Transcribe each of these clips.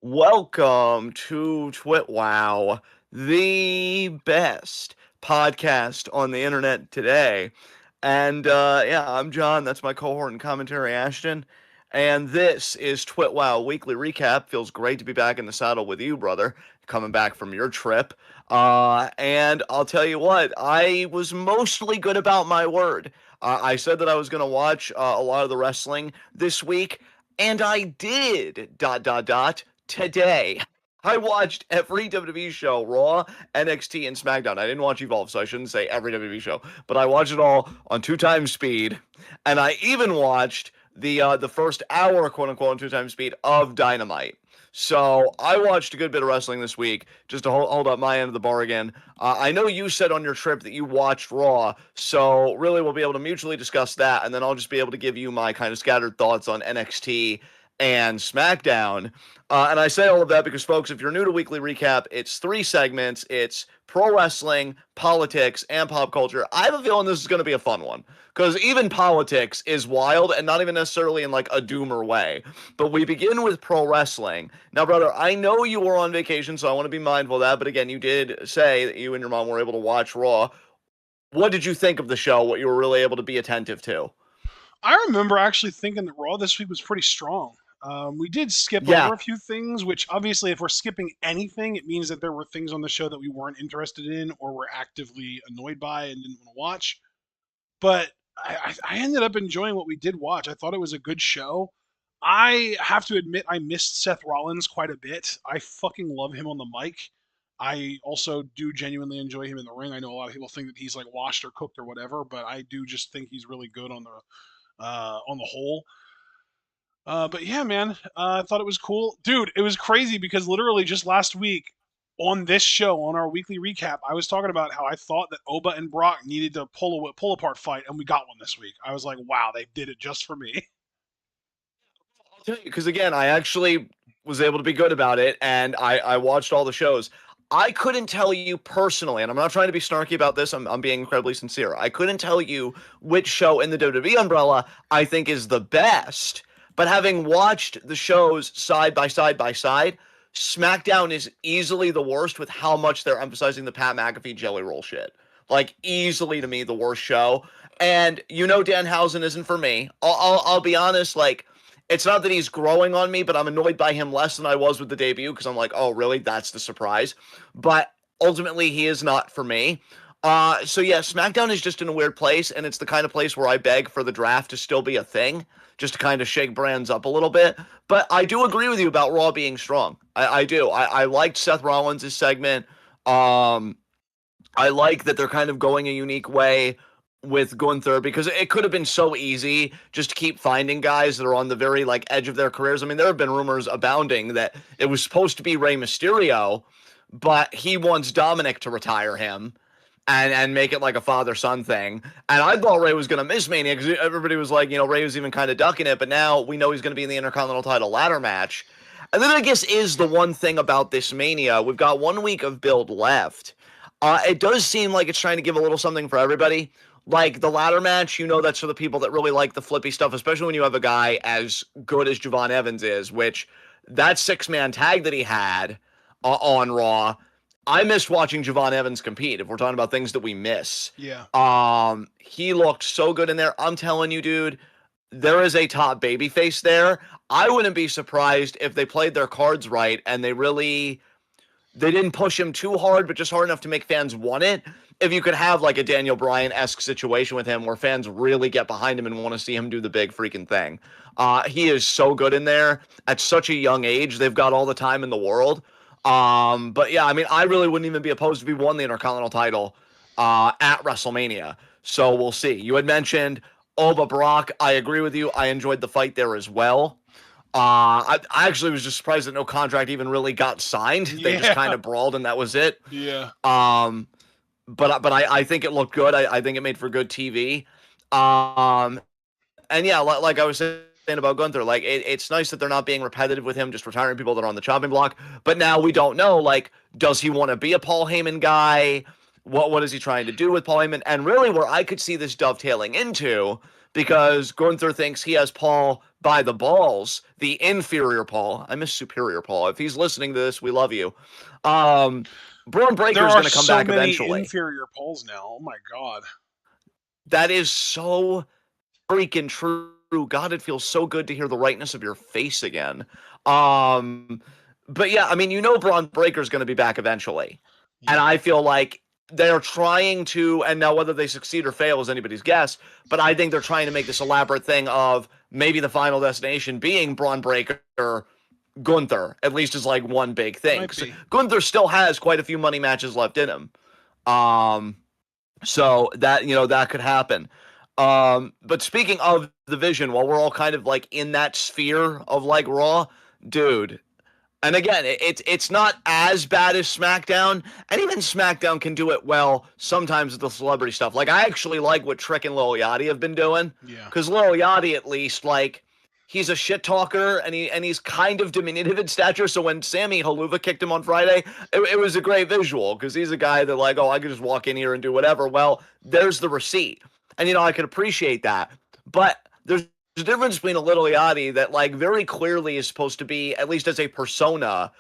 Welcome to TWitWoW, the best podcast on the internet today. And yeah, I'm John. That's my cohort and commentary, Ashton. And this is TWitWoW Weekly Recap. Feels great to be back in the saddle with you, brother, coming back from your trip. And I'll tell you what, I was mostly good about my word. I said that I was going to watch a lot of the wrestling this week, and I did. Today. I watched every WWE show, Raw, NXT, and SmackDown. I didn't watch Evolve, so I shouldn't say every WWE show, but I watched it all on 2 times speed, and I even watched the first hour, quote unquote, on 2 times speed of Dynamite. So I watched a good bit of wrestling this week, just to hold up my end of the bargain. I know you said on your trip that you watched Raw, so really we'll be able to mutually discuss that, and then I'll just be able to give you my kind of scattered thoughts on NXT and SmackDown. And I say all of that because, folks, if you're new to Weekly Recap, it's 3 segments. It's pro wrestling, politics, and pop culture. I have a feeling this is going to be a fun one because even politics is wild and not even necessarily in like a doomer way. But we begin with pro wrestling. Now, brother, I know you were on vacation, so I want to be mindful of that. But again, you did say that you and your mom were able to watch Raw. What did you think of the show? What you were really able to be attentive to? I remember actually thinking that Raw this week was pretty strong. We did skip Yeah. over a few things, which obviously, if we're skipping anything, it means that there were things on the show that we weren't interested in or were actively annoyed by and didn't want to watch. But I ended up enjoying what we did watch. I thought it was a good show. I have to admit, I missed Seth Rollins quite a bit. I fucking love him on the mic. I also do genuinely enjoy him in the ring. I know a lot of people think that he's like washed or cooked or whatever, but I do just think he's really good on the whole. But yeah, man, I thought it was cool, dude. It was crazy because literally just last week on this show, on our weekly recap, I was talking about how I thought that Oba and Brock needed to pull apart fight, and we got one this week. I was like, wow, they did it just for me. I'll tell you, because again, I actually was able to be good about it, and I watched all the shows. I couldn't tell you personally, and I'm not trying to be snarky about this. I'm being incredibly sincere. I couldn't tell you which show in the WWE umbrella I think is the best. But having watched the shows side by side by side, SmackDown is easily the worst with how much they're emphasizing the Pat McAfee jelly roll shit. Like easily to me the worst show. And you know Danhausen isn't for me. I'll be honest. Like it's not that he's growing on me, but I'm annoyed by him less than I was with the debut because I'm like, oh, really? That's the surprise. But ultimately, he is not for me. So yeah, SmackDown is just in a weird place, and it's the kind of place where I beg for the draft to still be a thing, just to kind of shake brands up a little bit. But I do agree with you about Raw being strong. I do. I liked Seth Rollins' segment. Um, I like that they're kind of going a unique way with Gunther because it could have been so easy just to keep finding guys that are on the very like edge of their careers. I mean, there have been rumors abounding that it was supposed to be Rey Mysterio, but he wants Dominic to retire him and make it like a father-son thing. And I thought Rey was going to miss Mania because everybody was like, you know, Rey was even kind of ducking it, but now we know he's going to be in the Intercontinental title ladder match. And then I guess is the one thing about this Mania. We've got 1 week of build left. It does seem like it's trying to give a little something for everybody. Like the ladder match, you know, that's for the people that really like the flippy stuff, especially when you have a guy as good as Javon Evans is, which that 6-man tag that he had on Raw, I missed watching Javon Evans compete. If we're talking about things that we miss, Yeah. he looked so good in there. I'm telling you, dude, there is a top babyface there. I wouldn't be surprised if they played their cards right and they didn't push him too hard, but just hard enough to make fans want it. If you could have like a Daniel Bryan-esque situation with him where fans really get behind him and want to see him do the big freaking thing. He is so good in there at such a young age. They've got all the time in the world. But yeah, I mean, I really wouldn't even be opposed if he won the Intercontinental title at WrestleMania. So we'll see. You had mentioned Oba Brock. I agree with you. I enjoyed the fight there as well. I actually was just surprised that no contract even really got signed. They just kind of brawled and that was it. Yeah. But I think it looked good. I think it made for good TV. And yeah, like I was saying about Gunther, like it's nice that they're not being repetitive with him, just retiring people that are on the chopping block. But now we don't know, like, does he want to be a Paul Heyman guy? What is he trying to do with Paul Heyman? And really where I could see this dovetailing into, because Gunther thinks he has Paul by the balls, the inferior Paul. I miss superior Paul. If he's listening to this, we love you. Braun Breaker There is are going to come so back many eventually. inferior polls now. Oh my god. That is so freaking true. God, it feels so good to hear the rightness of your face again. But yeah, I mean, Braun Breaker's going to be back eventually. And Yeah. I feel like they're trying to, and now whether they succeed or fail is anybody's guess, but I think they're trying to make this elaborate thing of maybe the final destination being Braun Breaker, Gunther, at least is like one big thing. Might be. Gunther still has quite a few money matches left in him. So that, that could happen. But speaking of the Vision, while we're all kind of like in that sphere of like Raw, dude, and again, it's not as bad as SmackDown, and even SmackDown can do it well sometimes with the celebrity stuff. Like, I actually like what Trick and Lil Yachty have been doing. Yeah. Because Lil Yachty, at least, like, he's a shit talker, and he's kind of diminutive in stature. So when Sammy Haluva kicked him on Friday, it was a great visual, because he's a guy that, like, oh, I could just walk in here and do whatever. Well, there's the receipt. And, I could appreciate that. But there's a difference between a Little Yachty that, like, very clearly is supposed to be, at least as a persona,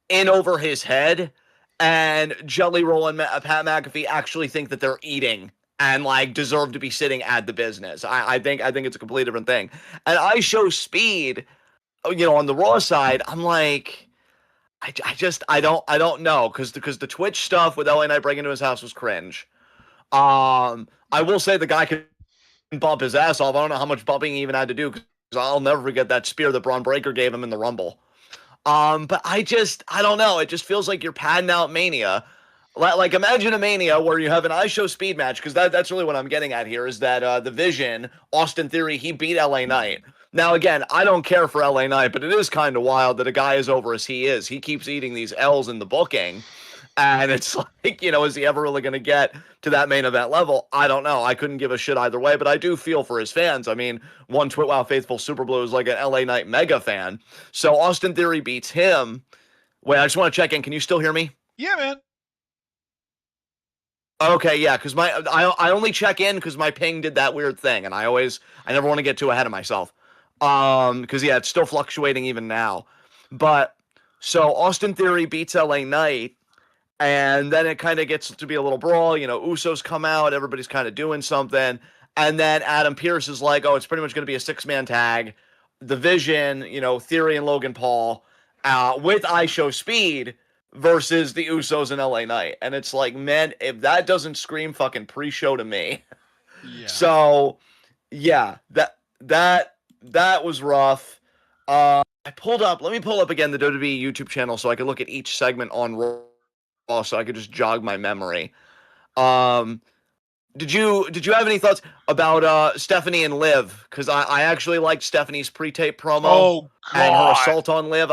in over his head, and Jelly Roll and Pat McAfee actually think that they're eating and, like, deserve to be sitting at the business. I think it's a completely different thing. And I show Speed, on the Raw side, I'm like, I don't know, because the Twitch stuff with LA Knight breaking into his house was cringe. I will say the guy could bump his ass off. I don't know how much bumping he even had to do, because I'll never forget that spear that Braun Breaker gave him in the Rumble. But I don't know. It just feels like you're padding out Mania. Like, imagine a Mania where you have an iShow Speed match, because that's really what I'm getting at here, is that the Vision, Austin Theory, he beat LA Knight. Now, again, I don't care for LA Knight, but it is kind of wild that a guy as over as he is, he keeps eating these L's in the booking. And it's like, is he ever really going to get to that main event level? I don't know. I couldn't give a shit either way, but I do feel for his fans. I mean, one TWitWoW faithful Super Blue is like an LA Knight mega fan. So Austin Theory beats him. Wait, I just want to check in. Can you still hear me? Yeah, man. Okay, yeah, because I only check in because my ping did that weird thing, and I never want to get too ahead of myself. Because yeah, it's still fluctuating even now. But so Austin Theory beats LA Knight. And then it kind of gets to be a little brawl. Usos come out. Everybody's kind of doing something. And then Adam Pearce is like, oh, it's pretty much going to be a 6-man tag. The Vision, Theory and Logan Paul with iShow Speed versus the Usos and LA Knight. And it's like, man, if that doesn't scream fucking pre-show to me. Yeah. So, yeah, that was rough. Let me pull up again the WWE YouTube channel so I can look at each segment on Raw, so I could just jog my memory. Did you have any thoughts about Stephanie and Liv? Because I actually liked Stephanie's pre-tape promo. Oh, and her God. assault on Liv.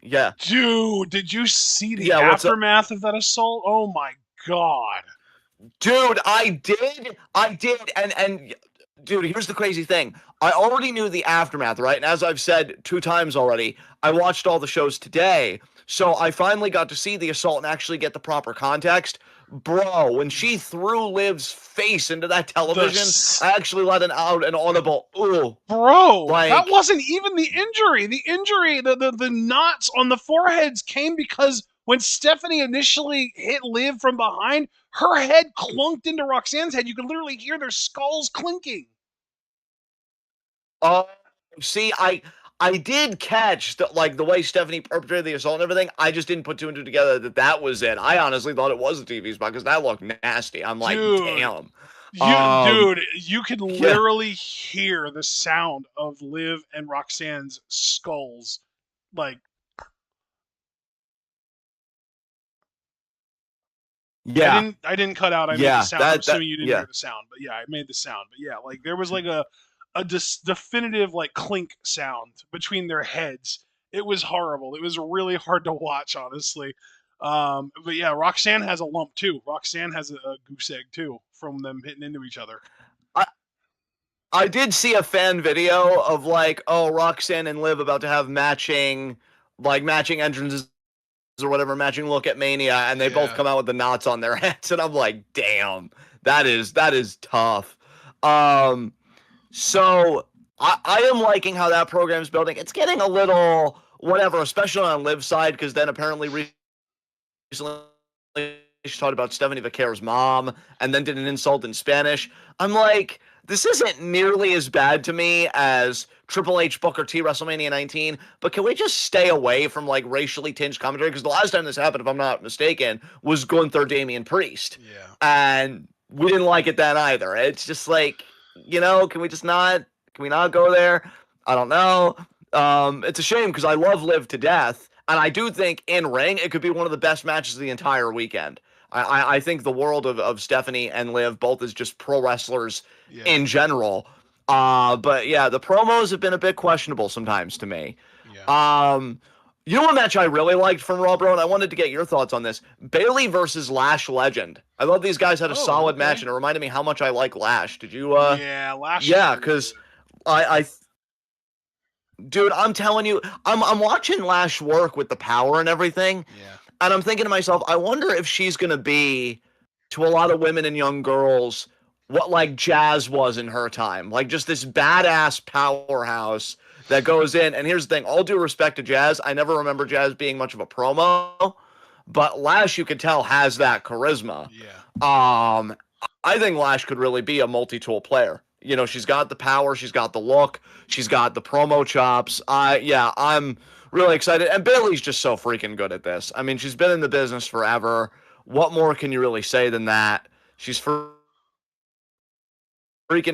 Yeah. Dude, did you see the what's up? aftermath of that assault? Oh my god. Dude, I did, and dude, here's the crazy thing. I already knew the aftermath, right? And as I've said 2 times already, I watched all the shows today, so I finally got to see the assault and actually get the proper context. Bro, when she threw Liv's face into that television, I actually let out an audible ooh. Bro, like, that wasn't even the injury. The injury, the knots on the foreheads came because when Stephanie initially hit Liv from behind, her head clunked into Roxanne's head. You could literally hear their skulls clinking. See, I did catch the way Stephanie perpetrated the assault and everything. I just didn't put 2 and 2 together that was it. I honestly thought it was a TV spot because that looked nasty. I'm like, damn. You could literally hear the sound of Liv and Roxanne's skulls. Like, yeah. I didn't cut out. I made the sound. I'm assuming you didn't hear the sound, but yeah, I made the sound. But yeah, like there was like a definitive like clink sound between their heads. It was horrible. It was really hard to watch, honestly. But yeah, Roxanne has a lump too. Roxanne has a goose egg too from them hitting into each other. I did see a fan video of like, oh, Roxanne and Liv about to have matching entrances or whatever, matching look at Mania, and they both come out with the knots on their heads, and I'm like, damn, that is tough. So I am liking how that program's building. It's getting a little whatever, especially on Liv's side, because then apparently recently she talked about Stephanie Vaquer's mom and then did an insult in Spanish. I'm like, this isn't nearly as bad to me as Triple H Booker T WrestleMania 19, but can we just stay away from like racially tinged commentary? Because the last time this happened, if I'm not mistaken, was Gunther Damian Priest. Yeah. And we didn't like it then either. It's just like, can we just not? Can we not go there? I don't know. It's a shame because I love Liv to death, and I do think in ring it could be one of the best matches of the entire weekend. I think the world of Stephanie and Liv both as just pro wrestlers in general. But yeah, the promos have been a bit questionable sometimes to me. Yeah. You know what match I really liked from Raw, bro? And I wanted to get your thoughts on this. Bayley versus Lash Legend. I thought these guys had a solid match, and it reminded me how much I like Lash. Did you? Yeah, Lash. Yeah, because dude, I'm telling you, I'm watching Lash work with the power and everything. Yeah. And I'm thinking to myself, I wonder if she's gonna be to a lot of women and young girls what like Jazz was in her time, like just this badass powerhouse that goes in. And here's the thing: all due respect to Jazz, I never remember Jazz being much of a promo, but Lash, you could tell, has that charisma. Yeah. I think Lash could really be a multi-tool player. She's got the power, she's got the look, she's got the promo chops. I'm really excited. And Bayley's just so freaking good at this. I mean, she's been in the business forever. What more can you really say than that? She's freaking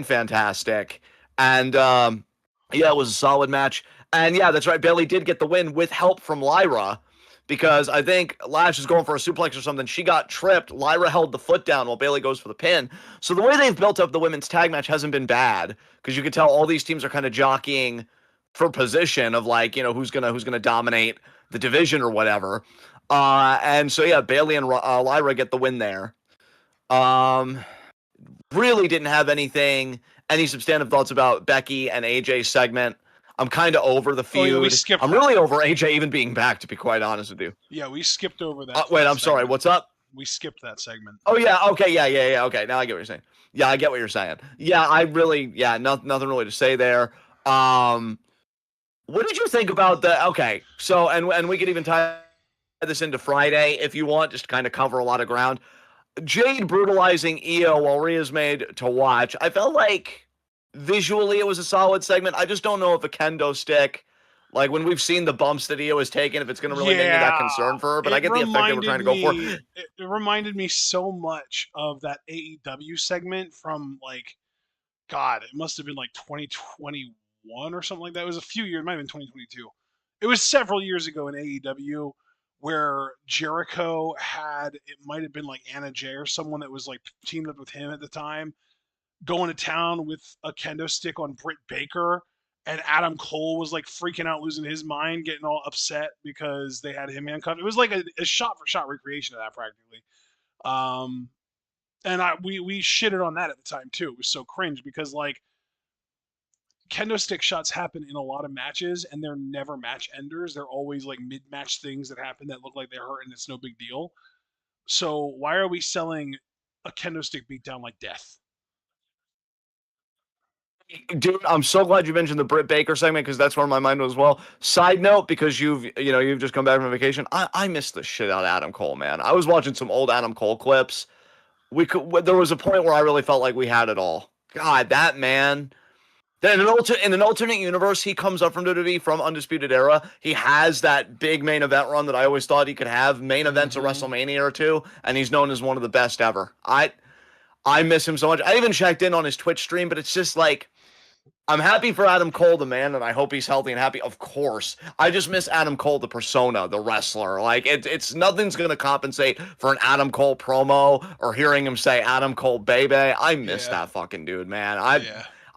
fantastic. And it was a solid match. And yeah, that's right. Bayley did get the win with help from Lyra, because I think Lash is going for a suplex or something. She got tripped. Lyra held the foot down while Bayley goes for the pin. So the way they've built up the women's tag match hasn't been bad, because you can tell all these teams are kind of jockeying for position of like, who's gonna dominate the division or whatever. And so yeah, Bayley and Lyra get the win there. Really didn't have any substantive thoughts about Becky and AJ's segment. I'm kind of over the feud. Oh, yeah, I'm really over AJ even being back, to be quite honest with you. Yeah, we skipped over that. Wait, I'm sorry. What's up? We skipped that segment. Oh, yeah. Okay. Yeah. Okay. Now I get what you're saying. Yeah, I get what you're saying. Yeah, nothing really to say there. What did you think about okay, so, and we could even tie this into Friday if you want, just to kind of cover a lot of ground. Jade brutalizing Io while Rhea's made to watch. I felt like visually it was a solid segment. I just don't know if a kendo stick, like when we've seen the bumps that Io has taken, if it's going to really make me that concerned for her. But I get the effect they were trying to go for. It reminded me so much of that AEW segment from God, it must have been like 2021 or something like that. It was a few years, it might have been 2022. It was several years ago in AEW where Jericho had, it might have been like Anna Jay or someone that was like teamed up with him at the time, going to town with a kendo stick on Britt Baker, and Adam Cole was like freaking out, losing his mind, getting all upset because they had him handcuffed. It was like a shot for shot recreation of that practically. And we shitted on that at the time too. It was so cringe because like kendo stick shots happen in a lot of matches and they're never match enders. They're always like mid-match things that happen that look like they hurt and it's no big deal. So why are we selling a kendo stick beatdown like death? Dude, I'm so glad you mentioned the Britt Baker segment, because that's where my mind was as well. Side note, because you've just come back from vacation, I missed the shit out of Adam Cole, man. I was watching some old Adam Cole clips. There was a point where I really felt like we had it all. God, that man. Then in an alternate universe, he comes up from WWE from Undisputed Era. He has that big main event run that I always thought he could have, main events of WrestleMania or two, and he's known as one of the best ever. I miss him so much. I even checked in on his Twitch stream, but it's just like, I'm happy for Adam Cole, the man, and I hope he's healthy and happy. Of course. I just miss Adam Cole, the persona, the wrestler. Like, it's nothing's going to compensate for an Adam Cole promo or hearing him say Adam Cole, baby. I miss that fucking dude, man.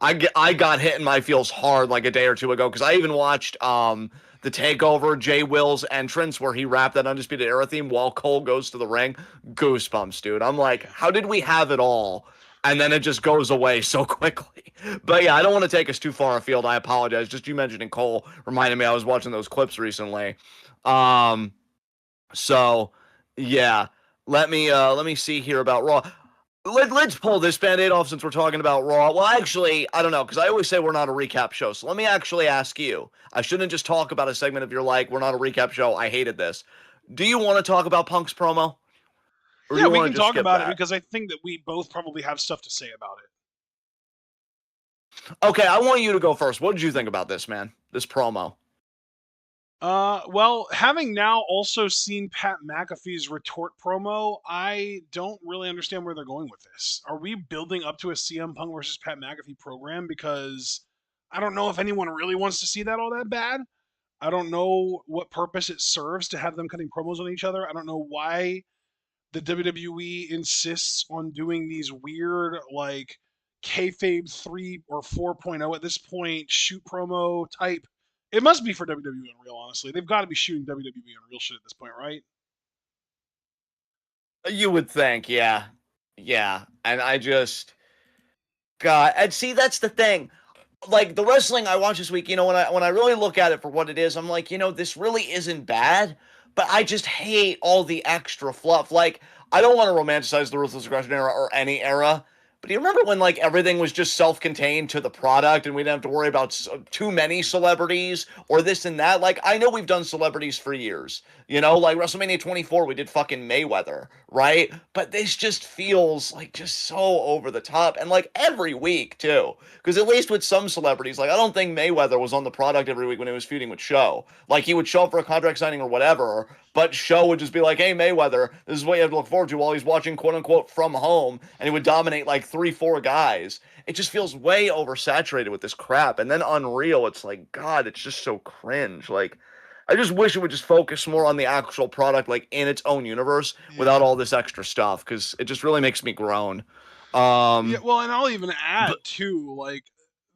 I got hit in my feels hard like a day or two ago, because I even watched the Takeover, Jay Will's entrance where he rapped that Undisputed Era theme while Cole goes to the ring. Goosebumps, dude. I'm like, how did we have it all? And then it just goes away so quickly. But yeah, I don't want to take us too far afield. I apologize. Just you mentioning Cole reminded me I was watching those clips recently. So yeah, let me see here about Raw. Let's pull this Band-Aid off since we're talking about Raw. Well, actually, I don't know, because I always say we're not a recap show. So let me actually ask you. I shouldn't just talk about a segment if you're like, we're not a recap show. I hated this. Do you want to talk about Punk's promo? Or do Yeah, you we want to can just talk skip about it that? because I think that we both probably have stuff to say about it. Okay, I want you to go first. What did you think about this, man? This promo? Well, having now also seen Pat McAfee's retort promo, I don't really understand where they're going with this. Are we building up to a CM Punk versus Pat McAfee program? Because I don't know if anyone really wants to see that all that bad. I don't know what purpose it serves to have them cutting promos on each other. I don't know why the WWE insists on doing these weird, like, kayfabe 3 or 4.0 at this point, shoot promo type. It must be for WWE Unreal, honestly. They've got to be shooting WWE Unreal shit at this point, right? You would think, yeah. Yeah. And I just God, and see that's the thing. Like the wrestling I watched this week, when I really look at it for what it is, I'm like, this really isn't bad, but I just hate all the extra fluff. Like, I don't want to romanticize the Ruthless Aggression era or any era, but do you remember when like everything was just self-contained to the product and we didn't have to worry about too many celebrities or this and that? Like, I know we've done celebrities for years, like WrestleMania 24, we did fucking Mayweather, right? But this just feels like just so over the top, and like every week too. Because at least with some celebrities, like I don't think Mayweather was on the product every week when he was feuding with Show. Like he would show up for a contract signing or whatever, but Show would just be like, "Hey Mayweather, this is what you have to look forward to while he's watching quote unquote from home," and he would dominate like 3, 4 guys. It just feels way oversaturated with this crap, and then Unreal, it's like God, it's just so cringe. Like I just wish it would just focus more on the actual product, like in its own universe, without Yeah. all this extra stuff, because it just really makes me groan. Yeah, Um, well, and I'll even but add too, like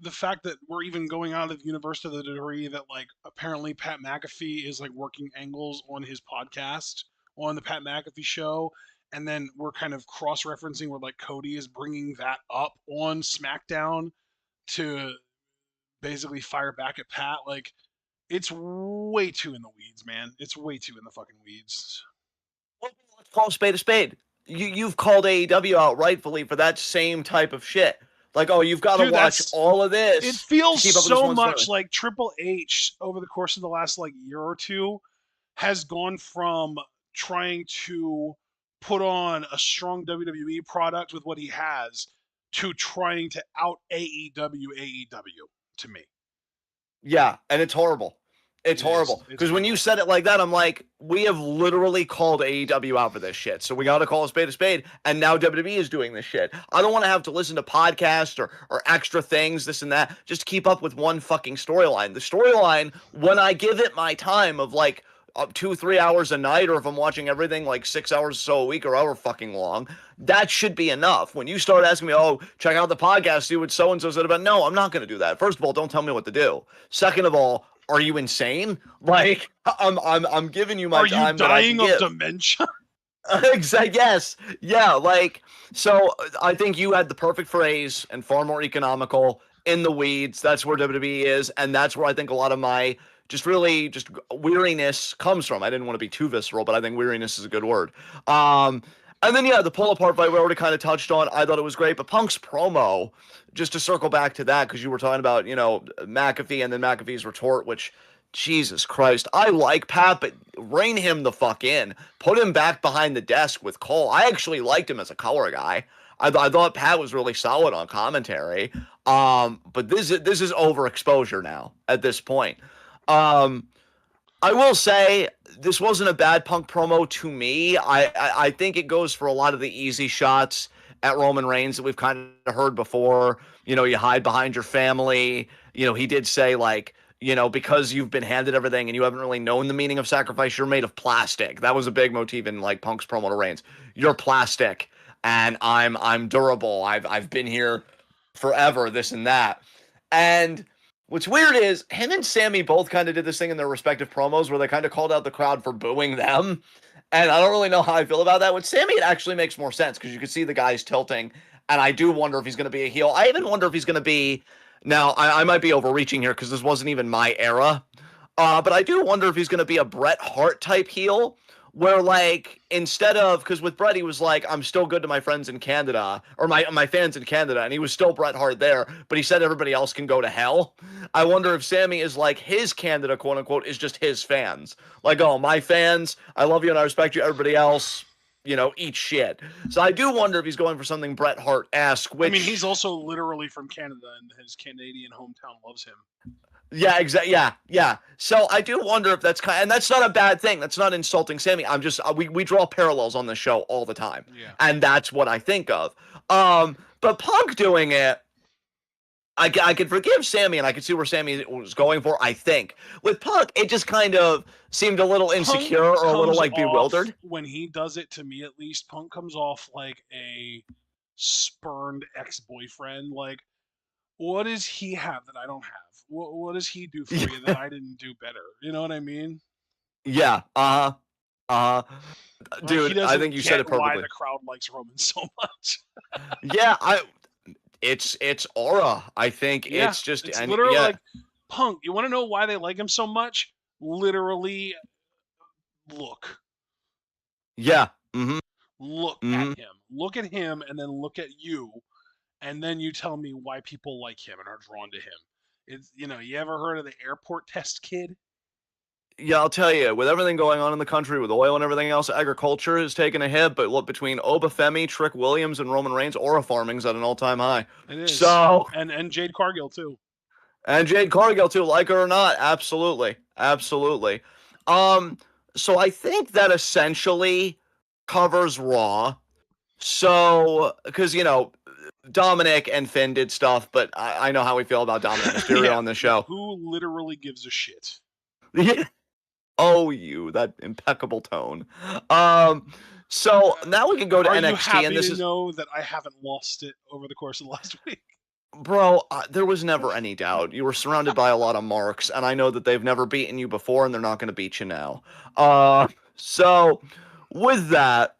the fact that we're even going out of the universe to the degree that like apparently Pat McAfee is like working angles on his podcast on the Pat McAfee show, and then we're kind of cross-referencing where like Cody is bringing that up on SmackDown to basically fire back at Pat. Like it's way too in the weeds, man. It's way too in the fucking weeds. let's call a spade a spade. You've called AEW out rightfully for that same type of shit. Like, oh, you've got to Dude, watch that's all of it this to feels keep up with this so one story. much like Triple H over the course of the last like year or two has gone from trying to put on a strong WWE product with what he has to trying to out AEW to me. Yeah, and it's horrible. It's It is. horrible. It's Because when you brutal. said it like that, I'm like, we have literally called AEW out for this shit. So we got to call a spade, and now WWE is doing this shit. I don't want to have to listen to podcasts or extra things, this and that, just to keep up with one fucking storyline. The storyline, when I give it my time of like 2, 3 hours a night, or if I'm watching everything like 6 hours or so a week or however fucking long, that should be enough. When you start asking me, oh, check out the podcast, see what so and so said about, no, I'm not going to do that. First of all, don't tell me what to do. Second of all, are you insane? Like I'm giving you my Are you time that I can dying of give. dementia? Exactly. Yes. Yeah. Like so. I think you had the perfect phrase and far more economical. In the weeds. That's where WWE is, and that's where I think a lot of my just really just weariness comes from. I didn't want to be too visceral, but I think weariness is a good word. Um, and then yeah, the pull apart fight we already kind of touched on. I thought it was great, but Punk's promo, just to circle back to that, because you were talking about McAfee and then McAfee's retort, which Jesus Christ, I like Pat, but rein him the fuck in. Put him back behind the desk with Cole. I actually liked him as a color guy. I thought Pat was really solid on commentary. But this is overexposure now at this point. Um, I will say this wasn't a bad Punk promo to me. I think it goes for a lot of the easy shots at Roman Reigns that we've kind of heard before. You hide behind your family. He did say like, because you've been handed everything and you haven't really known the meaning of sacrifice, you're made of plastic. That was a big motif in like Punk's promo to Reigns. You're plastic and I'm durable. I've been here forever, this and that. And what's weird is him and Sammy both kind of did this thing in their respective promos where they kind of called out the crowd for booing them. And I don't really know how I feel about that. With Sammy, it actually makes more sense because you can see the guys tilting. And I do wonder if he's going to be a heel. I even wonder if he's going to be. Now, I might be overreaching here because this wasn't even my era. But I do wonder if he's going to be a Bret Hart type heel where like instead of because with Bret he was like I'm still good to my friends in Canada or my fans in Canada, and he was still Bret Hart there, but he said everybody else can go to hell. I wonder if Sammy is like his Canada quote unquote is just his fans, like oh my fans, I love you and I respect you. Everybody else, eat shit. So I do wonder if he's going for something Bret Hart-esque, which I mean, he's also literally from Canada, and his Canadian hometown loves him. yeah, exactly. Yeah. So I do wonder if and that's not a bad thing. That's not insulting Sammy. I'm just we draw parallels on the show all the time, Yeah. and that's what I think of. But Punk doing it, I could forgive Sammy, and I could see where Sammy was going for. I think with Punk, it just kind of seemed a little insecure or a little like bewildered. When he does it, to me at least, Punk comes off like a spurned ex-boyfriend. Like, what does he have that I don't have? What does he do for you that I didn't do better? You know what I mean? Yeah. Dude, I think you said it perfectly. Why the crowd likes Roman so much? Yeah, it's aura. I think it's just it's literally like Punk. You want to know why they like him so much? Literally, look. Yeah. Mm-hmm. Look at him. Look at him, and then look at you, and then you tell me why people like him and are drawn to him. It's you ever heard of the airport test kid? Yeah, I'll tell you, with everything going on in the country, with oil and everything else, agriculture is taking a hit. But look, between Obafemi, Trick Williams, and Roman Reigns, aura farming's at an all-time high. It is. So and Jade Cargill too. And Jade Cargill too, like her or not, absolutely. So I think that essentially covers Raw. So, because Dominic and Finn did stuff, but I know how we feel about Dominic Mysterio on the show. Who literally gives a shit? Oh, that impeccable tone. So now we can go to NXT, you happy and this to know that I haven't lost it over the course of the last week. Bro, there was never any doubt. You were surrounded by a lot of marks, and I know that they've never beaten you before, and they're not going to beat you now. So with that,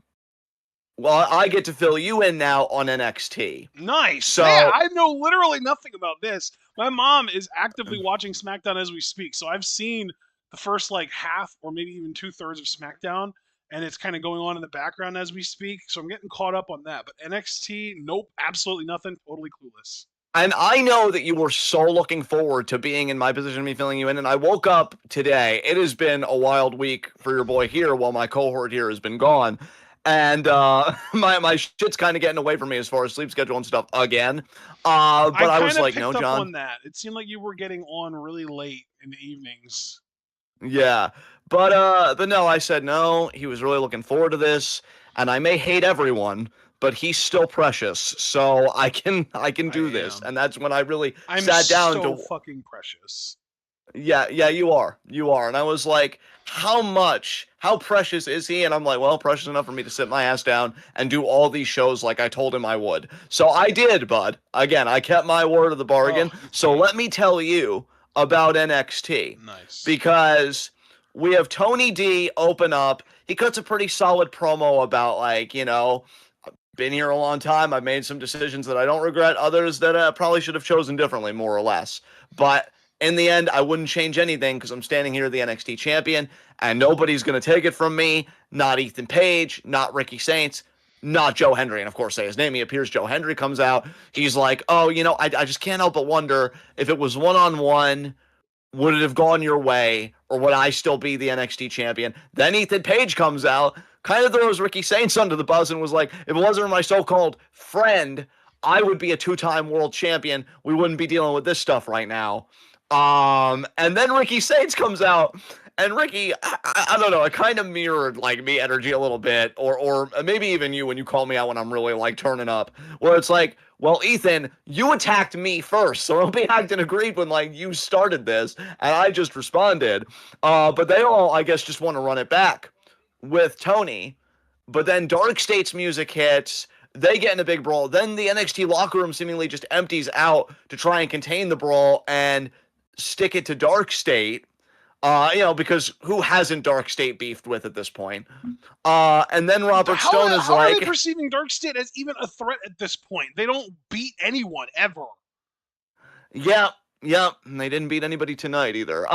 well, I get to fill you in now on NXT. Nice. So yeah, I know literally nothing about this. My mom is actively watching SmackDown as we speak, so I've seen the first like half or maybe even 2/3 of SmackDown, and it's kind of going on in the background as we speak. So I'm getting caught up on that. But NXT, nope, absolutely nothing. Totally clueless. And I know that you were so looking forward to being in my position, me filling you in. And I woke up today. It has been a wild week for your boy here while my cohort here has been gone. And my shit's kind of getting away from me as far as sleep schedule and stuff again. But I was like, no, John. On that. It seemed like you were getting on really late in the evenings. Yeah. But no, I said no. He was really looking forward to this. And I may hate everyone, but he's still precious, so I can do this, and that's when I really sat down so fucking precious. Yeah, you are, and I was like, how precious is he? And I'm like, well, precious enough for me to sit my ass down and do all these shows like I told him I would. So I did, bud. Again, I kept my word of the bargain. So let me tell you about NXT. Nice. Because we have Tony D open up. He cuts a pretty solid promo about been here a long time. I've made some decisions that I don't regret, others that I probably should have chosen differently, more or less. But in the end, I wouldn't change anything because I'm standing here the NXT champion, and nobody's going to take it from me. Not Ethan Page, not Ricky Saints, not Joe Hendry. And of course, say his name. He appears. Joe Hendry comes out. He's like, oh, I just can't help but wonder if it was one-on-one, would it have gone your way, or would I still be the NXT champion? Then Ethan Page comes out, kind of throws Ricky Saints under the bus and was like, if it wasn't for my so-called friend, I would be a 2-time world champion. We wouldn't be dealing with this stuff right now. And then Ricky Saints comes out, and Ricky, I don't know, it kind of mirrored like me energy a little bit, or maybe even you when you call me out when I'm really like turning up, where it's like, well, Ethan, you attacked me first, so don't be acting aggrieved when like you started this, and I just responded. But they all, I guess, just want to run it back with Tony. But then Dark State's music hits. They get in a big brawl. Then the NXT locker room seemingly just empties out to try and contain the brawl and stick it to Dark State. Because who hasn't Dark State beefed with at this point? And then Robert Stone is how like... How are they perceiving Dark State as even a threat at this point? They don't beat anyone, ever. Yeah, Yep, and they didn't beat anybody tonight either.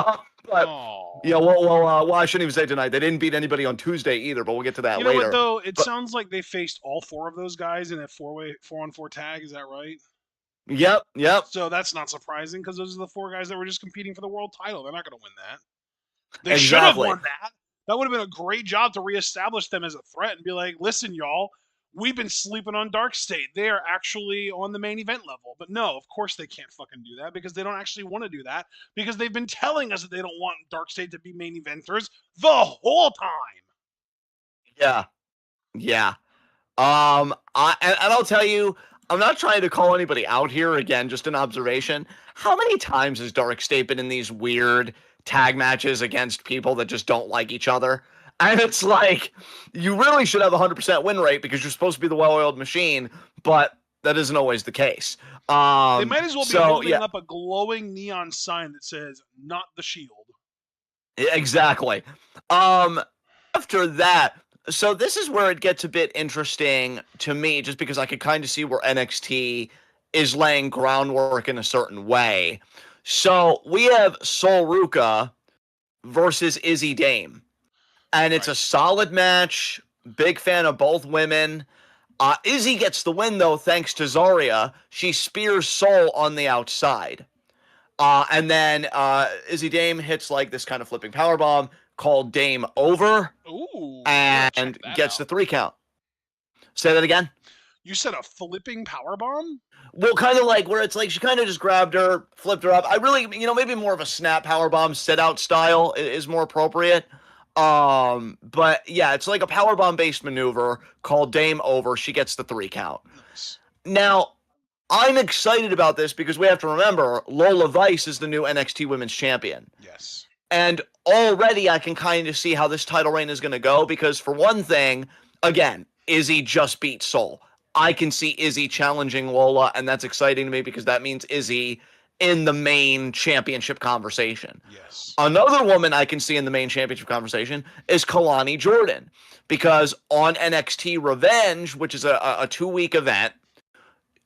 But Oh. yeah, well, I shouldn't even say tonight. They didn't beat anybody on Tuesday either, but we'll get to that You know what later. though? It But sounds like they faced all four of those guys in a 4-on-4 tag. Is that right? yep, So that's not surprising because those are the four guys that were just competing for the world title. They're not going to win that. They should have exactly. won that. That would have been a great job to reestablish them as a threat and be like, listen, y'all, we've been sleeping on Dark State. They are actually on the main event level. But no, of course they can't fucking do that because they don't actually want to do that because they've been telling us that they don't want Dark State to be main eventers the whole time. Yeah, yeah. And I'll tell you, I'm not trying to call anybody out here. Again, just an observation. How many times has Dark State been in these weird tag matches against people that just don't like each other? And it's like, you really should have a 100% win rate because you're supposed to be the well-oiled machine, but that isn't always the case. They might as well be So holding yeah, up a glowing neon sign that says, not the Shield. exactly. Um, After that, so this is where it gets a bit interesting to me, just because I could kind of see where NXT is laying groundwork in a certain way. So we have Sol Ruka versus Izzy Dame, and it's Right. a solid match. Big fan of both women. Izzy gets the win though, thanks to Zarya. She spears Sol on the outside. And then Izzy Dame hits like this kind of flipping power bomb called Dame Over Ooh, I gotta check and that gets out. the 3 count. Say that again. You said a flipping power bomb? Well, kind of like where it's like she kind of just grabbed her, flipped her up. I really, maybe more of a snap power bomb sit out style is more appropriate. But yeah, it's like a power bomb based maneuver called Dame Over. She gets the 3 count. Nice. Now, I'm excited about this because we have to remember Lola Vice is the new NXT Women's Champion. Yes. And already I can kind of see how this title reign is going to go because, for one thing, again, Izzy just beat Sol. I can see Izzy challenging Lola, and that's exciting to me because that means Izzy in the main championship conversation. Yes. Another woman I can see in the main championship conversation is Kalani Jordan because on NXT Revenge, which is a 2-week event,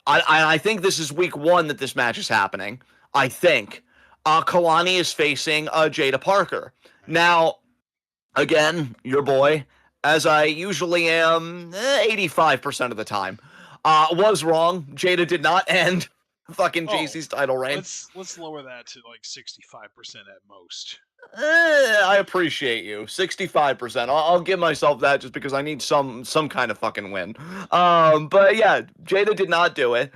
I think this is week 1 that this match is happening. I think. Kalani is facing Jada Parker. Now, again, your boy, as I usually am 85% of the time, was wrong. Jada did not end fucking JC's title reign. Let's lower that to like 65% at most. I appreciate you. 65%. I'll give myself that just because I need some kind of fucking win. But yeah, Jada did not do it.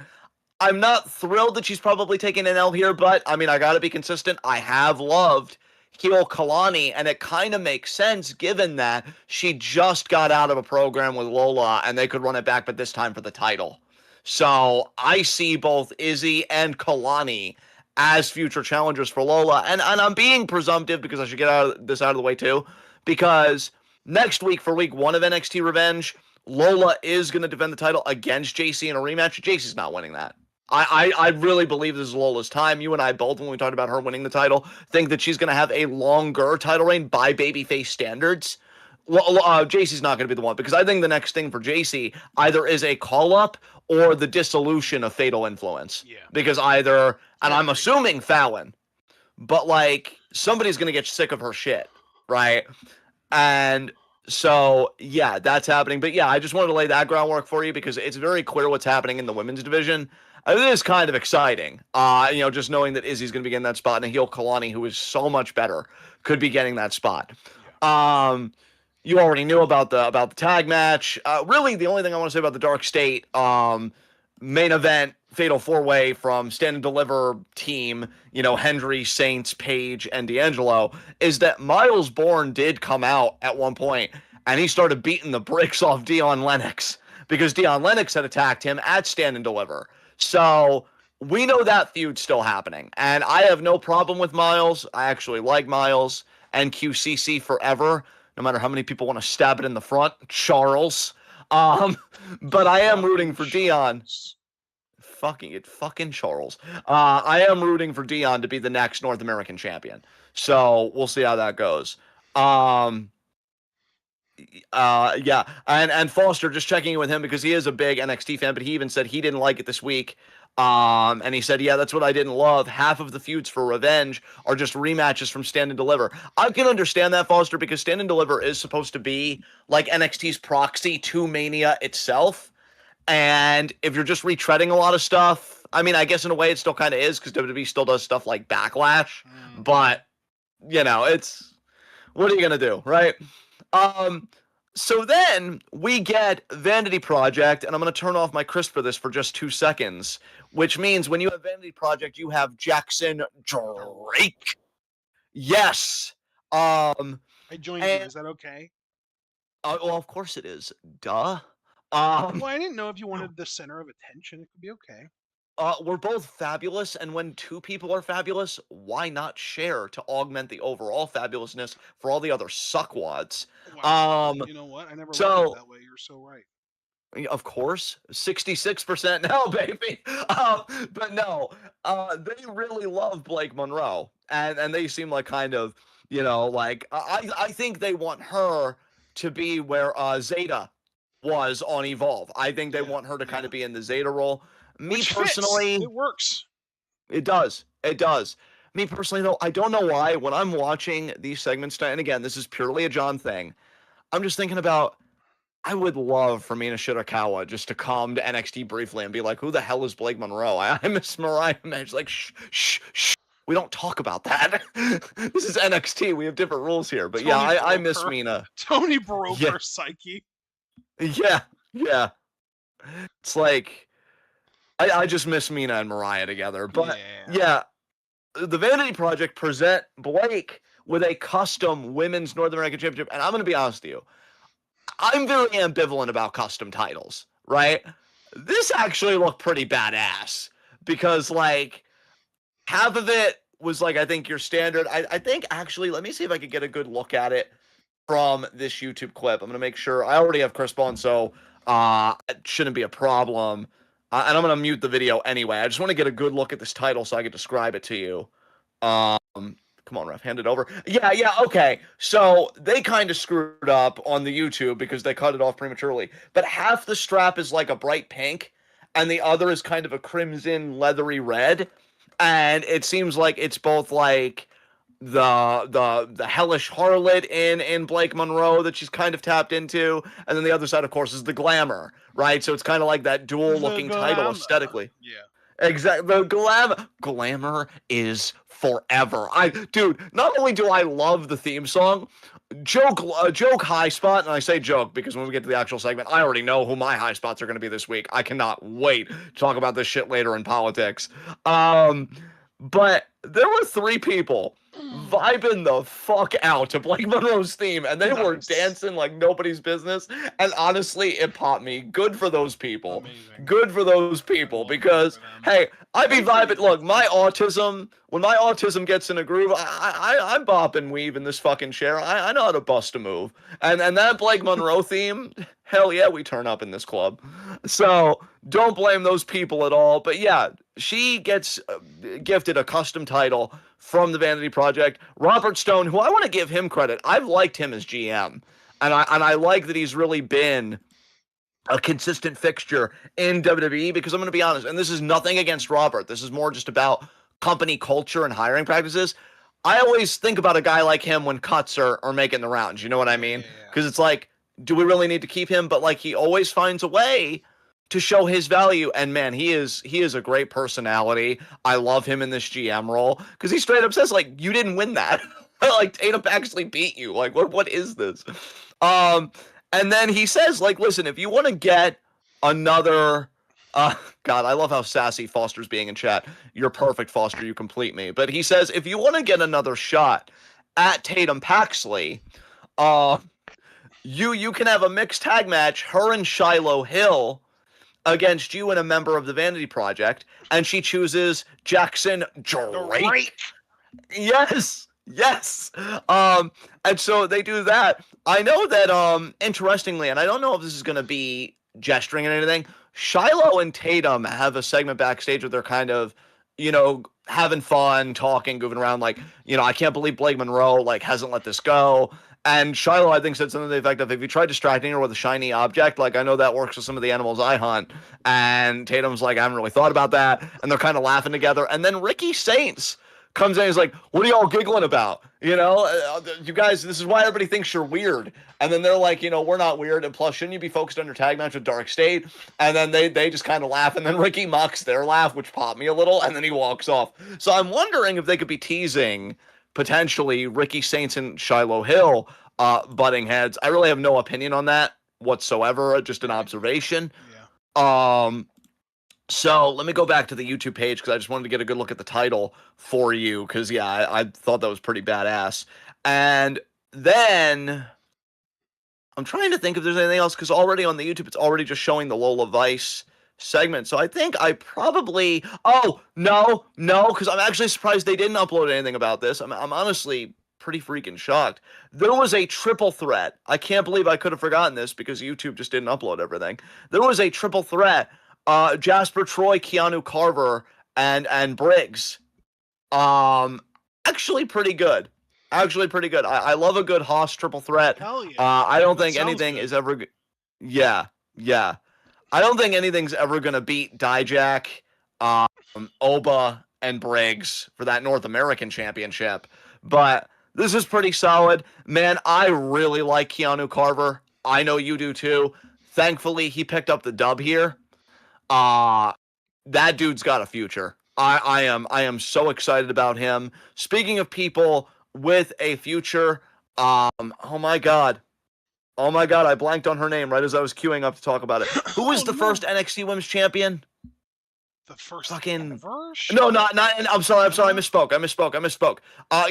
I'm not thrilled that she's probably taking an L here, but I mean, I gotta be consistent. I have loved heel Kalani, and it kind of makes sense given that she just got out of a program with Lola and they could run it back, but this time for the title. So I see both Izzy and Kalani as future challengers for Lola, and I'm being presumptive because I should get this out of the way too, because next week for week 1 of NXT Revenge, Lola is going to defend the title against JC in a rematch. JC's not winning that. I really believe this is Lola's time. You and I both, when we talked about her winning the title, think that she's going to have a longer title reign by babyface standards. JC's not going to be the one because I think the next thing for JC either is a call up or the dissolution of Fatal Influence. Yeah. Because either, and I'm assuming Fallon, but like somebody's going to get sick of her shit, right? And so, yeah, that's happening. But yeah, I just wanted to lay that groundwork for you because it's very clear what's happening in the women's division. It is kind of exciting, just knowing that Izzy's going to be getting that spot and a heel Kalani, who is so much better, could be getting that spot. Yeah. You already knew about the tag match. Really, the only thing I want to say about the Dark State main event fatal 4-way from Stand and Deliver team, Hendry, Saints, Page, and D'Angelo, is that Miles Bourne did come out at one point and he started beating the bricks off Dion Lennox because Dion Lennox had attacked him at Stand and Deliver. So we know that feud's still happening, and I have no problem with Miles. I actually like Miles and QCC forever, no matter how many people want to stab it in the front. Charles. But I am rooting for Dion. Fucking Charles. I am rooting for Dion to be the next North American champion. So we'll see how that goes. Yeah, and Foster, just checking in with him because he is a big NXT fan, but he even said he didn't like it this week. And he said, yeah, that's what I didn't love. Half of the feuds for Revenge are just rematches from Stand and Deliver. I can understand that, Foster, because Stand and Deliver is supposed to be like NXT's proxy to Mania itself. And if you're just retreading a lot of stuff, I mean, I guess in a way it still kind of is, because WWE still does stuff like Backlash. But, it's, what are you going to do, right? So then we get Vanity Project, and I'm going to turn off my crisp for this for just 2 seconds, which means when you have Vanity Project, you have Jackson Drake. Yes. I joined you. Is that okay? Well, of course it is. Duh. Well, I didn't know if you wanted the center of attention. It could be okay. We're both fabulous, and when two people are fabulous, why not share to augment the overall fabulousness for all the other suckwads? Wow. You know what? I never looked at it that way. You're so right. Of course, 66% now, baby. But no, they really love Blake Monroe, and they seem like kind of, like I think they want her to be where Zeta was on Evolve. I think they want her to kind of be in the Zeta role. Me Which personally, fits. It works. It does. It does. Me personally, though, I don't know why when I'm watching these segments, and again, this is purely a John thing. I'm just thinking about. I would love for Mina Shirakawa just to come to NXT briefly and be like, "Who the hell is Blake Monroe?" I miss Mariah Man's like, "Shh, shh, shh. We don't talk about that. This is NXT. We have different rules here." But yeah, I miss Mina. Tony broke her psyche. Yeah, yeah. It's like I just miss Mina and Mariah together. But yeah, the Vanity Project present Blake with a custom Women's North American Championship, and I'm going to be honest with you. I'm very ambivalent about custom titles, right? This actually looked pretty badass because, like, half of it was, like, I think your standard. I think, actually, let me see if I could get a good look at it from this YouTube clip. I'm going to make sure. I already have Chris on, so it shouldn't be a problem. And I'm going to mute the video anyway. I just want to get a good look at this title so I can describe it to you. Come on, ref, hand it over. Yeah, okay. So they kind of screwed up on the YouTube because they cut it off prematurely. But half the strap is like a bright pink, and the other is kind of a crimson, leathery red. And it seems like it's both like the hellish harlot in Blake Monroe that she's kind of tapped into, and then the other side, of course, is the glamour, right? So it's kind of like that dual-looking title aesthetically. Yeah. Exactly. The glamour is forever. Dude, not only do I love the theme song, joke high spot, and I say joke because when we get to the actual segment, I already know who my high spots are going to be this week. I cannot wait to talk about this shit later in politics. But there were 3 people vibing the fuck out to Blake Monroe's theme, and they were dancing like nobody's business. And honestly, it popped me. Good for those people. Amazing. Good for those people because, hey, I be vibing. Look, when my autism gets in a groove, I'm bop and weave in this fucking chair. I know how to bust a move. And that Blake Monroe theme, hell yeah, we turn up in this club. So don't blame those people at all. But yeah, she gets gifted a custom title from the Vanity Project. Robert Stone, who I want to give him credit, I've liked him as GM, and I like that he's really been a consistent fixture in WWE because I'm going to be honest, and this is nothing against Robert. This is more just about company culture and hiring practices. I always think about a guy like him when cuts are making the rounds. You know what I mean? Because it's like, do we really need to keep him? But like, he always finds a way to show his value, and man, he is a great personality. I love him in this GM role because he straight up says like, you didn't win that. Like, Tatum actually beat you. Like, what is this? And then he says like, listen, if you want to get another God, I love how sassy Foster's being in chat. You're perfect, Foster. You complete me. But he says, if you want to get another shot at Tatum Paxley, you can have a mixed tag match, her and Shiloh Hill, against you and a member of the Vanity Project, and she chooses Jackson Drake. Yes. And so they do that. I know that, interestingly, and I don't know if this is going to be gesturing and anything, Shiloh and Tatum have a segment backstage where they're kind of, having fun, talking, goofing around, like, I can't believe Blake Monroe, like, hasn't let this go. And Shiloh, I think, said something to the effect of, if you try distracting her with a shiny object, like, I know that works with some of the animals I hunt. And Tatum's like, I haven't really thought about that. And they're kind of laughing together. And then Ricky Saints comes in and is like, what are y'all giggling about? You guys, this is why everybody thinks you're weird. And then they're like, we're not weird. And plus, shouldn't you be focused on your tag match with Dark State? And then they just kind of laugh. And then Ricky mocks their laugh, which popped me a little. And then he walks off. So I'm wondering if they could be teasing potentially Ricky Saints and Shiloh Hill butting heads. I really have no opinion on that whatsoever. Just an observation. Yeah. So let me go back to the YouTube page because I just wanted to get a good look at the title for you because, yeah, I thought that was pretty badass. And then I'm trying to think if there's anything else because already on the YouTube, it's already just showing the Lola Vice segment. So I think I probably... Oh, no, because I'm actually surprised they didn't upload anything about this. I'm honestly pretty freaking shocked. There was a triple threat. I can't believe I could have forgotten this because YouTube just didn't upload everything. There was a triple threat. Jasper Troy, Keanu Carver, and Briggs. Actually pretty good. I love a good Haas triple threat. Hell yeah. I don't think anything is ever... Yeah. I don't think anything's ever going to beat Dijak, Oba, and Briggs for that North American Championship. But this is pretty solid. Man, I really like Keanu Carver. I know you do too. Thankfully, he picked up the dub here. That dude's got a future. I am so excited about him. Speaking of people with a future, oh my god, I blanked on her name right as I was queuing up to talk about it. Who was the first NXT Women's Champion? The first fucking ever? No, not. I'm sorry. I misspoke.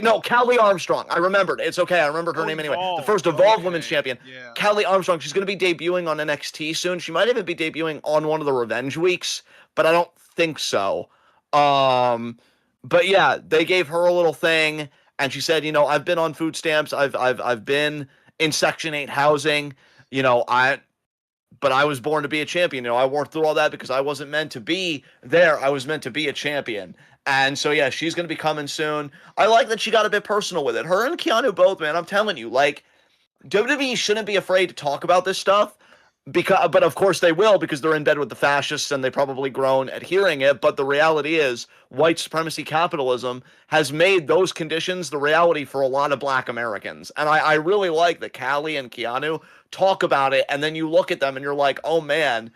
No, Callie Armstrong. I remembered. It's okay. I remembered her name anyway. The first Evolve Women's Champion. Yeah. Callie Armstrong. She's going to be debuting on NXT soon. She might even be debuting on one of the Revenge weeks, but I don't think so. But yeah, they gave her a little thing, and she said, I've been on food stamps. I've been in Section 8 housing. But I was born to be a champion. I worked through all that because I wasn't meant to be there. I was meant to be a champion. And so, yeah, she's going to be coming soon. I like that she got a bit personal with it. Her and Keanu both, man, I'm telling you, like, WWE shouldn't be afraid to talk about this stuff. But of course they will because they're in bed with the fascists and they probably grown at hearing it. But the reality is white supremacy capitalism has made those conditions the reality for a lot of black Americans. And I really like that Callie and Keanu talk about it. And then you look at them and you're like, oh man,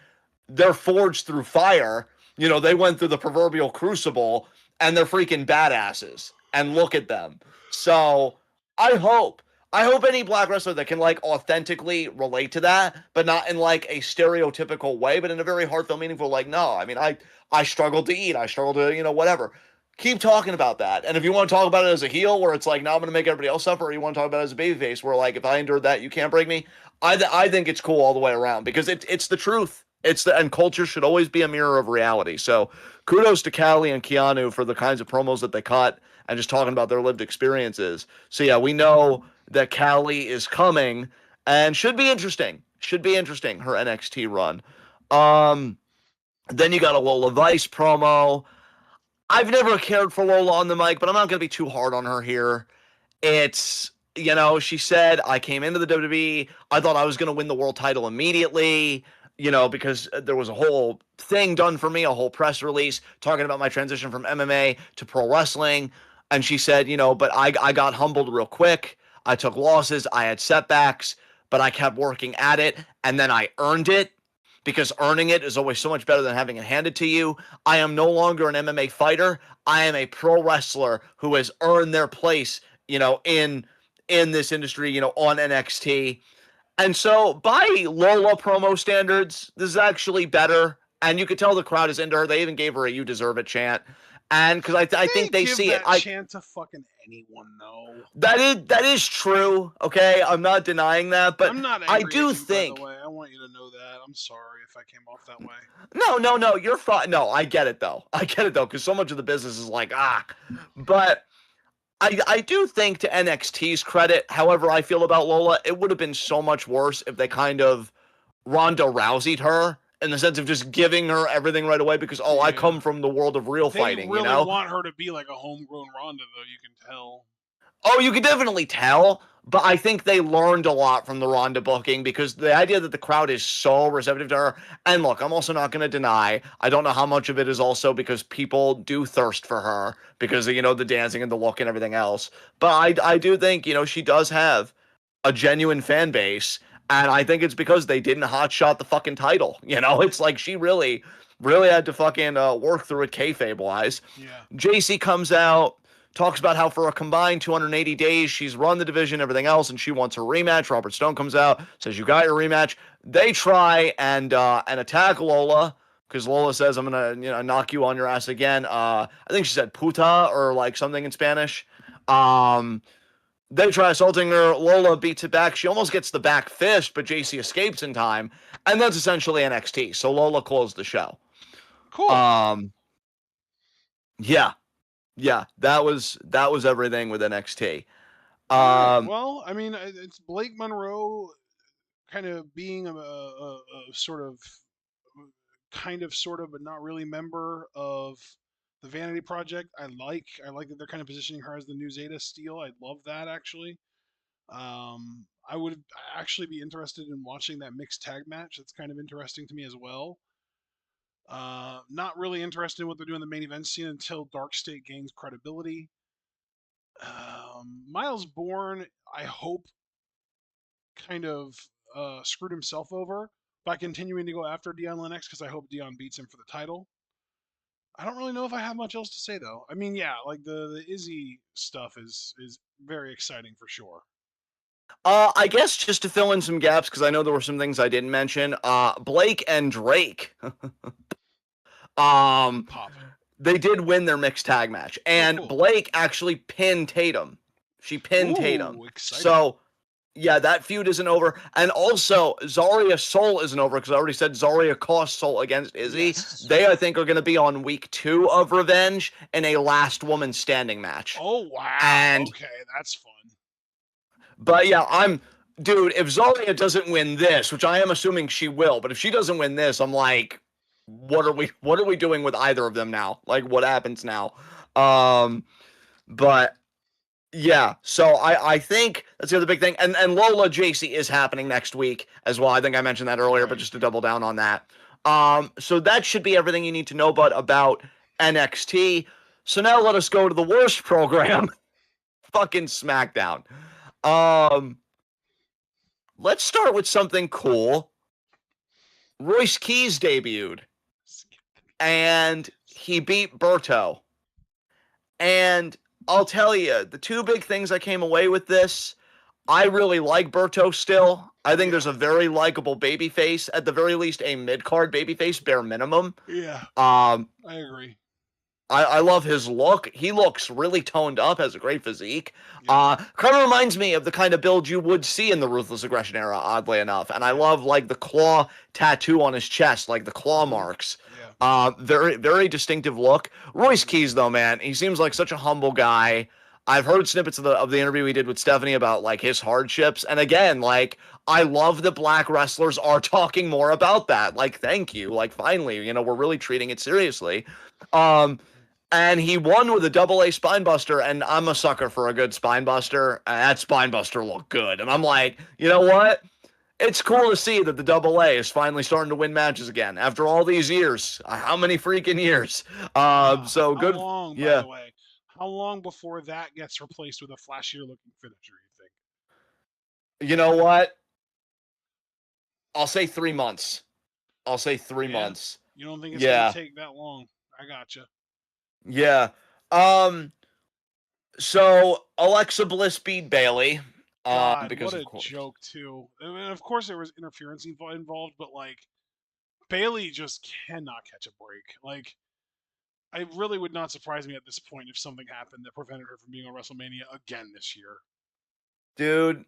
they're forged through fire. They went through the proverbial crucible and they're freaking badasses. And look at them. So I hope any black wrestler that can like authentically relate to that, but not in like a stereotypical way, but in a very heartfelt, meaningful, like, no, I mean, I struggled to eat. I struggled to, whatever. Keep talking about that. And if you want to talk about it as a heel where it's like, now I'm going to make everybody else suffer, or you want to talk about it as a babyface where like, if I endured that, you can't break me. I think it's cool all the way around because it's the truth. And culture should always be a mirror of reality. So kudos to Callie and Keanu for the kinds of promos that they cut and just talking about their lived experiences. So yeah, we know that Callie is coming and should be interesting. Her NXT run. Then you got a Lola Vice promo. I've never cared for Lola on the mic, but I'm not going to be too hard on her here. It's, she said, I came into the WWE. I thought I was going to win the world title immediately, because there was a whole thing done for me, a whole press release talking about my transition from MMA to pro wrestling. And she said, but I got humbled real quick. I took losses. I had setbacks, but I kept working at it. And then I earned it because earning it is always so much better than having it handed to you. I am no longer an MMA fighter. I am a pro wrestler who has earned their place, in this industry, on NXT. And so by Lola promo standards, this is actually better. And you could tell the crowd is into her. They even gave her a "You Deserve It" chant. And because I think they see it. Chant to fucking anyone, though. That is true. Okay, I'm not denying that, but I'm not I do think. By the way, I want you to know that. I'm sorry if I came off that way. No, you're fine. No, I get it though, because so much of the business is like but I do think, to NXT's credit, however I feel about Lola, it would have been so much worse if they kind of Ronda Rousey'd her in the sense of just giving her everything right away because, I Yeah. come from the world of real fighting, They really you know? want her to be like a homegrown Ronda, though, you can tell. Oh, you could definitely tell, but I think they learned a lot from the Ronda booking because the idea that the crowd is so receptive to her. And look, I'm also not going to deny, I don't know how much of it is also because people do thirst for her because of, the dancing and the look and everything else. But I do think, she does have a genuine fan base. And I think it's because they didn't hotshot the fucking title. It's like she really, really had to fucking work through it kayfabe wise. Yeah. JC comes out, talks about how for a combined 280 days she's run the division, everything else, and she wants her rematch. Robert Stone comes out, says you got your rematch. They try and attack Lola because Lola says I'm gonna knock you on your ass again. I think she said puta or like something in Spanish. They try assaulting her. Lola beats it back. She almost gets the back fist, but JC escapes in time, and that's essentially NXT. So Lola closed the show. Cool. Yeah. Yeah, that was everything with NXT. Right. Well, I mean, it's Blake Monroe kind of being a sort of, kind of, sort of, but not really member of the Vanity Project. I like that they're kind of positioning her as the new Zeta Steel. I love that actually. I would actually be interested in watching that mixed tag match. That's kind of interesting to me as well. Not really interested in what they're doing in the main event scene until Dark State gains credibility. Miles Bourne, I hope, kind of screwed himself over by continuing to go after Dion Lennox because I hope Dion beats him for the title. I don't really know if I have much else to say though. I mean, yeah, like the Izzy stuff is very exciting for sure. I guess just to fill in some gaps because I know there were some things I didn't mention. Blake and Drake. Pop. They did win their mixed tag match, and cool. Blake actually pinned Tatum. She pinned Tatum. Exciting. So, yeah, that feud isn't over. And also, Zarya Soul isn't over because I already said Zarya cost Soul against Izzy. Yes. They, I think, are going to be on week 2 of Revenge in a last woman standing match. Oh, wow. And, okay, that's fun. But yeah, dude, if Zarya doesn't win this, which I am assuming she will, but if she doesn't win this, I'm like, what are we doing with either of them now? Like, what happens now? But yeah, so I think that's the other big thing. And Lola JC is happening next week as well. I think I mentioned that earlier, but just to double down on that. So that should be everything you need to know about NXT. So now let us go to the worst program, fucking SmackDown. Let's start with something cool. Royce Keys debuted, and he beat Berto. And I'll tell you, the two big things I came away with this, I really like Berto still. I think there's a very likable babyface, at the very least a mid-card babyface, bare minimum. Yeah, I agree. I love his look. He looks really toned up, has a great physique. Kind of reminds me of the kind of build you would see in the Ruthless Aggression era, oddly enough. And I love, like, the claw tattoo on his chest, like the claw marks. Very, very distinctive look. Royce Keys, though, man, he seems like such a humble guy. I've heard snippets of the interview he did with Stephanie about, like, his hardships. And again, like, I love that black wrestlers are talking more about that. Like, thank you. Like, finally, we're really treating it seriously. And he won with a double-A spinebuster, and I'm a sucker for a good spinebuster. That spinebuster looked good. And I'm like, you know what? It's cool to see that the double-A is finally starting to win matches again after all these years. How many freaking years? So good. How long, by yeah. the way? How long before that gets replaced with a flashier-looking finisher, you think? You know what? I'll say 3 months. I'll say 3 months. You don't think it's going to take that long? I gotcha. Yeah. So Alexa Bliss beat Bailey. God, because what a joke too. I mean, of course there was interference involved, but like Bailey just cannot catch a break. Like, I really would not surprise me at this point if something happened that prevented her from being on WrestleMania again this year. Dude,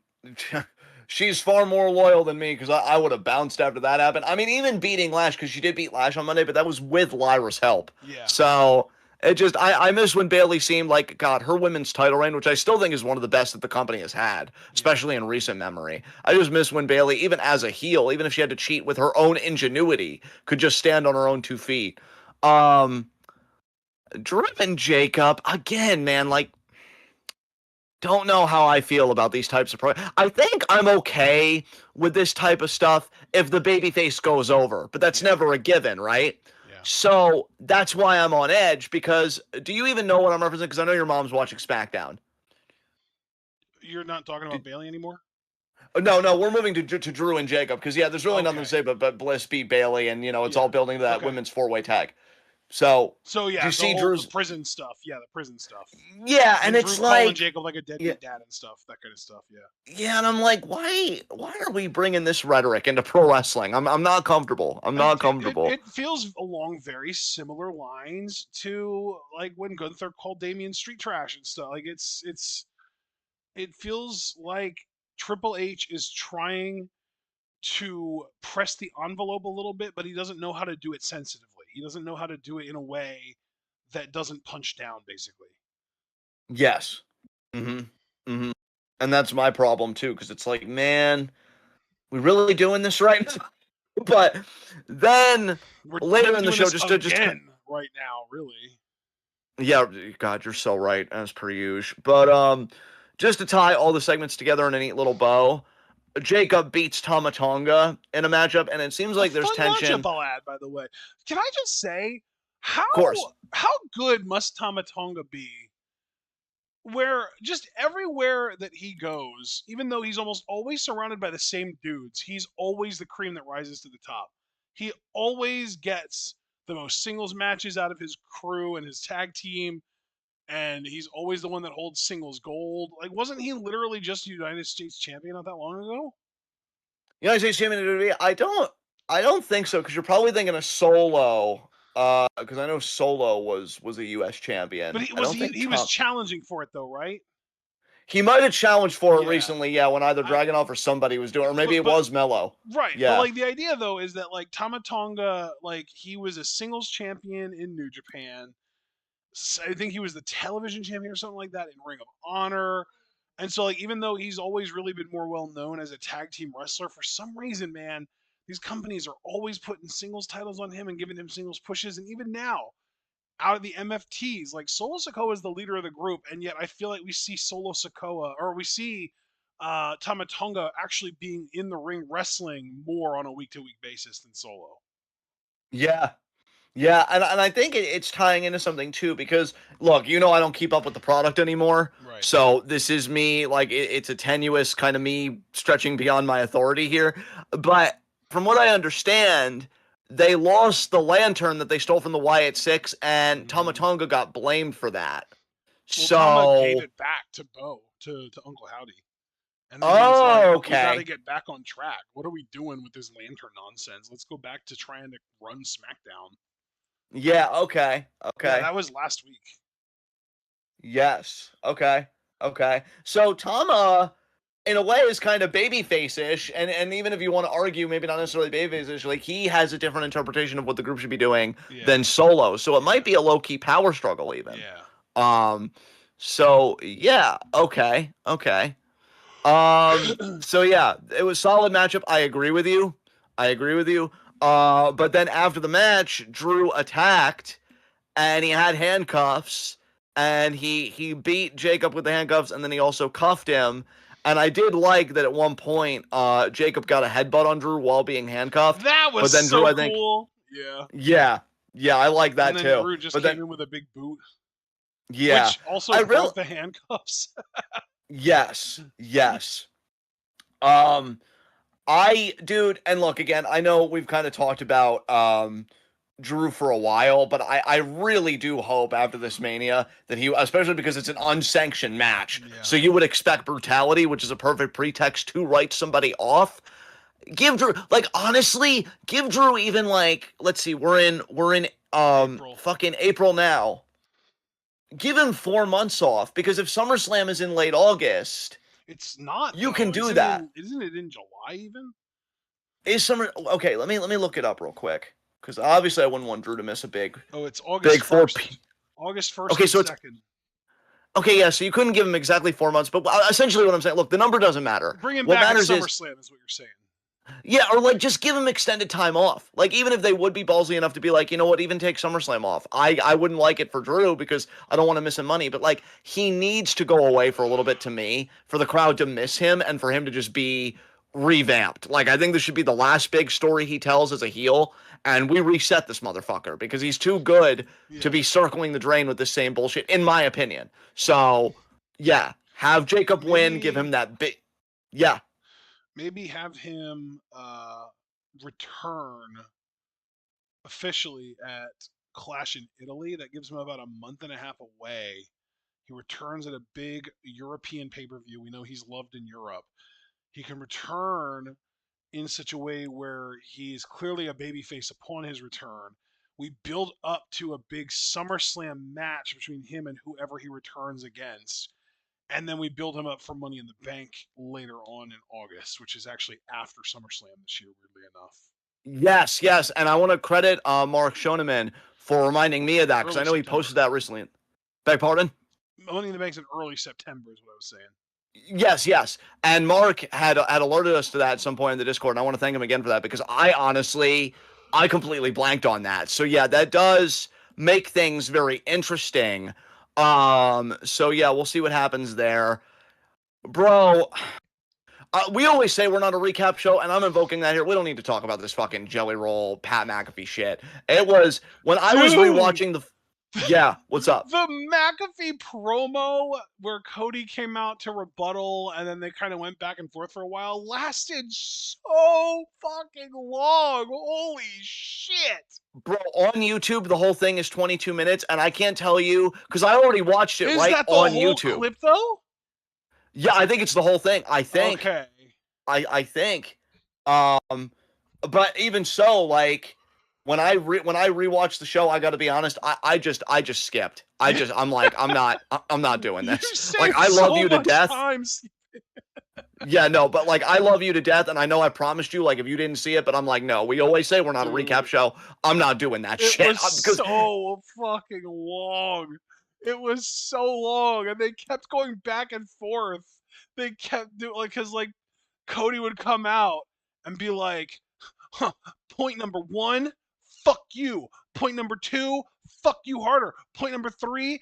she's far more loyal than me because I would have bounced after that happened. I mean, even beating Lash, because she did beat Lash on Monday, but that was with Lyra's help. Yeah. So It just I miss when Bailey seemed like, God, her women's title reign, which I still think is one of the best that the company has had, especially in recent memory. I just miss when Bailey, even as a heel, even if she had to cheat with her own ingenuity, could just stand on her own 2 feet. Drew and Jacob, again, man, like, don't know how I feel about these types of I think I'm okay with this type of stuff if the babyface goes over, but that's never a given, right? Yeah. So that's why I'm on edge, because do you even know what I'm referencing? Because I know your mom's watching SmackDown. You're not talking about Bailey anymore? No, we're moving to Drew and Jacob, because there's really nothing to say but Bliss beat Bailey, and it's all building to that women's 4-way tag. So yeah, do you see Drew's the prison stuff? Yeah, the prison stuff. Yeah, and Drew it's calling like Jacob like a deadbeat dad and stuff, that kind of stuff. Yeah. Yeah, and I'm like, why are we bringing this rhetoric into pro wrestling? I'm not comfortable. I'm not comfortable. It feels along very similar lines to like when Gunther called Damien street trash and stuff. Like it feels like Triple H is trying to press the envelope a little bit, but he doesn't know how to do it sensitively. He doesn't know how to do it in a way that doesn't punch down, basically. Yes. Mm-hmm. And that's my problem too, because it's like, man, we really doing this right now? But then later in the show, just right now, really. Yeah, God, you're so right, as per usual. But just to tie all the segments together in a neat little bow, Jacob beats Tama Tonga in a matchup, and it seems like there's tension. Matchup I'll add, by the way. Can I just say, how good must Tama Tonga be? Where just everywhere that he goes, even though he's almost always surrounded by the same dudes, he's always the cream that rises to the top. He always gets the most singles matches out of his crew and his tag team, and he's always the one that holds singles gold. Like, wasn't he literally just United States champion not that long ago? United States champion? I don't think so, because you're probably thinking of Solo. Because I know Solo was a U.S. champion. But he was challenging for it though, right? He might have challenged for it recently, when either Dragunov or somebody was doing it, or maybe it was Mello. Right. Yeah. But like the idea though is that like Tama Tonga, like he was a singles champion in New Japan. I think he was the television champion or something like that in Ring of Honor. And so like even though he's always really been more well known as a tag team wrestler, for some reason, man, these companies are always putting singles titles on him and giving him singles pushes. And even now, out of the MFTs, like Solo Sikoa is the leader of the group, and yet I feel like we see Solo Sikoa, or we see Tama Tonga actually being in the ring wrestling more on a week-to-week basis than Solo. Yeah. Yeah, and I think it's tying into something too, because look, I don't keep up with the product anymore. Right. So this is me, like it's a tenuous kind of me stretching beyond my authority here. But from what I understand, they lost the lantern that they stole from the Wyatt Six, and Tama Tonga got blamed for that. Well, Tama gave it back to Bo, to Uncle Howdy. And then we got to get back on track. What are we doing with this lantern nonsense? Let's go back to trying to run SmackDown. Yeah, okay. Yeah, that was last week. Yes. Okay. So Tama, in a way, is kind of babyface-ish, and even if you want to argue, maybe not necessarily babyface-ish, like he has a different interpretation of what the group should be doing than Solo. So it might be a low-key power struggle even. Yeah. So yeah, okay. So yeah, it was solid matchup. I agree with you. But then after the match, Drew attacked, and he had handcuffs, and he beat Jacob with the handcuffs, and then he also cuffed him. And I did like that at one point, Jacob got a headbutt on Drew while being handcuffed. That was but then so Drew, I think, cool. Yeah, I like that and then too. Drew just came in with a big boot. Yeah. Which also broke the handcuffs. Yes. Dude, and look, again, I know we've kind of talked about Drew for a while, but I really do hope after this Mania that especially because it's an unsanctioned match, so you would expect brutality, which is a perfect pretext to write somebody off. Give Drew, honestly, even let's see, we're in April. Fucking April now. Give him 4 months off, because if SummerSlam is in late August, it's not. You can do that. Isn't it in July even? Okay, let me look it up real quick, because obviously I wouldn't want Drew to miss a big. Oh, it's August 1st. August 1st Okay, and so it's 2nd. okay. Yeah, so you couldn't give him exactly 4 months, but essentially what I'm saying, look, the number doesn't matter. Bring him What back at matters is, SummerSlam is what you're saying. yeah, or like just give him extended time off. Like even if they would be ballsy enough to be like, you know what, even take SummerSlam off. I wouldn't like it for Drew because I don't want to miss him money, but like he needs to go away for a little bit to me, for the crowd to miss him and for him to just be revamped. Like I think this should be the last big story he tells as a heel, and we reset this motherfucker because he's too good to be circling the drain with the same bullshit, in my opinion. So yeah, have Jacob win, give him that big, yeah. Maybe have him return officially at Clash in Italy. That gives him about a month and a half away. He returns at a big European pay-per-view. We know he's loved in Europe. He can return in such a way where he's clearly a babyface upon his return. We build up to a big SummerSlam match between him and whoever he returns against. And then we build him up for Money in the Bank later on in August, which is actually after SummerSlam this year, weirdly enough. Yes, and I want to credit Mark Schoeneman for reminding me of that because I know he posted that recently. Beg pardon? Money in the Bank's in early September is what I was saying. Yes, and Mark had alerted us to that at some point in the Discord, and I want to thank him again for that because I completely blanked on that. So yeah, that does make things very interesting. So yeah, we'll see what happens there, bro. We always say we're not a recap show, and I'm invoking that here. We don't need to talk about this fucking Jelly Roll, Pat McAfee shit. It was when I was rewatching the. Yeah, what's up? The McAfee promo where Cody came out to rebuttal, and then they kind of went back and forth for a while, lasted so fucking long. Holy shit. Bro, on YouTube, the whole thing is 22 minutes, and I can't tell you, because I already watched it right on YouTube. Is that the whole clip, though? Yeah, I think it's the whole thing. I think. Okay. I think. But even so, like when I rewatched the show, I got to be honest, I just skipped. I'm not doing this. Like I love you to death. Yeah, no, but like I love you to death, and I know I promised you, like if you didn't see it, but I'm like, no, we always say we're not a recap show. I'm not doing that shit. It was so fucking long. It was so long, and they kept going back and forth. They kept doing because like Cody would come out and be like, point number 1, fuck you. Point number 2, fuck you harder. Point number 3,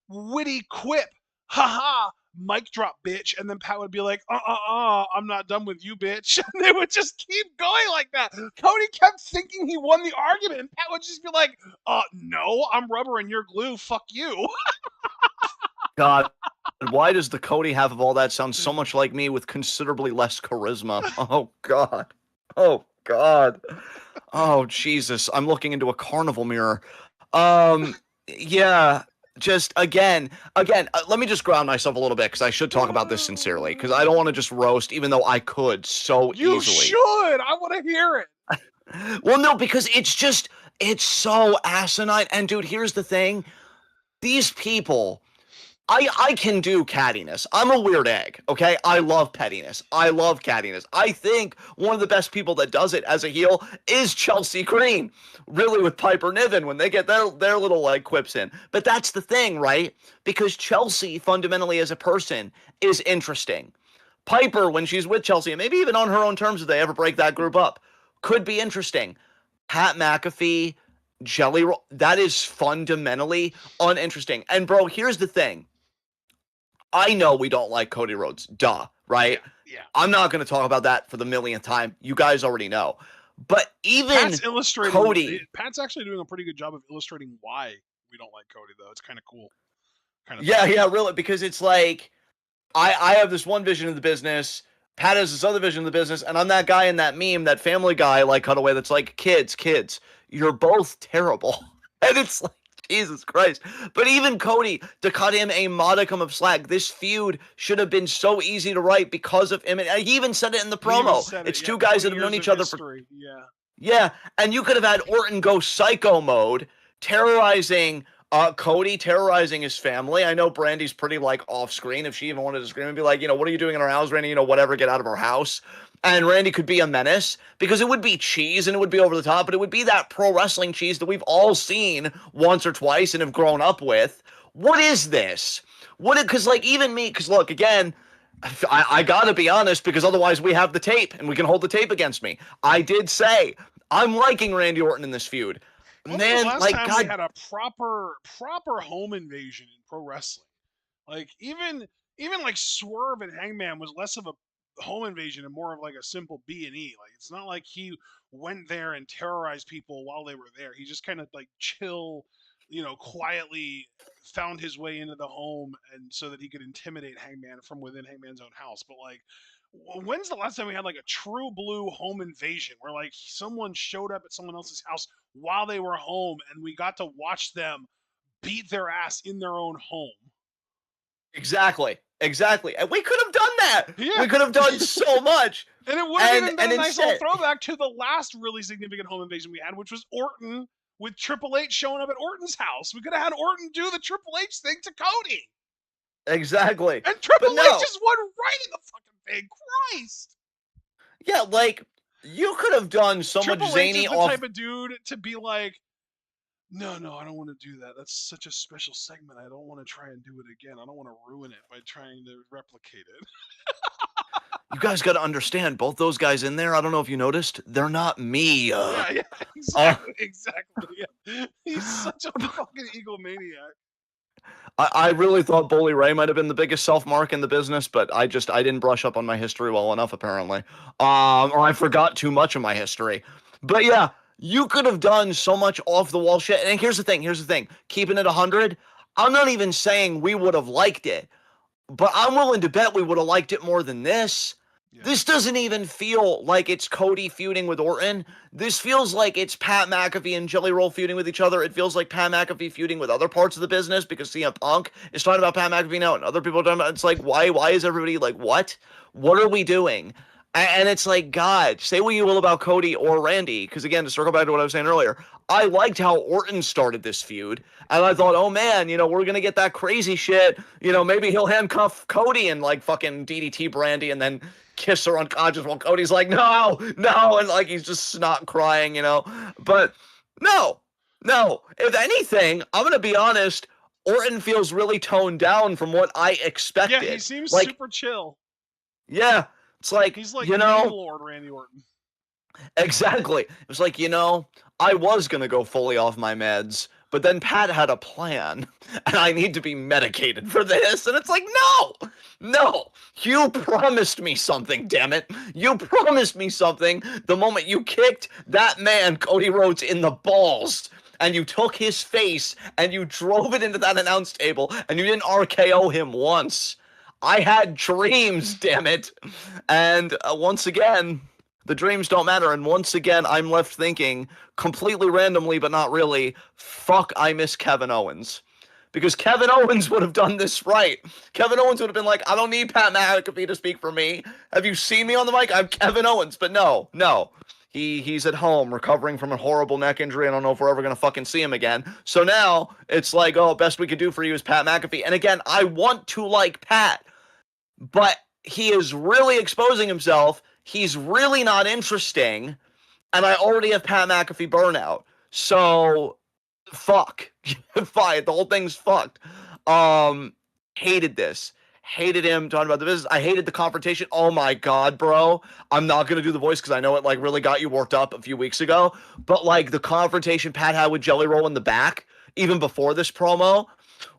witty quip. Haha, mic drop, bitch. And then Pat would be like, I'm not done with you, bitch. And they would just keep going like that. Cody kept thinking he won the argument, and Pat would just be like, no, I'm rubber and you're glue. Fuck you. God, why does the Cody half of all that sound so much like me with considerably less charisma? Oh, God. Oh, God. Oh, Jesus. I'm looking into a carnival mirror. Yeah, just again, let me just ground myself a little bit because I should talk about this sincerely because I don't want to just roast, even though I could so easily. You should. I want to hear it. Well, no, because it's so asinine. And dude, here's the thing. These people, I can do cattiness. I'm a weird egg, okay? I love pettiness. I love cattiness. I think one of the best people that does it as a heel is Chelsea Green. Really with Piper Niven when they get their little like quips in. But that's the thing, right? Because Chelsea fundamentally as a person is interesting. Piper, when she's with Chelsea, and maybe even on her own terms if they ever break that group up, could be interesting. Pat McAfee, Jelly Roll, that is fundamentally uninteresting. And bro, here's the thing. I know we don't like Cody Rhodes, duh, right? Yeah. I'm not going to talk about that for the millionth time. You guys already know. But even Cody, Pat's actually doing a pretty good job of illustrating why we don't like Cody, though. It's kind of cool. Yeah, really, because it's like I have this one vision of the business. Pat has this other vision of the business, and I'm that guy in that meme, that Family Guy like cutaway that's like, kids, you're both terrible. And it's like, Jesus Christ. But even Cody, to cut him a modicum of slack, this feud should have been so easy to write because of him. And he even said it in the promo. It's two guys that have known each other for... Yeah, and you could have had Orton go psycho mode, terrorizing Cody terrorizing his family. I know Brandy's pretty like off screen. If she even wanted to scream and be like, what are you doing in our house, Randy? Whatever, get out of our house. And Randy could be a menace because it would be cheese and it would be over the top, but it would be that pro wrestling cheese that we've all seen once or twice and have grown up with. What is this? Because like even me, because look, again, I gotta be honest because otherwise we have the tape and we can hold the tape against me. I did say I'm liking Randy Orton in this feud. When was the Man, last like time we God. had a proper home invasion in pro wrestling? Like even like Swerve and Hangman was less of a home invasion and more of like a simple B&E. Like it's not like he went there and terrorized people while they were there. He just kind of like chill, quietly found his way into the home and so that he could intimidate Hangman from within Hangman's own house. But like when's the last time we had like a true blue home invasion where like someone showed up at someone else's house while they were home and we got to watch them beat their ass in their own home? Exactly. Exactly. And we could have done that. Yeah. We could have done so much. And it would have even been And a nice little instead, throwback to the last really significant home invasion we had, which was Orton with Triple H showing up at Orton's house. We could have had Orton do the Triple H thing to Cody. exactly. And Triple But H no. just went right in the fucking thing. Christ. Yeah, like you could have done so much Triple H zany is the off. type of dude to be like, no, I don't want to do that. That's such a special segment. I don't want to try and do it again. I don't want to ruin it by trying to replicate it. You guys got to understand, both those guys in there. I don't know if you noticed, they're not me. Yeah, exactly. Yeah. He's such a fucking egomaniac. I really thought Bully Ray might have been the biggest self mark in the business, but I didn't brush up on my history well enough, apparently. Or I forgot too much of my history. But yeah, you could have done so much off the wall shit. And here's the thing. Keeping it 100, I'm not even saying we would have liked it, but I'm willing to bet we would have liked it more than this. Yeah. This doesn't even feel like it's Cody feuding with Orton. This feels like it's Pat McAfee and Jelly Roll feuding with each other. It feels like Pat McAfee feuding with other parts of the business because CM Punk is talking about Pat McAfee now and other people are talking about. It's like, why is everybody like, what? What are we doing? And it's like, God, say what you will about Cody or Randy, because again, to circle back to what I was saying earlier, I liked how Orton started this feud, and I thought, oh man, we're gonna get that crazy shit. Maybe he'll handcuff Cody and like fucking DDT Brandy, and then kiss her unconscious while Cody's like, no, and like he's just snot crying, But no. If anything, I'm gonna be honest. Orton feels really toned down from what I expected. Yeah, he seems like, super chill. Yeah, it's like, he's like Lord Randy Orton. Exactly. It was like, I was gonna go fully off my meds, but then Pat had a plan, and I need to be medicated for this. And it's like, no, you promised me something, damn it. You promised me something the moment you kicked that man, Cody Rhodes, in the balls. And you took his face and you drove it into that announce table, and you didn't RKO him once. I had dreams, damn it. And once again, the dreams don't matter. And once again, I'm left thinking, completely randomly, but not really, fuck, I miss Kevin Owens. Because Kevin Owens would have done this right. Kevin Owens would have been like, I don't need Pat McAfee to speak for me. Have you seen me on the mic? I'm Kevin Owens. But no. He's at home recovering from a horrible neck injury. I don't know if we're ever going to fucking see him again. So now it's like, oh, best we could do for you is Pat McAfee. And again, I want to like Pat, but he is really exposing himself. He's really not interesting. And I already have Pat McAfee burnout. So, fuck. Fine. The whole thing's fucked. Hated this. Hated him talking about the business. I hated the confrontation. Oh my God, bro. I'm not going to do the voice because I know it like really got you worked up a few weeks ago. But like the confrontation Pat had with Jelly Roll in the back, even before this promo,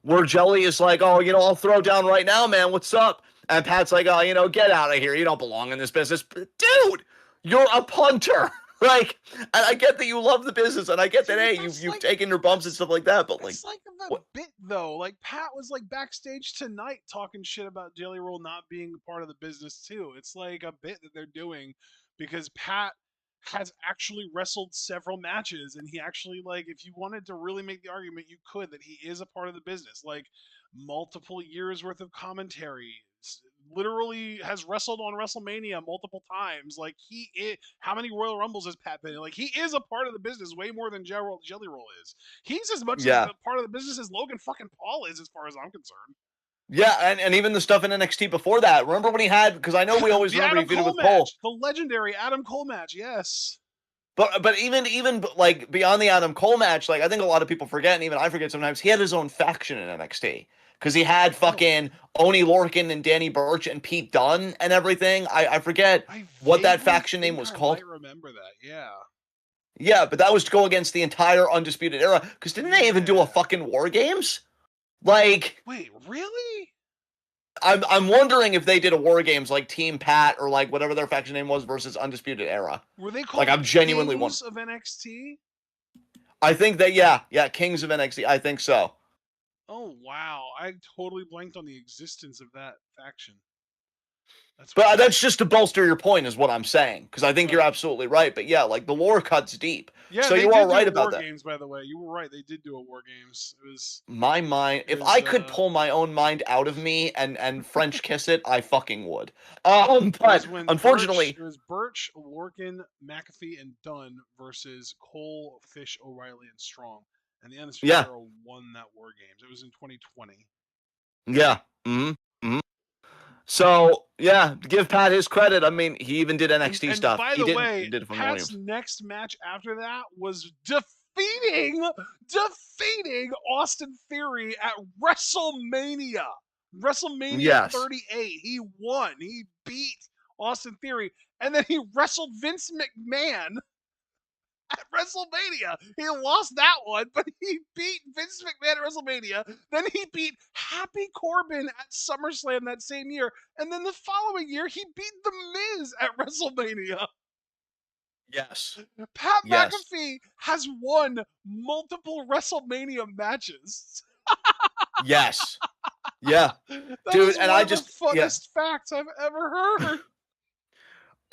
where Jelly is like, oh, I'll throw down right now, man. What's up? And Pat's like, oh, get out of here. You don't belong in this business. Dude, you're a punter. Like, and I get that you love the business, and I get that, hey, you've taken your bumps and stuff like that, but like... It's like a bit, though. Like, Pat was, like, backstage tonight talking shit about Jelly Roll not being a part of the business, too. It's like a bit that they're doing because Pat has actually wrestled several matches, and he actually, like, if you wanted to really make the argument, you could, that he is a part of the business. Like, multiple years worth of commentary, literally has wrestled on WrestleMania multiple times. Like how many Royal Rumbles has Pat been in? Like he is a part of the business way more than Jelly Roll is. He's as much as Yeah. a part of the business as Logan fucking Paul is, as far as I'm concerned. Yeah, and even the stuff in NXT before that. Remember when he had? Because I know we always The remember he Adam feuded Cole with Cole. match, the legendary Adam Cole match. Yes. But even like beyond the Adam Cole match, like I think a lot of people forget, and even I forget sometimes, he had his own faction in NXT because he had fucking Oney Lorcan and Danny Burch and Pete Dunne and everything. I forget I what that vaguely faction name think was I called. might remember that. Yeah. Yeah, but that was to go against the entire Undisputed Era. Because didn't they even do a Yeah. fucking War Games? Like, Wait, really? I'm wondering if they did a War Games like Team Pat or like whatever their faction name was versus Undisputed Era. Were they Like, called I'm genuinely wondering. Kings of NXT? I think that yeah, Kings of NXT. I think so. Oh wow, I totally blanked on the existence of that faction. That's But weird. that's just to bolster your point, is what I'm saying. Because I think you're Right. absolutely right. But yeah, like the lore cuts deep. Yeah, So they you are did do right a about War that. Games, by the way. You were right. They did do a War Games. My mind, It if was I could pull my own mind out of me and French kiss it, I fucking would. But unfortunately, It was Birch, Lorcan, McAfee, and Dunn versus Cole, Fish, O'Reilly, and Strong. And the Undisputed yeah, Era won that War Games. It was in 2020. yeah. So yeah, give Pat his credit. I mean, he even did NXT And stuff. by He the didn't. way, He did it from the Pat's Williams. next match after that was defeating Austin Theory at WrestleMania. WrestleMania Yes. 38. He won. He beat Austin Theory. And then he wrestled Vince McMahon at WrestleMania. He lost that one, but he beat Vince McMahon at WrestleMania. Then he beat Happy Corbin at SummerSlam that same year. And then the following year, he beat The Miz at WrestleMania. Yes. Pat Yes. McAfee has won multiple WrestleMania matches. Yes. Yeah. That Dude, is and one I of the just yeah. funnest facts I've ever heard.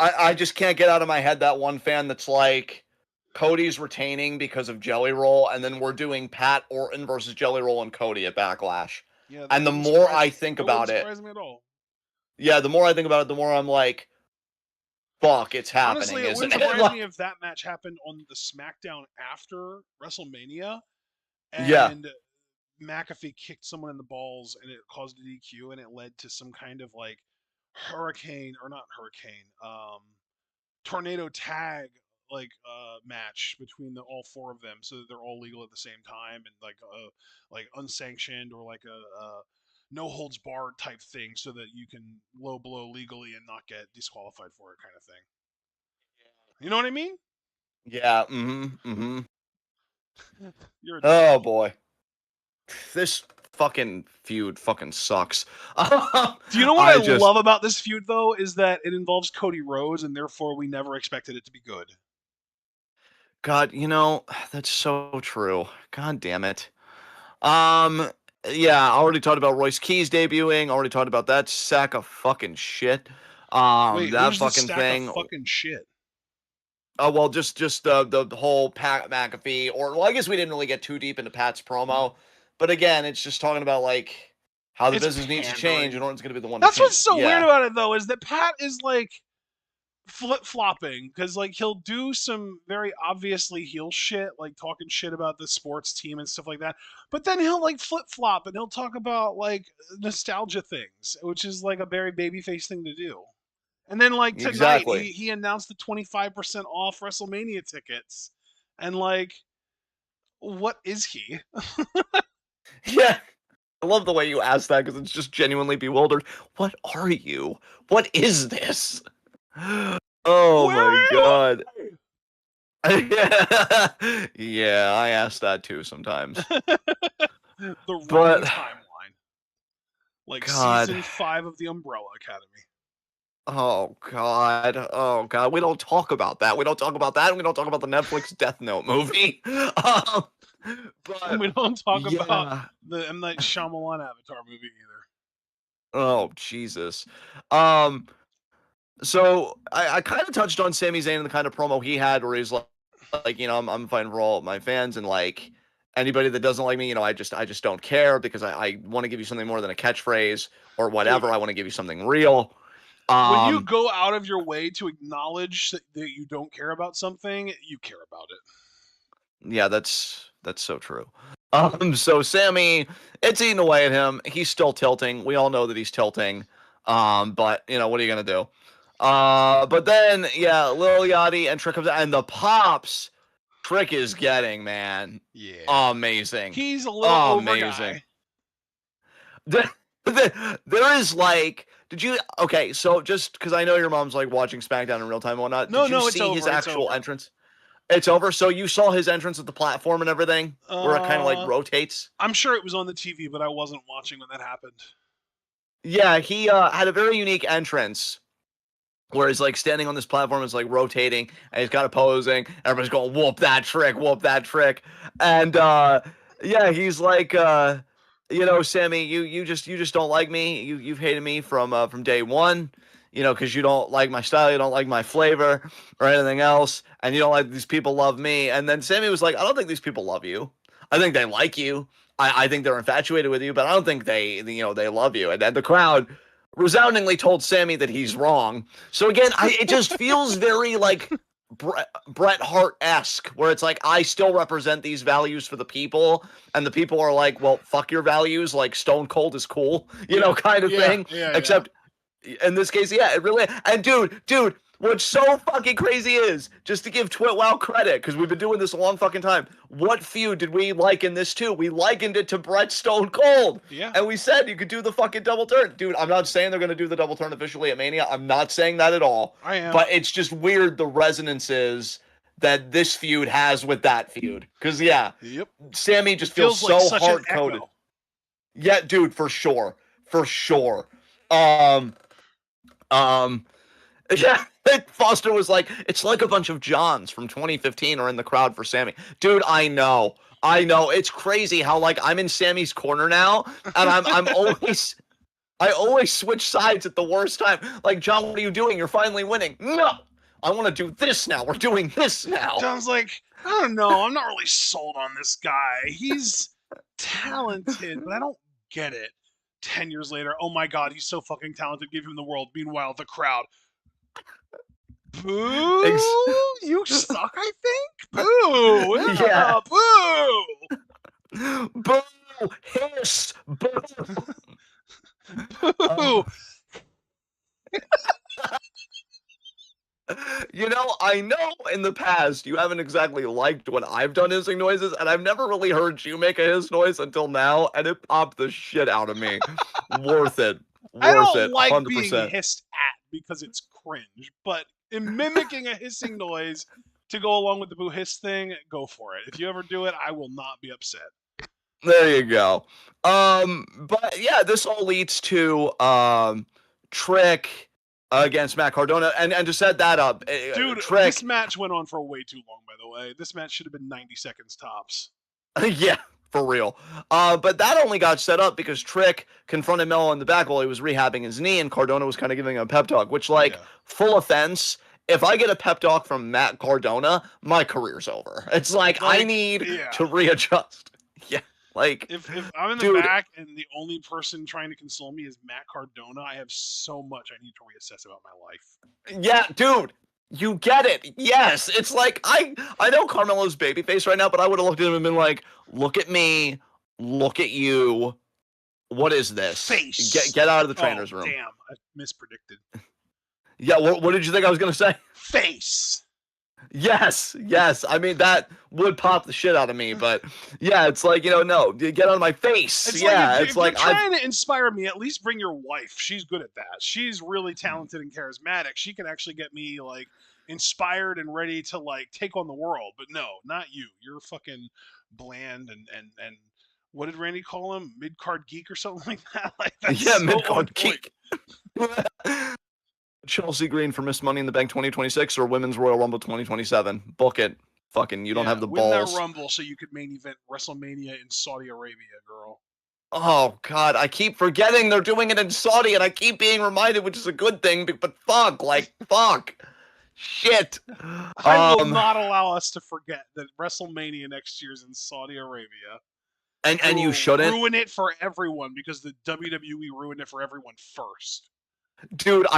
I just can't get out of my head that one fan that's like, Cody's retaining because of Jelly Roll, and then we're doing Pat Orton versus Jelly Roll and Cody at Backlash. Yeah, that And the wouldn't more surprise I me. think It wouldn't about it, surprise me at all. yeah, the more I think about it, the more I'm like, fuck, it's happening, Honestly, it isn't wouldn't it? surprise me Like, if that match happened on the SmackDown after WrestleMania yeah, and McAfee kicked someone in the balls and it caused a DQ and it led to some kind of like hurricane or not hurricane, tornado tag match between all four of them so that they're all legal at the same time and like unsanctioned or like a no holds barred type thing so that you can low blow legally and not get disqualified for it kind of thing. You know what I mean? yeah, You're a Oh dookie. boy, this fucking feud fucking sucks. Do you know what I I just, love about this feud though is that it involves Cody Rhodes and therefore we never expected it to be good. God, that's so true. God damn it. Um, yeah, I already talked about Royce Keys debuting. Already talked about that sack of fucking shit. Wait, That who's the fucking stack of thing. fucking shit? Well, just the whole Pat McAfee, or well, I guess we didn't really get too deep into Pat's promo, but again, it's just talking about like how the It's business needs to change, pandering. and Orton's gonna be the one to That's what's change. so weird Yeah, about it though is that Pat is like flip flopping because like he'll do some very obviously heel shit, like talking shit about the sports team and stuff like that. But then he'll like flip flop and he'll talk about like nostalgia things, which is like a very babyface thing to do. And then like tonight, exactly. he announced the 25% off WrestleMania tickets, and like, what is he? Yeah, I love the way you asked that because it's just genuinely bewildered. What are you? What is this? Oh my Where god. am Yeah, yeah, I ask that too sometimes. I? The wrong But timeline, like God, season 5 of the Umbrella Academy. oh God, we don't talk about that. We don't talk about that. And we don't talk about the Netflix Death Note movie. And But we don't talk about yeah, the M. Night Shyamalan Avatar movie either. oh Jesus. Um, so I kind of touched on Sami Zayn and the kind of promo he had, where he's like I'm fighting for all my fans, and like Anybody that doesn't like me, I just don't care because I want to give you something more than a catchphrase or whatever. Dude, I want to give you something real. when you go out of your way to acknowledge that you don't care about something, you care about it. Yeah, that's so true. So Sammy, it's eating away at him. He's still tilting. We all know that he's tilting. But what are you gonna do? But then Lil Yachty and Trick comes out, and the pops Trick is getting, man. Yeah. Amazing. He's a little over Amazing. guy. There is okay, so just because I know your mom's like watching SmackDown in real time and whatnot, No, did you no, it's see his over, it's actual over. entrance? It's over. So you saw his entrance at the platform and everything, where it kind of like Uh, rotates. I'm sure it was on the TV, but I wasn't watching when that happened. Yeah, he had a very unique entrance where he's like standing on this platform, it's like rotating, and he's kind of posing. Everybody's going, whoop that trick. And he's like, Sammy, you just don't like me. You've hated me from day one, because you don't like my style, you don't like my flavor or anything else, and you don't like these people love me. And then Sammy was like, I don't think these people love you. I think they like you. I think they're infatuated with you, but I don't think they love you. And then the crowd resoundingly told Sammy that he's wrong. So again, it just feels very like Bret Hart-esque, where it's like, I still represent these values for the people, and the people are like, well, fuck your values, like Stone Cold is cool, kind of thing. Except in this case, it really, and dude, what's so fucking crazy is, just to give TWitWoW credit, because we've been doing this a long fucking time, what feud did we liken this to? We likened it to Bret Stone Cold. Yeah. And we said you could do the fucking double turn. Dude, I'm not saying they're going to do the double turn officially at Mania. I'm not saying that at all. I am. But it's just weird the resonances that this feud has with that feud. Because, Sammy just feels so like hard-coded. Yeah, dude, for sure. Foster was like, it's like a bunch of Johns from 2015 are in the crowd for Sammy. Dude, I know. It's crazy how like I'm in Sammy's corner now, and I'm always I always switch sides at the worst time. Like, John, what are you doing? You're finally winning. No, I want to do this now. We're doing this now. John's like, I don't know. I'm not really sold on this guy. He's talented, but I don't get it. 10 years later, oh my god, he's so fucking talented. Give him the world. Meanwhile, the crowd. Boo! You suck, I think? Boo! Yeah. Boo! Boo! Hiss! Boo! Boo! I know in the past you haven't exactly liked when I've done hissing noises, and I've never really heard you make a hiss noise until now, and it popped the shit out of me. Worth it. I don't 100%. like being hissed at because it's cringe, but in mimicking a hissing noise to go along with the boo hiss thing, go for it. If you ever do it, I will not be upset. There you go. But yeah, this all leads to Trick against Matt Cardona, and to set that up, dude, Trick, this match went on for way too long. By the way, this match should have been 90 seconds tops. Yeah, for real. But that only got set up because Trick confronted Melo in the back while he was rehabbing his knee, and Cardona was kind of giving him a pep talk, which, full offense, if I get a pep talk from Matt Cardona, my career's over. It's like I need to readjust. Yeah. Like, if I'm in the back and the only person trying to console me is Matt Cardona, I have so much I need to reassess about my life. Yeah, dude, you get it. Yes, it's like I know Carmelo's babyface right now, but I would have looked at him and been like, "Look at me, look at you. What is this? Face. Get out of the trainer's room." Damn, I mispredicted. Yeah, what did you think I was gonna say? Face. Yes. I mean, that would pop the shit out of me, but yeah, it's like, no, get out of my face. It's it's like you're trying to inspire me, at least bring your wife. She's good at that. She's really talented and charismatic. She can actually get me like inspired and ready to like take on the world. But no, not you. You're fucking bland and what did Randy call him? Mid-card geek or something like that? Like that's so mid-card geek. Chelsea Green for Miss Money in the Bank 2026 or Women's Royal Rumble 2027. Book it. Fucking, you don't have the balls. Win that Rumble so you could main event WrestleMania in Saudi Arabia, girl. Oh, God. I keep forgetting they're doing it in Saudi, and I keep being reminded, which is a good thing, but fuck. Shit. I will not allow us to forget that WrestleMania next year is in Saudi Arabia. And you shouldn't. Ruin it for everyone because the WWE ruined it for everyone first. Dude,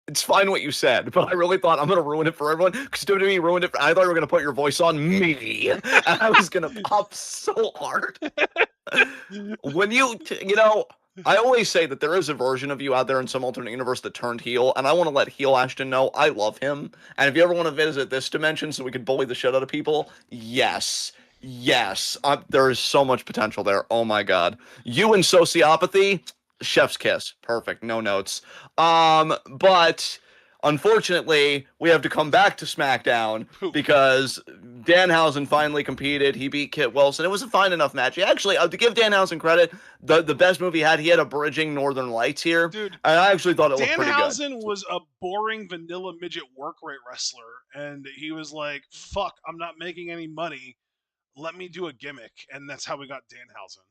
it's fine what you said, but I really thought I'm gonna ruin it for everyone because WWE ruined it. I thought you were gonna put your voice on me, and I was gonna pop so hard. When I always say that there is a version of you out there in some alternate universe that turned heel, and I want to let heel Ashton know I love him. And if you ever want to visit this dimension so we can bully the shit out of people, yes. Yes. There is so much potential there. Oh my god. You and sociopathy, chef's kiss. Perfect. No notes. But unfortunately, we have to come back to SmackDown because Danhausen finally competed. He beat Kit Wilson. It was a fine enough match. Actually, to give Danhausen credit, the best move he had a bridging Northern Lights here. Dude, and I actually thought it looked pretty good. Danhausen was a boring vanilla midget work rate wrestler, and he was like, fuck, I'm not making any money. Let me do a gimmick. And that's how we got Danhausen.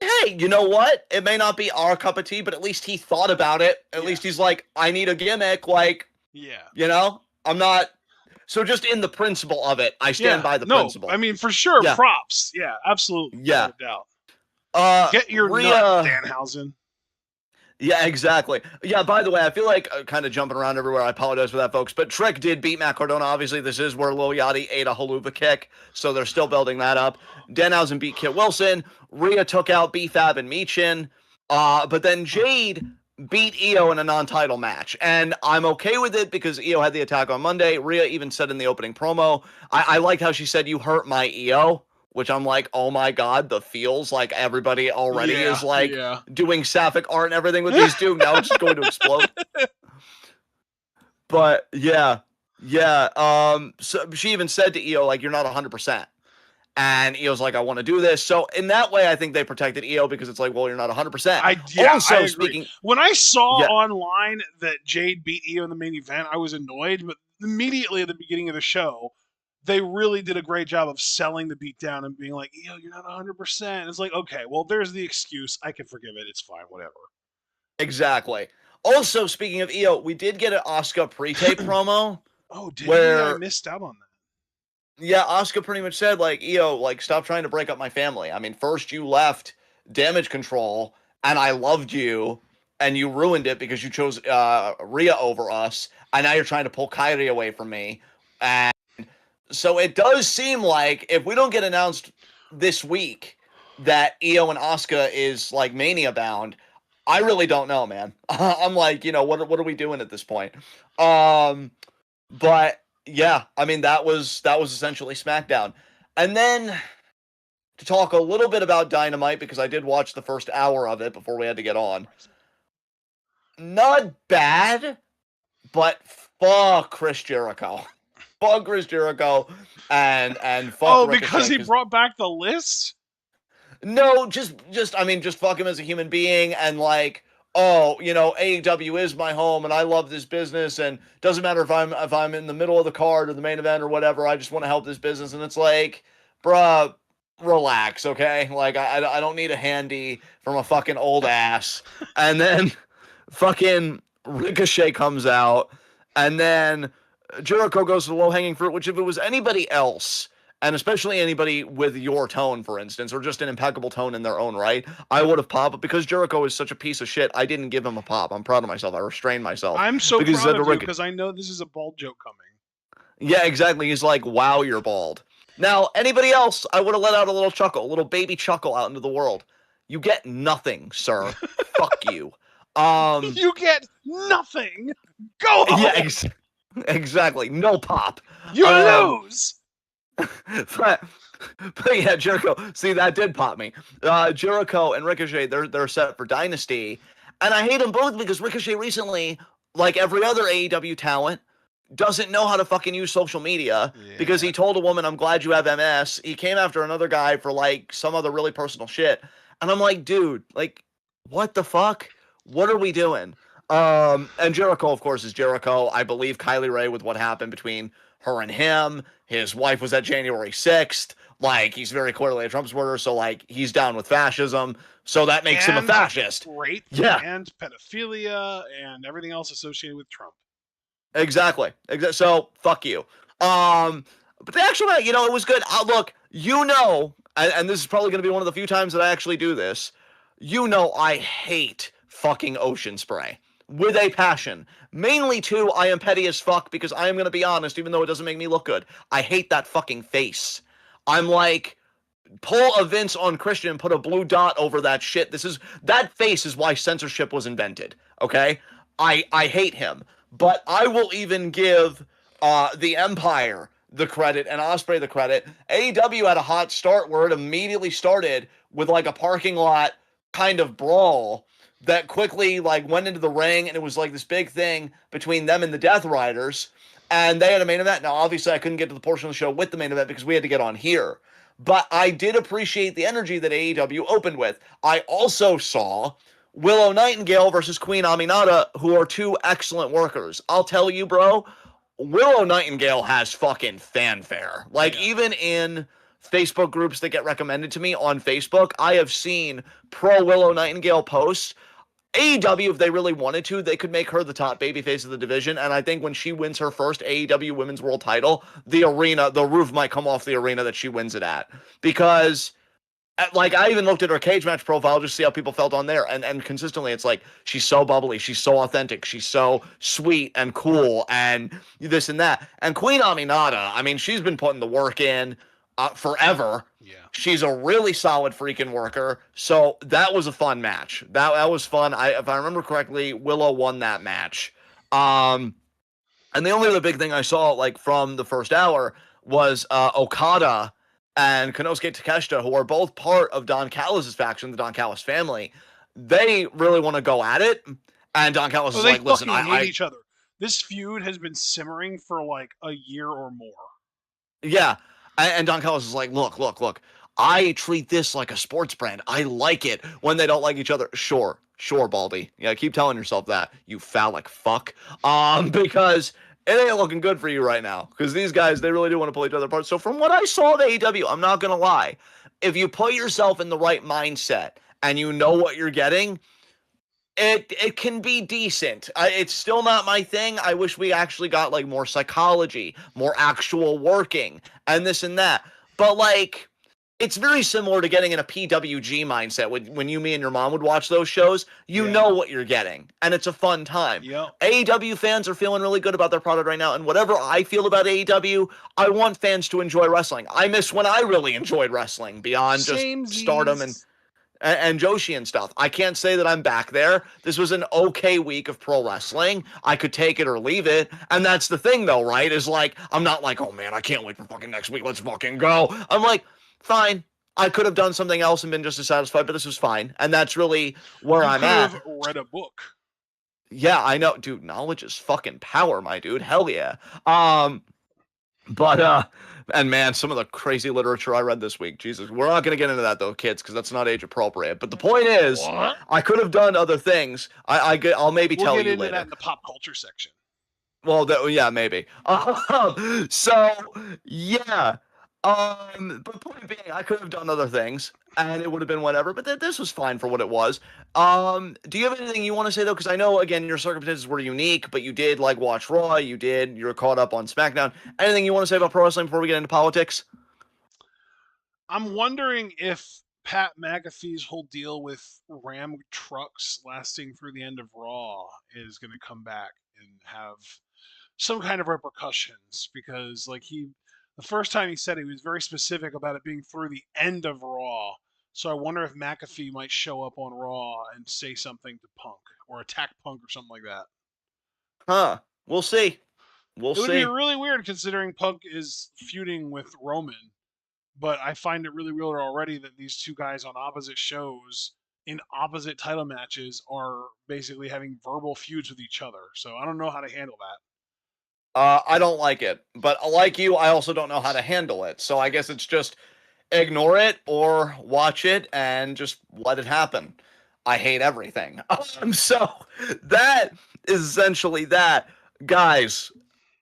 Hey, you know what? It may not be our cup of tea, but at least he thought about it. At least he's like, I need a gimmick. Like, I'm not. So just in the principle of it, I stand by the principle. I mean, for sure, props. Yeah, absolutely. Yeah. No doubt. Get your nut, Danhausen. Yeah, exactly. Yeah, by the way, I feel like kind of jumping around everywhere. I apologize for that, folks. But Trick did beat Matt Cardona. Obviously, this is where Lil Yachty ate a haluva kick, so they're still building that up. Danhausen beat Kit Wilson. Rhea took out B-Fab and Michin. But then Jade beat Io in a non-title match. And I'm okay with it because Io had the attack on Monday. Rhea even said in the opening promo, I liked how she said, "You hurt my Io." Which I'm like, oh my god, the feels like everybody already is like doing sapphic art and everything with these two. Now it's just going to explode. But yeah. So she even said to Io, like, you're not 100%. And Io's like, I want to do this. So in that way, I think they protected Io because it's like, well, you're not 100%. Also, speaking, when I saw online that Jade beat Io in the main event, I was annoyed. But immediately at the beginning of the show, they really did a great job of selling the beatdown and being like, Io, you're not 100%. It's like, okay, well, there's the excuse. I can forgive it. It's fine. Whatever. Exactly. Also, speaking of Io, we did get an Asuka pre-tape promo. Oh, did I missed out on that. Yeah, Asuka pretty much said, like, Io, like, stop trying to break up my family. I mean, first you left Damage Control, and I loved you, and you ruined it because you chose Rhea over us, and now you're trying to pull Kairi away from me. And so it does seem like if we don't get announced this week that Io and Asuka is like Mania bound, I really don't know, man. I'm like, what are we doing at this point? But yeah, I mean that was essentially SmackDown. And then to talk a little bit about Dynamite because I did watch the first hour of it before we had to get on. Not bad, but fuck Chris Jericho. Fuck Chris Jericho and fuck Ricochet, because he brought back the list? No, just fuck him as a human being and like, AEW is my home and I love this business and doesn't matter if I'm in the middle of the card or the main event or whatever, I just want to help this business. And it's like, bruh, relax, okay? Like I don't need a handy from a fucking old ass. And then fucking Ricochet comes out and then Jericho goes to the low-hanging fruit, which if it was anybody else, and especially anybody with your tone, for instance, or just an impeccable tone in their own right, I would have popped. But because Jericho is such a piece of shit, I didn't give him a pop. I'm proud of myself. I restrained myself. I'm so proud of you because I know this is a bald joke coming. Yeah, exactly. He's like, wow, you're bald. Now, anybody else, I would have let out a little chuckle, a little baby chuckle out into the world. You get nothing, sir. Fuck you. You get nothing. Go home. Yeah, exactly. No pop. You lose. But yeah, Jericho. See, that did pop me. Jericho and Ricochet, they're set for Dynasty. And I hate them both because Ricochet recently, like every other AEW talent, doesn't know how to fucking use social media because he told a woman, I'm glad you have MS. He came after another guy for like some other really personal shit. And I'm like, dude, like, what the fuck? What are we doing? And Jericho, of course, is Jericho. I believe Kylie Ray with what happened between her and him. His wife was at January 6th. Like, he's very clearly a Trump supporter, so, like, he's down with fascism. So that makes him a fascist. Rape and pedophilia and everything else associated with Trump. Exactly. So fuck you. But the actual, it was good. Look, and this is probably going to be one of the few times that I actually do this. I hate fucking ocean spray with a passion. Mainly too, I am petty as fuck because I am going to be honest, even though it doesn't make me look good. I hate that fucking face. I'm like, pull a Vince on Christian and put a blue dot over that shit. That face is why censorship was invented. Okay, I hate him, but I will even give the Empire the credit and Osprey the credit. AEW had a hot start where it immediately started with like a parking lot kind of brawl that quickly like went into the ring, and it was like this big thing between them and the Death Riders, and they had a main event. Now, obviously, I couldn't get to the portion of the show with the main event because we had to get on here. But I did appreciate the energy that AEW opened with. I also saw Willow Nightingale versus Queen Aminata, who are two excellent workers. I'll tell you, bro, Willow Nightingale has fucking fanfare. Like, even in Facebook groups that get recommended to me on Facebook, I have seen pro Willow Nightingale posts. AEW, if they really wanted to, they could make her the top babyface of the division. And I think when she wins her first AEW Women's World title, the roof might come off the arena that she wins it at. Because, like, I even looked at her cage match profile just to see how people felt on there. And consistently, it's like, she's so bubbly, she's so authentic, she's so sweet and cool, and this and that. And Queen Aminata, I mean, she's been putting the work in forever. Yeah. She's a really solid freaking worker. So that was a fun match. That was fun. If I remember correctly, Willow won that match. And the only other big thing I saw like from the first hour was Okada and Konosuke Takeshita, who are both part of Don Callis' faction, the Don Callis family. They really want to go at it. And Don Callis is like, listen, I hate each other. This feud has been simmering for like a year or more. Yeah. And Don Callis is like, look. I treat this like a sports brand. I like it when they don't like each other. Sure, Baldy. Yeah, keep telling yourself that, you phallic fuck. Because it ain't looking good for you right now. Because these guys, they really do want to pull each other apart. So from what I saw of AEW, I'm not gonna lie. If you put yourself in the right mindset and you know what you're getting, it can be decent. It's still not my thing. I wish we actually got like more psychology, more actual working, and this and that. But like, it's very similar to getting in a PWG mindset. When you, me, and your mom would watch those shows, you know what you're getting, and it's a fun time. Yep. AEW fans are feeling really good about their product right now, and whatever I feel about AEW, I want fans to enjoy wrestling. I miss when I really enjoyed wrestling beyond just Stardom and Joshi and stuff. I can't say that I'm back there. This was an okay week of pro wrestling. I could take it or leave it. And that's the thing, though, right? Is like, I'm not like, oh man, I can't wait for fucking next week. Let's fucking go. I'm like, fine. I could have done something else and been just as satisfied, but this was fine. And that's really where I'm at. You could have read a book. Yeah, I know. Dude, knowledge is fucking power, my dude. Hell yeah. And man, some of the crazy literature I read this week, Jesus, we're not going to get into that though, kids, because that's not age appropriate. But the point is, I could have done other things. I'll maybe tell you later. We'll get into that in the pop culture section. Well, yeah, maybe. So yeah. But point being, I could have done other things, and it would have been whatever. But this was fine for what it was. Do you have anything you want to say though? Because I know again your circumstances were unique, but you did like watch Raw. You're caught up on SmackDown. Anything you want to say about pro wrestling before we get into politics? I'm wondering if Pat McAfee's whole deal with Ram trucks lasting through the end of Raw is going to come back and have some kind of repercussions, because like the first time he said it, he was very specific about it being through the end of Raw. So I wonder if McAfee might show up on Raw and say something to Punk or attack Punk or something like that. Huh. We'll see. It would be really weird considering Punk is feuding with Roman, but I find it really weird already that these two guys on opposite shows in opposite title matches are basically having verbal feuds with each other. So I don't know how to handle that. I don't like it, but like you, I also don't know how to handle it. So I guess it's just ignore it or watch it and just let it happen. I hate everything. So that is essentially that, guys.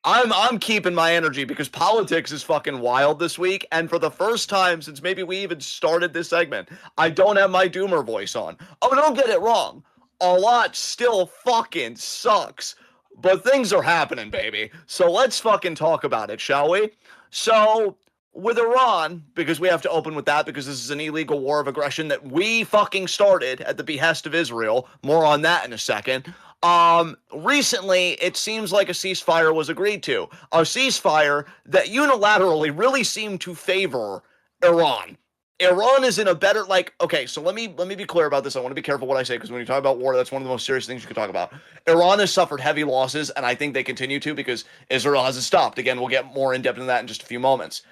I'm keeping my energy because politics is fucking wild this week, and for the first time since maybe we even started this segment, I don't have my doomer voice on. Oh, don't get it wrong. A lot still fucking sucks. but things are happening, baby. So let's fucking talk about it, shall we? So with Iran, because we have to open with that because this is an illegal war of aggression that we fucking started at the behest of Israel. More on that in a second. Recently, it seems like a ceasefire was agreed to. A ceasefire that unilaterally really seemed to favor Iran. Iran is in a better, like, okay, so let me be clear about this. I want to be careful what I say because when you talk about war, that's one of the most serious things you can talk about. Iran has suffered heavy losses, and I think they continue to because Israel hasn't stopped. Again, we'll get more in depth in that in just a few moments.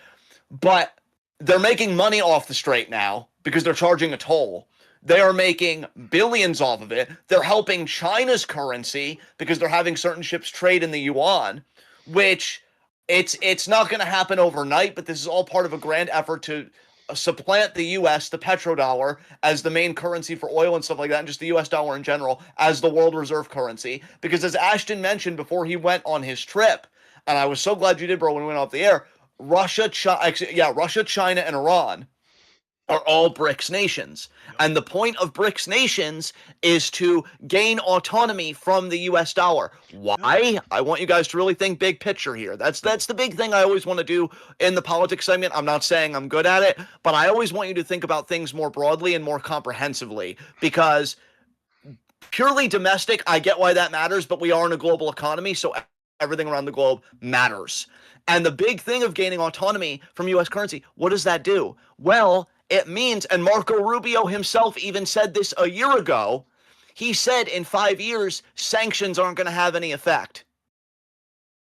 But they're making money off the strait now because they're charging a toll. They are making billions off of it. They're helping China's currency because they're having certain ships trade in the yuan, which it's not going to happen overnight, but this is all part of a grand effort to supplant the US, the petrodollar, as the main currency for oil and stuff like that, and just the US dollar in general as the world reserve currency. Because as Ashton mentioned before he went on his trip, and I was so glad you did, bro, when we went off the air, Russia, China, and Iran are all BRICS nations. And the point of BRICS nations is to gain autonomy from the US dollar. Why? I want you guys to really think big picture here. That's the big thing I always want to do in the politics segment. I'm not saying I'm good at it, but I always want you to think about things more broadly and more comprehensively because purely domestic, I get why that matters, but we are in a global economy, so everything around the globe matters. And the big thing of gaining autonomy from US currency, what does that do? Well, it means, and Marco Rubio himself even said this a year ago, he said in 5 years, sanctions aren't going to have any effect.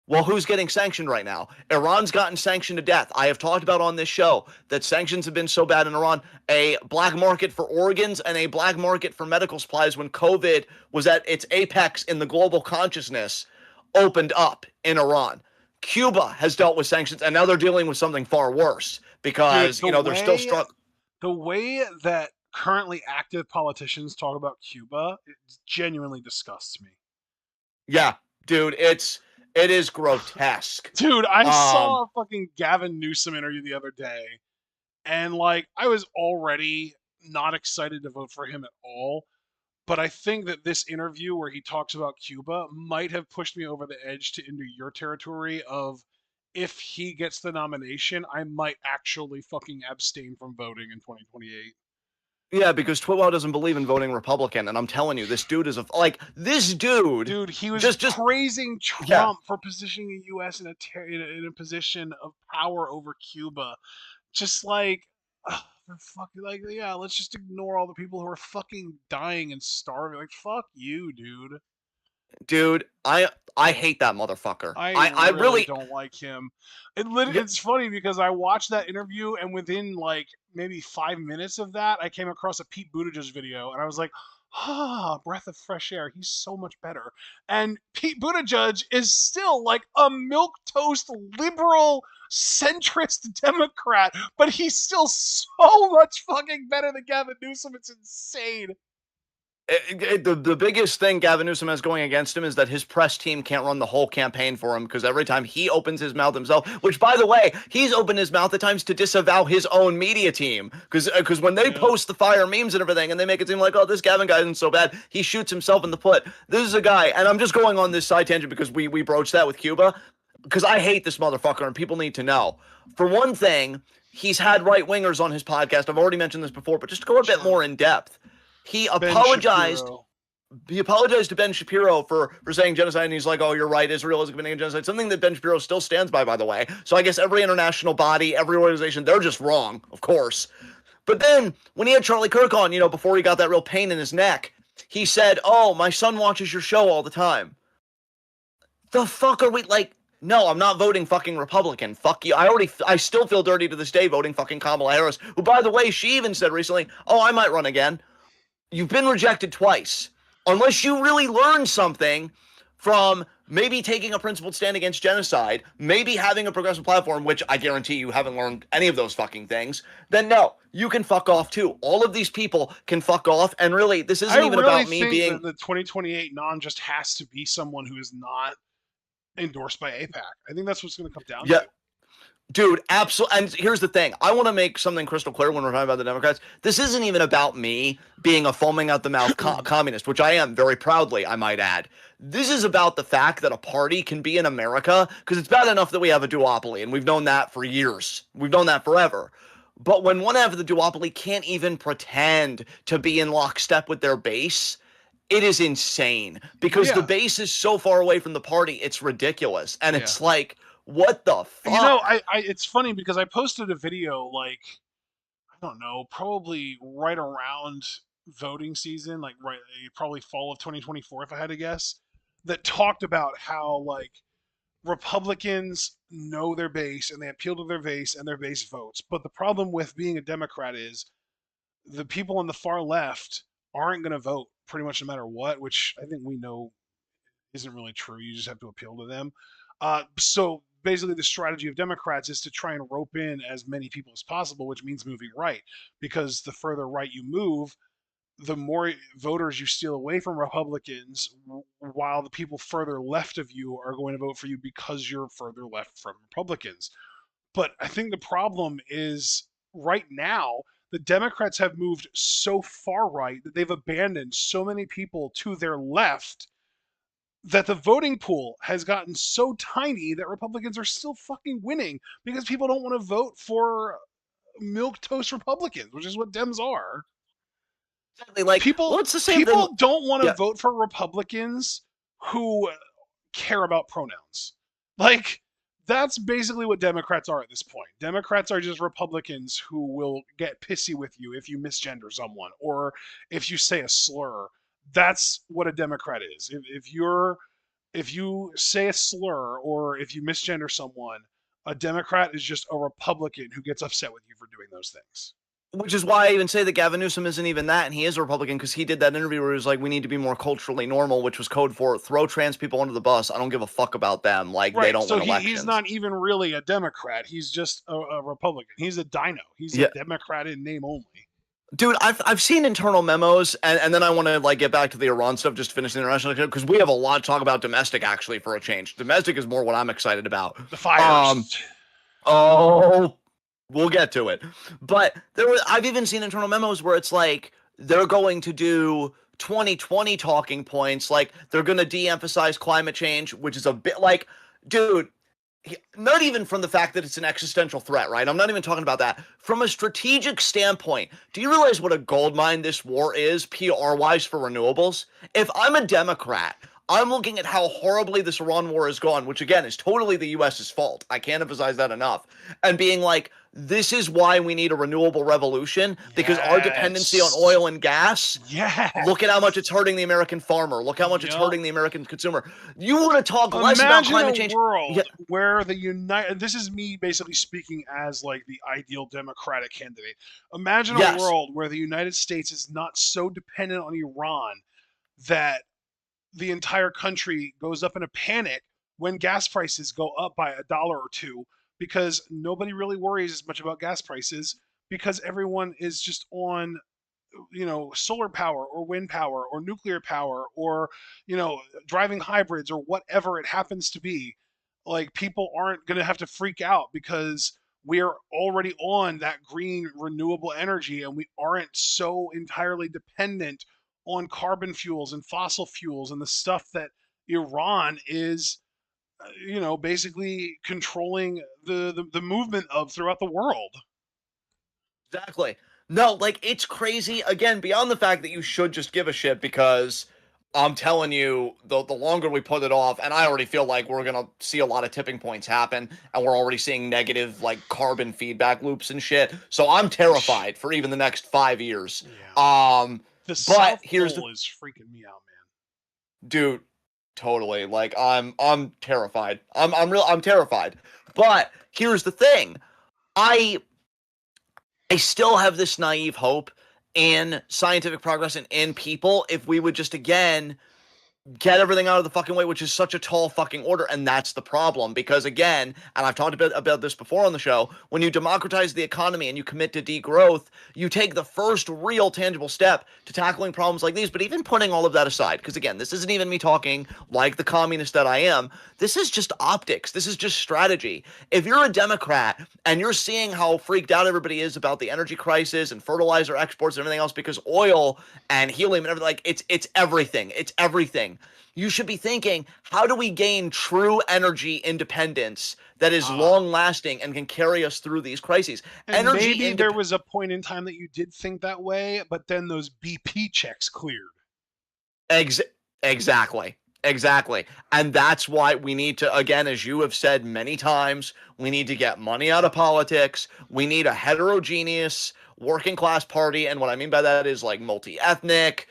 Well, who's getting sanctioned right now? Iran's gotten sanctioned to death. I have talked about on this show that sanctions have been so bad in Iran, a black market for organs and a black market for medical supplies when COVID was at its apex in the global consciousness opened up in Iran. Cuba has dealt with sanctions, and now they're dealing with something far worse because, Dude, they're still struck. The way that currently active politicians talk about Cuba, it genuinely disgusts me. Yeah, dude, it is grotesque. Dude, I saw a fucking Gavin Newsom interview the other day, and like I was already not excited to vote for him at all. But I think that this interview where he talks about Cuba might have pushed me over the edge to into your territory of if he gets the nomination, I might actually fucking abstain from voting in 2028. Yeah, because TWitWoW doesn't believe in voting Republican, and I'm telling you, this dude is this dude. Dude, he was just praising Trump yeah. for positioning the U.S. in a position of power over Cuba. Just like, for fucking like, yeah, let's just ignore all the people who are fucking dying and starving. Like, fuck you, dude. Dude, I hate that motherfucker. I I really really don't like him. yeah, It's funny because I watched that interview and within like maybe 5 minutes of that, I came across a Pete Buttigieg video and I was like, breath of fresh air. He's so much better. And Pete Buttigieg is still like a milk toast liberal centrist Democrat, but he's still so much fucking better than Gavin Newsom. It's insane. the biggest thing Gavin Newsom has going against him is that his press team can't run the whole campaign for him because every time he opens his mouth himself, which by the way, he's opened his mouth at times to disavow his own media team because when they post the fire memes and everything and they make it seem like, oh, this Gavin guy isn't so bad, he shoots himself in the foot. This is a guy, and I'm just going on this side tangent because we broached that with Cuba because I hate this motherfucker and people need to know. For one thing, he's had right wingers on his podcast. I've already mentioned this before, but just to go a bit more in depth. He apologized. He apologized to Ben Shapiro for saying genocide, and he's like, "Oh, you're right. Israel is committing a genocide." Something that Ben Shapiro still stands by the way. So I guess every international body, every organization, they're just wrong, of course. But then when he had Charlie Kirk on, before he got that real pain in his neck, he said, "Oh, my son watches your show all the time." The fuck are we like? No, I'm not voting fucking Republican. Fuck you. I still feel dirty to this day voting fucking Kamala Harris, who, by the way, she even said recently, "Oh, I might run again." You've been rejected twice. Unless you really learn something from maybe taking a principled stand against genocide, maybe having a progressive platform, which I guarantee you haven't learned any of those fucking things, then no, you can fuck off too. All of these people can fuck off, and really, this isn't even about me being... the 2028 non just has to be someone who is not endorsed by AIPAC. I think that's what's going to come down to. Dude, absolutely. And here's the thing. I want to make something crystal clear when we're talking about the Democrats. This isn't even about me being a foaming out the mouth communist, which I am very proudly, I might add. This is about the fact that a party can be in America, because it's bad enough that we have a duopoly, and we've known that for years. We've known that forever. But when one half of the duopoly can't even pretend to be in lockstep with their base, it is insane, because the base is so far away from the party, it's ridiculous. And it's like, what the You know, fuck? it's funny because I posted a video like, I don't know, probably right around voting season, like right probably fall of 2024 if I had to guess, that talked about how like Republicans know their base and they appeal to their base and their base votes. But the problem with being a Democrat is the people on the far left aren't going to vote pretty much no matter what, which I think we know isn't really true. You just have to appeal to them. So basically, the strategy of Democrats is to try and rope in as many people as possible, which means moving right, because the further right you move, the more voters you steal away from Republicans, while the people further left of you are going to vote for you because you're further left from Republicans. But I think the problem is right now, the Democrats have moved so far right that they've abandoned so many people to their left that the voting pool has gotten so tiny that Republicans are still fucking winning because people don't want to vote for milk toast Republicans, which is what Dems are. Exactly. Like, People well, it's the same thing. people don't want to Yeah, vote for Republicans who care about pronouns. Like that's basically what Democrats are at this point. Democrats are just Republicans who will get pissy with you if you misgender someone or if you say a slur. That's what a Democrat is. If you say a slur or if you misgender someone, a Democrat is just a Republican who gets upset with you for doing those things. which is why I even say that Gavin Newsom isn't even that, and he is a Republican, because he did that interview where he was like, "We need to be more culturally normal," which was code for throw trans people under the bus. I don't give a fuck about them. Like, they Right. don't So win he's elections. not even really a Democrat. He's just a Republican. He's a dino. He's a Yeah, Democrat in name only. dude, I've seen internal memos, and then I want to like get back to the Iran stuff, just finish the international, because we have a lot to talk about domestic actually for a change. Domestic is more what I'm excited about. The Um, fires. oh, we'll get to it. But I've even seen internal memos where it's like they're going to do 2020 talking points, like they're going to de-emphasize climate change, which is a bit like, dude, not even from the fact that it's an existential threat, right? I'm not even talking about that. From a strategic standpoint, do you realize what a goldmine this war is, PR-wise, for renewables? If I'm a Democrat, I'm looking at how horribly this Iran war has gone, which again is totally the US's fault. I can't emphasize that enough. And being like, this is why we need a renewable revolution, because our dependency on Yes. oil and gas, Yes. look at how much it's hurting the American farmer. Look how much it's Yup. hurting the American consumer. You want to talk less about Imagine climate a change? world Yeah, where the United. This is me basically speaking as like the ideal Democratic candidate. Imagine a yes. world where the United States is not so dependent on Iran that the entire country goes up in a panic when gas prices go up by $1 or two because nobody really worries as much about gas prices because everyone is just on solar power or wind power or nuclear power or driving hybrids or whatever it happens to be. Like people aren't going to have to freak out because we're already on that green renewable energy and we aren't so entirely dependent on carbon fuels and fossil fuels and the stuff that Iran is basically controlling the movement of throughout the world. Exactly. No, like it's crazy. Again, beyond the fact that you should just give a shit, because I'm telling you, the longer we put it off, and I already feel like we're gonna see a lot of tipping points happen, and we're already seeing negative like carbon feedback loops and shit. So I'm terrified for even the next 5 years. Yeah. Um, The but South here's the Pole is freaking me out, man. dude, totally. Like I'm terrified. I'm terrified. But here's the thing. I I still have this naive hope in scientific progress and in people if we would just again get everything out of the fucking way, which is such a tall fucking order. And that's the problem. Because again, and I've talked a bit about this before on the show, when you democratize the economy and you commit to degrowth, you take the first real tangible step to tackling problems like these. But even putting all of that aside, because again, this isn't even me talking like the communist that I am. This is just optics. This is just strategy. If you're a Democrat and you're seeing how freaked out everybody is about the energy crisis and fertilizer exports and everything else because oil and helium and everything, like it's everything. It's everything. You should be thinking, how do we gain true energy independence that is long lasting and can carry us through these crises? And maybe there was a point in time that you did think that way, but then those BP checks cleared. Exactly. Exactly. And that's why we need to, again, as you have said many times, we need to get money out of politics. We need a heterogeneous working class party. And what I mean by that is like multi-ethnic,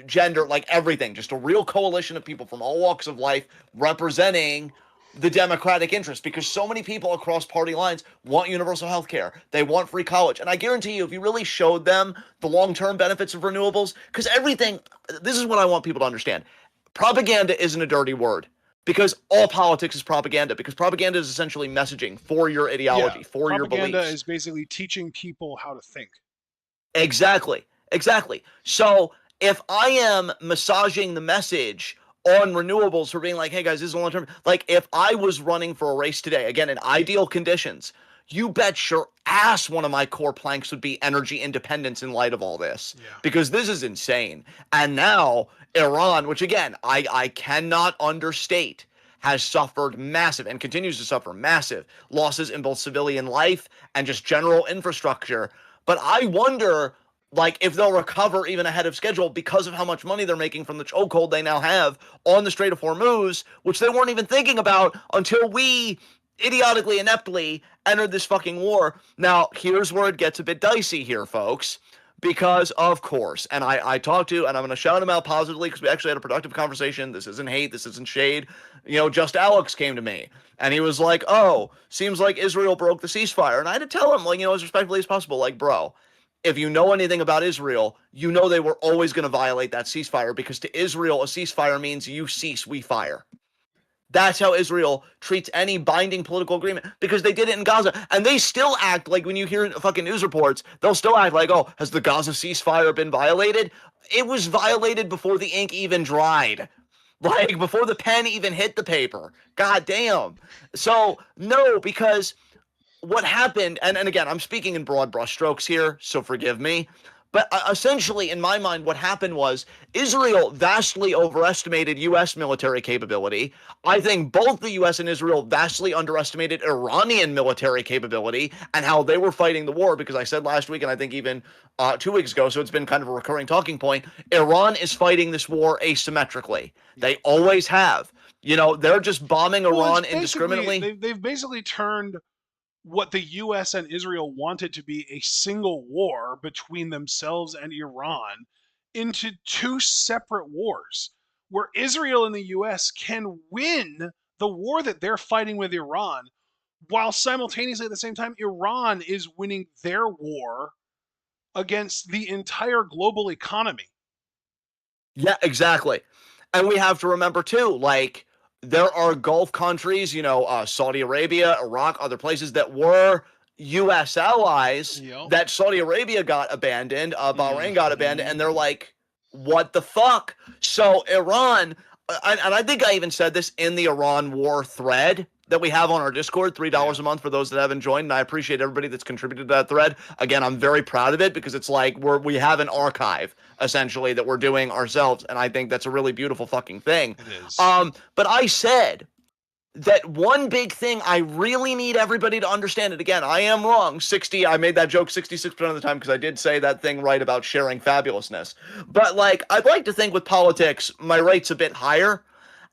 gender, like everything, just a real coalition of people from all walks of life representing the democratic interest, because so many people across party lines want universal health care. They want free college. And I guarantee you, if you really showed them the long-term benefits of renewables, because everything, this is what I want people to understand. Propaganda isn't a dirty word, because all politics is propaganda, because propaganda is essentially messaging for your ideology, for your beliefs. Propaganda is basically teaching people how to think. Exactly. Exactly. So if I am massaging the message on renewables for being like, hey guys, this is a long term, like if I was running for a race today, again, in ideal conditions, you bet your ass one of my core planks would be energy independence in light of all this, because this is insane. And now Iran, which again, I cannot understate, has suffered massive and continues to suffer massive losses in both civilian life and just general infrastructure. But I wonder, like, if they'll recover even ahead of schedule because of how much money they're making from the chokehold they now have on the Strait of Hormuz, which they weren't even thinking about until we idiotically, ineptly entered this fucking war. Now, here's where it gets a bit dicey here, folks, because of course, and I talked to, and I'm going to shout him out positively because we actually had a productive conversation. This isn't hate. This isn't shade. You know, just Alex came to me and he was like, oh, seems like Israel broke the ceasefire. And I had to tell him, like, you know, as respectfully as possible, like, bro, if you know anything about Israel, you know they were always going to violate that ceasefire, because to Israel, a ceasefire means you cease, we fire. That's how Israel treats any binding political agreement, because they did it in Gaza. And they still act like, when you hear fucking news reports, they'll still act like, oh, has the Gaza ceasefire been violated? It was violated before the ink even dried. Like, before the pen even hit the paper. God damn. So, no, because what happened, and again, I'm speaking in broad brushstrokes here, so forgive me, but essentially, in my mind, what happened was Israel vastly overestimated U.S. military capability. I think both the U.S. and Israel vastly underestimated Iranian military capability and how they were fighting the war, because I said last week, and I think even 2 weeks ago, so it's been kind of a recurring talking point, Iran is fighting this war asymmetrically. They always have. You know, they're just bombing Iran indiscriminately. They've basically turned what the US and Israel wanted to be a single war between themselves and Iran into two separate wars, where Israel and the US can win the war that they're fighting with Iran, while simultaneously at the same time Iran is winning their war against the entire global economy. Yeah, exactly. And we have to remember too, like, there are Gulf countries, you know, Saudi Arabia, Iraq, other places that were U.S. allies that Saudi Arabia got abandoned, Bahrain got abandoned, and they're like, what the fuck? So Iran, and I think I even said this in the Iran war thread that we have on our Discord, $3 a month for those that haven't joined, and I appreciate everybody that's contributed to that thread. Again, I'm very proud of it, because it's like we have an archive, essentially, that we're doing ourselves, and I think that's a really beautiful fucking thing. It is. But I said that one big thing I really need everybody to understand, and again, I am wrong, I made that joke 66% of the time, because I did say that thing right about sharing fabulousness. But, like, I'd like to think with politics, my rate's a bit higher.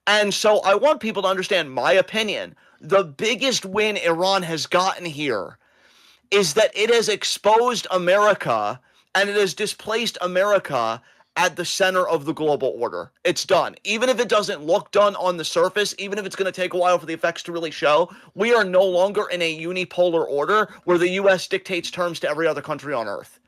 And so I want people to understand my opinion. The biggest win Iran has gotten here is that it has exposed America, and it has displaced America at the center of the global order. It's done. Even if it doesn't look done on the surface, even if it's going to take a while for the effects to really show, we are no longer in a unipolar order where the U.S. dictates terms to every other country on earth.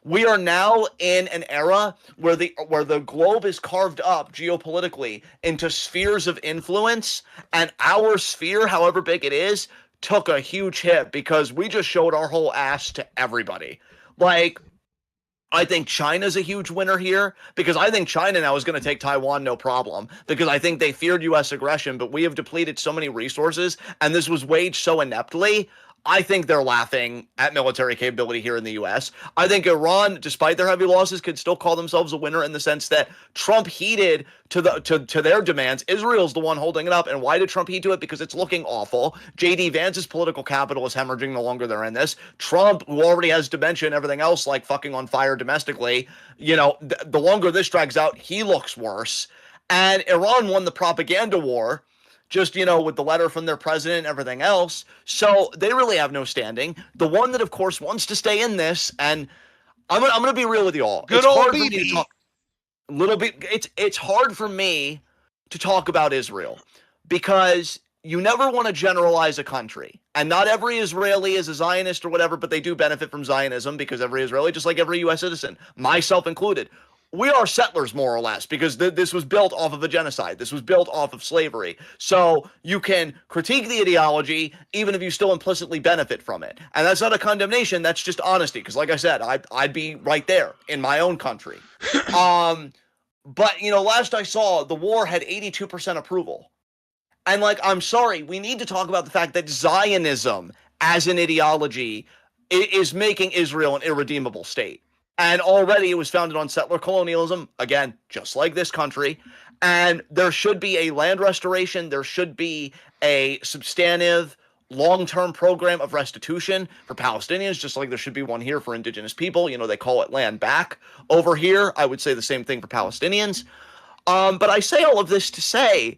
We are now in an era where the globe is carved up geopolitically into spheres of influence, and our sphere, however big it is, took a huge hit because we just showed our whole ass to everybody. Like, I think China's a huge winner here because I think China now is going to take Taiwan no problem because I think they feared U.S. aggression, but we have depleted so many resources and this was waged so ineptly. I think they're laughing at military capability here in the U.S. I think Iran, despite their heavy losses, could still call themselves a winner in the sense that Trump heeded to their demands. Israel's the one holding it up, and why did Trump heed to it? Because it's looking awful. J.D. Vance's political capital is hemorrhaging the longer they're in this. Trump, who already has dementia and everything else like fucking on fire domestically, the longer this drags out, he looks worse. And Iran won the propaganda war just, with the letter from their president and everything else. So they really have no standing. The one that, of course, wants to stay in this, and I'm gonna be real with you all. Good it's old hard BB. for me to talk a little bit. It's hard for me to talk about Israel because you never want to generalize a country. And not every Israeli is a Zionist or whatever, but they do benefit from Zionism because every Israeli, just like every U.S. citizen, myself included, we are settlers more or less because this was built off of a genocide. This was built off of slavery. So you can critique the ideology even if you still implicitly benefit from it. And that's not a condemnation. That's just honesty. Because like I said, I'd be right there in my own country. But, last I saw, the war had 82% approval. And, I'm sorry, we need to talk about the fact that Zionism as an ideology is making Israel an irredeemable state. And already it was founded on settler colonialism, again, just like this country. And there should be a land restoration. There should be a substantive long-term program of restitution for Palestinians, just like there should be one here for indigenous people. They call it land back. Over here, I would say the same thing for Palestinians. But I say all of this to say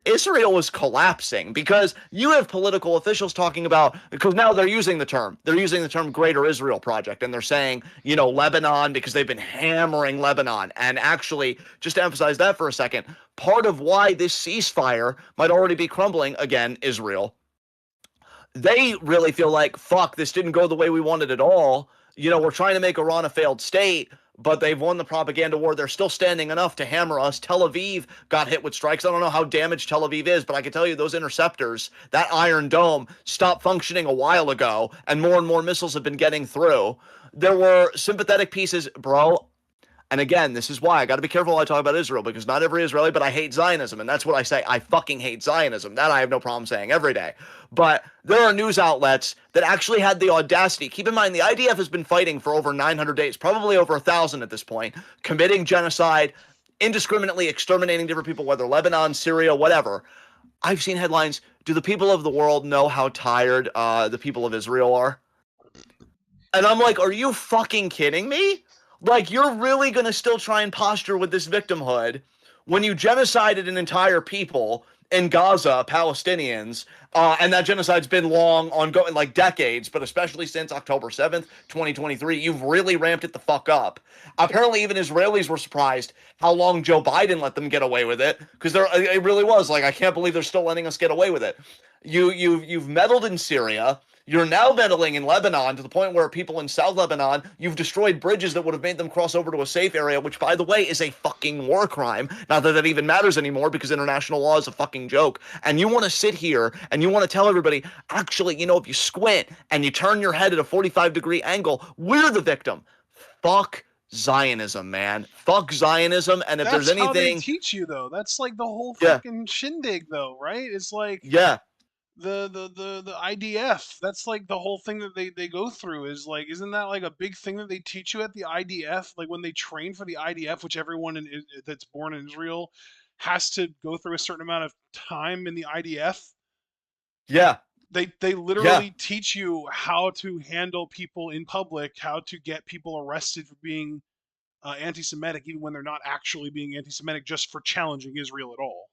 Israel is collapsing because you have political officials talking about, because now they're using the term Greater Israel Project, and they're saying, Lebanon, because they've been hammering Lebanon. And actually, just to emphasize that for a second, part of why this ceasefire might already be crumbling, again, Israel, they really feel like, fuck, this didn't go the way we wanted at all. We're trying to make Iran a failed state, but they've won the propaganda war. They're still standing enough to hammer us. Tel Aviv got hit with strikes. I don't know how damaged Tel Aviv is, but I can tell you those interceptors, that Iron Dome, stopped functioning a while ago, and more missiles have been getting through. There were sympathetic pieces, bro. And again, this is why I got to be careful when I talk about Israel, because not every Israeli, but I hate Zionism. And that's what I say. I fucking hate Zionism. That I have no problem saying every day. But there are news outlets that actually had the audacity. Keep in mind, the IDF has been fighting for over 900 days, probably over 1,000 at this point, committing genocide, indiscriminately exterminating different people, whether Lebanon, Syria, whatever. I've seen headlines. Do the people of the world know how tired the people of Israel are? And I'm like, are you fucking kidding me? Like, you're really going to still try and posture with this victimhood when you genocided an entire people in Gaza, Palestinians, and that genocide's been long ongoing, like decades, but especially since October 7th, 2023, you've really ramped it the fuck up. Apparently, even Israelis were surprised how long Joe Biden let them get away with it, because it really was like, I can't believe they're still letting us get away with it. You've meddled in Syria. You're now meddling in Lebanon to the point where people in South Lebanon, you've destroyed bridges that would have made them cross over to a safe area, which, by the way, is a fucking war crime. Not that that even matters anymore because international law is a fucking joke. And you want to sit here and you want to tell everybody, actually, if you squint and you turn your head at a 45-degree angle, we're the victim. Fuck Zionism, man. Fuck Zionism. And if there's anything... That's how they teach you, though. That's like the whole fucking shindig, though, right? It's like... Yeah. The IDF, that's like the whole thing that they go through is like, isn't that like a big thing that they teach you at the IDF? Like when they train for the IDF, which everyone that's born in Israel has to go through a certain amount of time in the IDF. Yeah. They literally teach you how to handle people in public, how to get people arrested for being anti-Semitic, even when they're not actually being anti-Semitic, just for challenging Israel at all.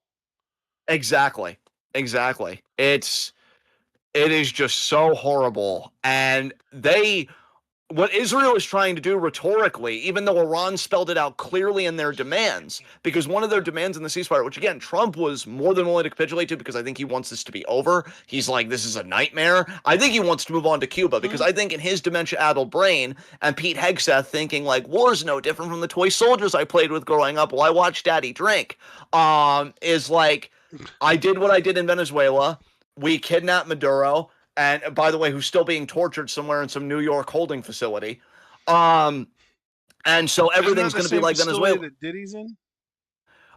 Exactly. It is just so horrible. And what Israel is trying to do rhetorically, even though Iran spelled it out clearly in their demands, because one of their demands in the ceasefire, which again, Trump was more than willing to capitulate to because I think he wants this to be over. He's like, this is a nightmare. I think he wants to move on to Cuba because I think in his dementia-addled brain and Pete Hegseth thinking like, war's no different from the toy soldiers I played with growing up while I watched Daddy drink, is like, I did what I did in Venezuela. We kidnapped Maduro. And by the way, who's still being tortured somewhere in some New York holding facility. And so everything's going to be like Venezuela. That Diddy's in?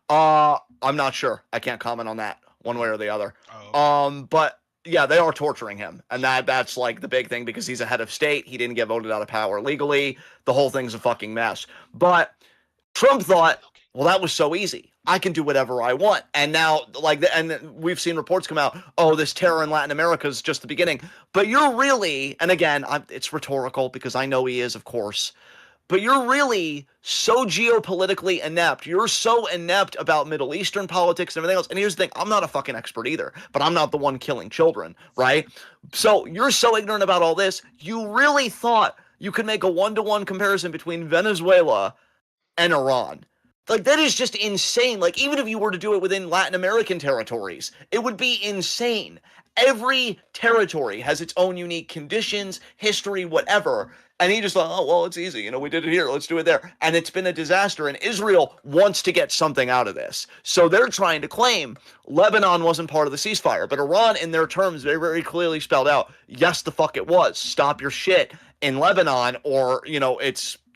I'm not sure. I can't comment on that one way or the other. Oh, okay. But yeah, they are torturing him. And that's like the big thing because he's a head of state. He didn't get voted out of power legally. The whole thing's a fucking mess. But Trump thought, well, that was so easy. I can do whatever I want. And now, and we've seen reports come out, oh, this terror in Latin America is just the beginning. But you're really, and again, it's rhetorical because I know he is, of course, but you're really so geopolitically inept. You're so inept about Middle Eastern politics and everything else. And here's the thing, I'm not a fucking expert either, but I'm not the one killing children, right? So you're so ignorant about all this, you really thought you could make a one-to-one comparison between Venezuela and Iran. Like, that is just insane. Like, even if you were to do it within Latin American territories, it would be insane. Every territory has its own unique conditions, history, whatever. And he just thought, oh, well, it's easy. We did it here. Let's do it there. And it's been a disaster. And Israel wants to get something out of this. So they're trying to claim Lebanon wasn't part of the ceasefire. But Iran, in their terms, very, very clearly spelled out, yes, the fuck it was. Stop your shit in Lebanon or,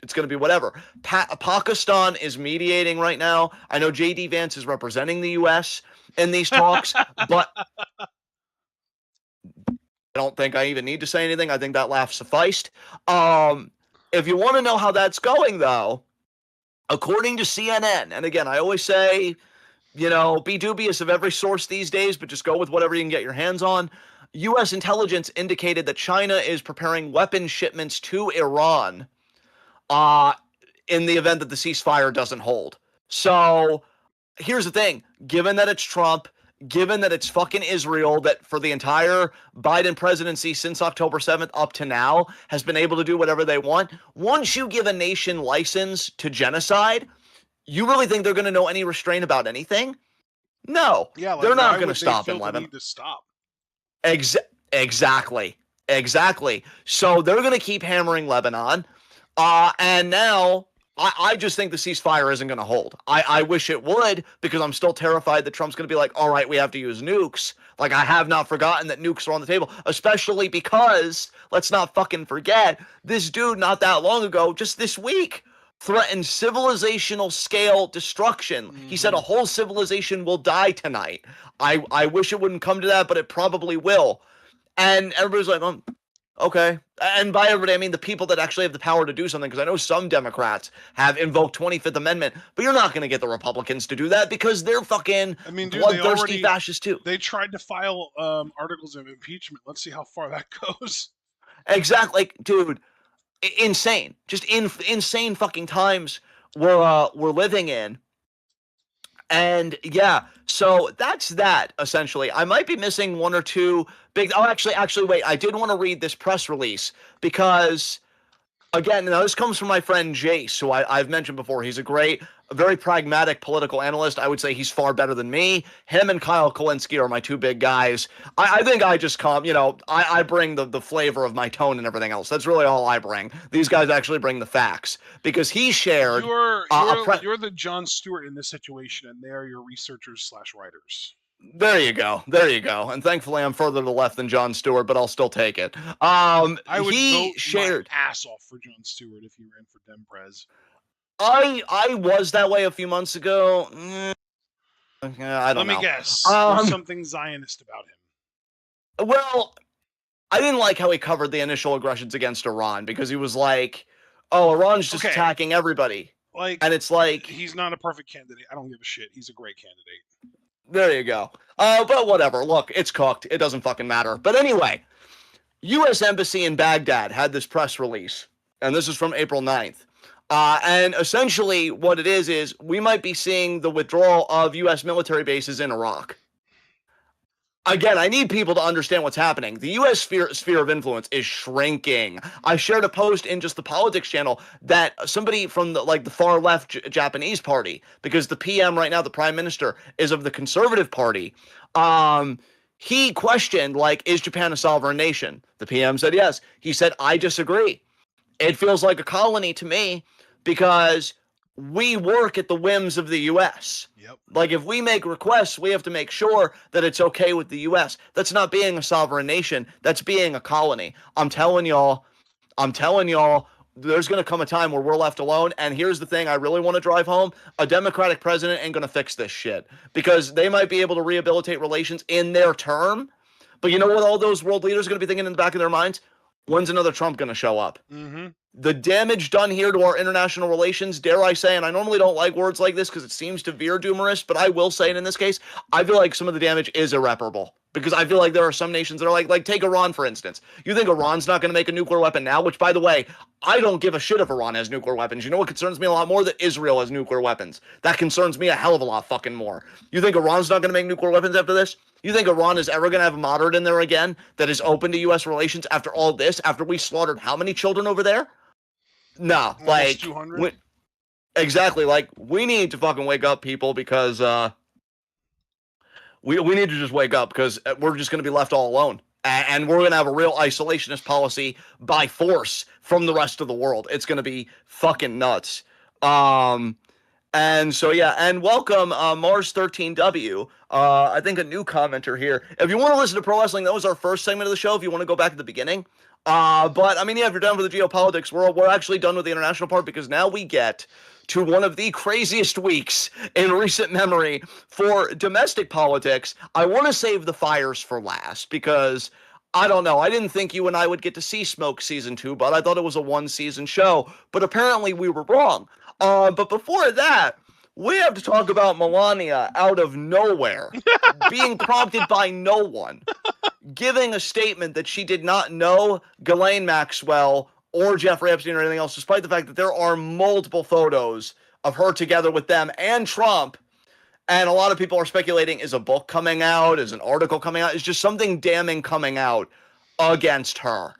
it's going to be whatever. Pakistan is mediating right now. I know J.D. Vance is representing the U.S. in these talks, but I don't think I even need to say anything. I think that laugh sufficed. If you want to know how that's going, though, according to CNN, and again, I always say, be dubious of every source these days, but just go with whatever you can get your hands on. U.S. intelligence indicated that China is preparing weapon shipments to Iran in the event that the ceasefire doesn't hold. So here's the thing. Given that it's Trump, given that it's fucking Israel that for the entire Biden presidency since October 7th up to now has been able to do whatever they want, once you give a nation license to genocide, you really think they're going to know any restraint about anything? No. Yeah, they're not going to stop in Lebanon. To stop. Exactly. So they're going to keep hammering Lebanon. And now I just think the ceasefire isn't going to hold. I wish it would because I'm still terrified that Trump's going to be like, all right, we have to use nukes. Like, I have not forgotten that nukes are on the table, especially because, let's not fucking forget, this dude not that long ago, just this week, threatened civilizational scale destruction. He said a whole civilization will die tonight. I wish it wouldn't come to that, but it probably will. And everybody's like, okay. And by everybody, I mean the people that actually have the power to do something, because I know some Democrats have invoked 25th Amendment, but you're not going to get the Republicans to do that because they're fucking bloodthirsty fascists too. They tried to file articles of impeachment. Let's see how far that goes. Exactly. Like, dude, insane. Just insane fucking times we're living in. And yeah, so that's that essentially. I might be missing one or two big. Oh, actually, wait. I did want to read this press release because, again, now this comes from my friend Jace, who I've mentioned before. He's a very pragmatic political analyst. I would say he's far better than me. Him and Kyle Kulinski are my two big guys. I think I just come, I bring the flavor of my tone and everything else. That's really all I bring. These guys actually bring the facts because he shared. You're the Jon Stewart in this situation, and they're your researchers/writers. There you go. And thankfully, I'm further to the left than Jon Stewart, but I'll still take it. I would vote my ass off for Jon Stewart if he ran for Demprez. I was that way a few months ago. I don't know. Let me guess. There's something Zionist about him. Well, I didn't like how he covered the initial aggressions against Iran because he was like, "Oh, Iran's just attacking everybody." And it's like he's not a perfect candidate. I don't give a shit. He's a great candidate. There you go. But whatever. Look, it's cooked. It doesn't fucking matter. But anyway, U.S. Embassy in Baghdad had this press release, and this is from April 9th. And essentially what it is we might be seeing the withdrawal of U.S. military bases in Iraq. again, I need people to understand what's happening. The U.S. sphere of influence is shrinking. I shared a post in just the politics channel that somebody from the far left Japanese party, because the PM right now, the prime minister, is of the conservative party. He questioned, is Japan a sovereign nation? The PM said yes. He said, I disagree. It feels like a colony to me because we work at the whims of the U.S. Yep. If we make requests, we have to make sure that it's okay with the U.S. That's not being a sovereign nation. That's being a colony. I'm telling y'all, there's going to come a time where we're left alone. And here's the thing I really want to drive home. A Democratic president ain't going to fix this shit because they might be able to rehabilitate relations in their term. But you know what all those world leaders are going to be thinking in the back of their minds? When's another Trump going to show up? Mm-hmm. The damage done here to our international relations, dare I say, and I normally don't like words like this because it seems to veer doomerist, but I will say it in this case, I feel like some of the damage is irreparable. Because I feel like there are some nations that are like take Iran, for instance. You think Iran's not going to make a nuclear weapon now? Which, by the way, I don't give a shit if Iran has nuclear weapons. You know what concerns me a lot more? That Israel has nuclear weapons. That concerns me a hell of a lot fucking more. You think Iran's not going to make nuclear weapons after this? You think Iran is ever going to have a moderate in there again that is open to U.S. relations after all this? After we slaughtered how many children over there? No, almost 200. Exactly. We need to fucking wake up, people, because we need to just wake up because we're just going to be left all alone. And we're going to have a real isolationist policy by force from the rest of the world. It's going to be fucking nuts. And so, yeah, and welcome Mars13W. I think a new commenter here. If you want to listen to pro wrestling, that was our first segment of the show. If you want to go back to the beginning. But I mean, yeah, if you're done with the geopolitics, we're actually done with the international part because now we get to one of the craziest weeks in recent memory for domestic politics. I want to save the fires for last because I don't know. I didn't think you and I would get to see Smoke season 2, but I thought it was a one-season show. But apparently we were wrong. But before that, we have to talk about Melania out of nowhere, being prompted by no one, giving a statement that she did not know Ghislaine Maxwell or Jeffrey Epstein or anything else, despite the fact that there are multiple photos of her together with them and Trump. And a lot of people are speculating, is a book coming out? Is an article coming out? Is just something damning coming out against her?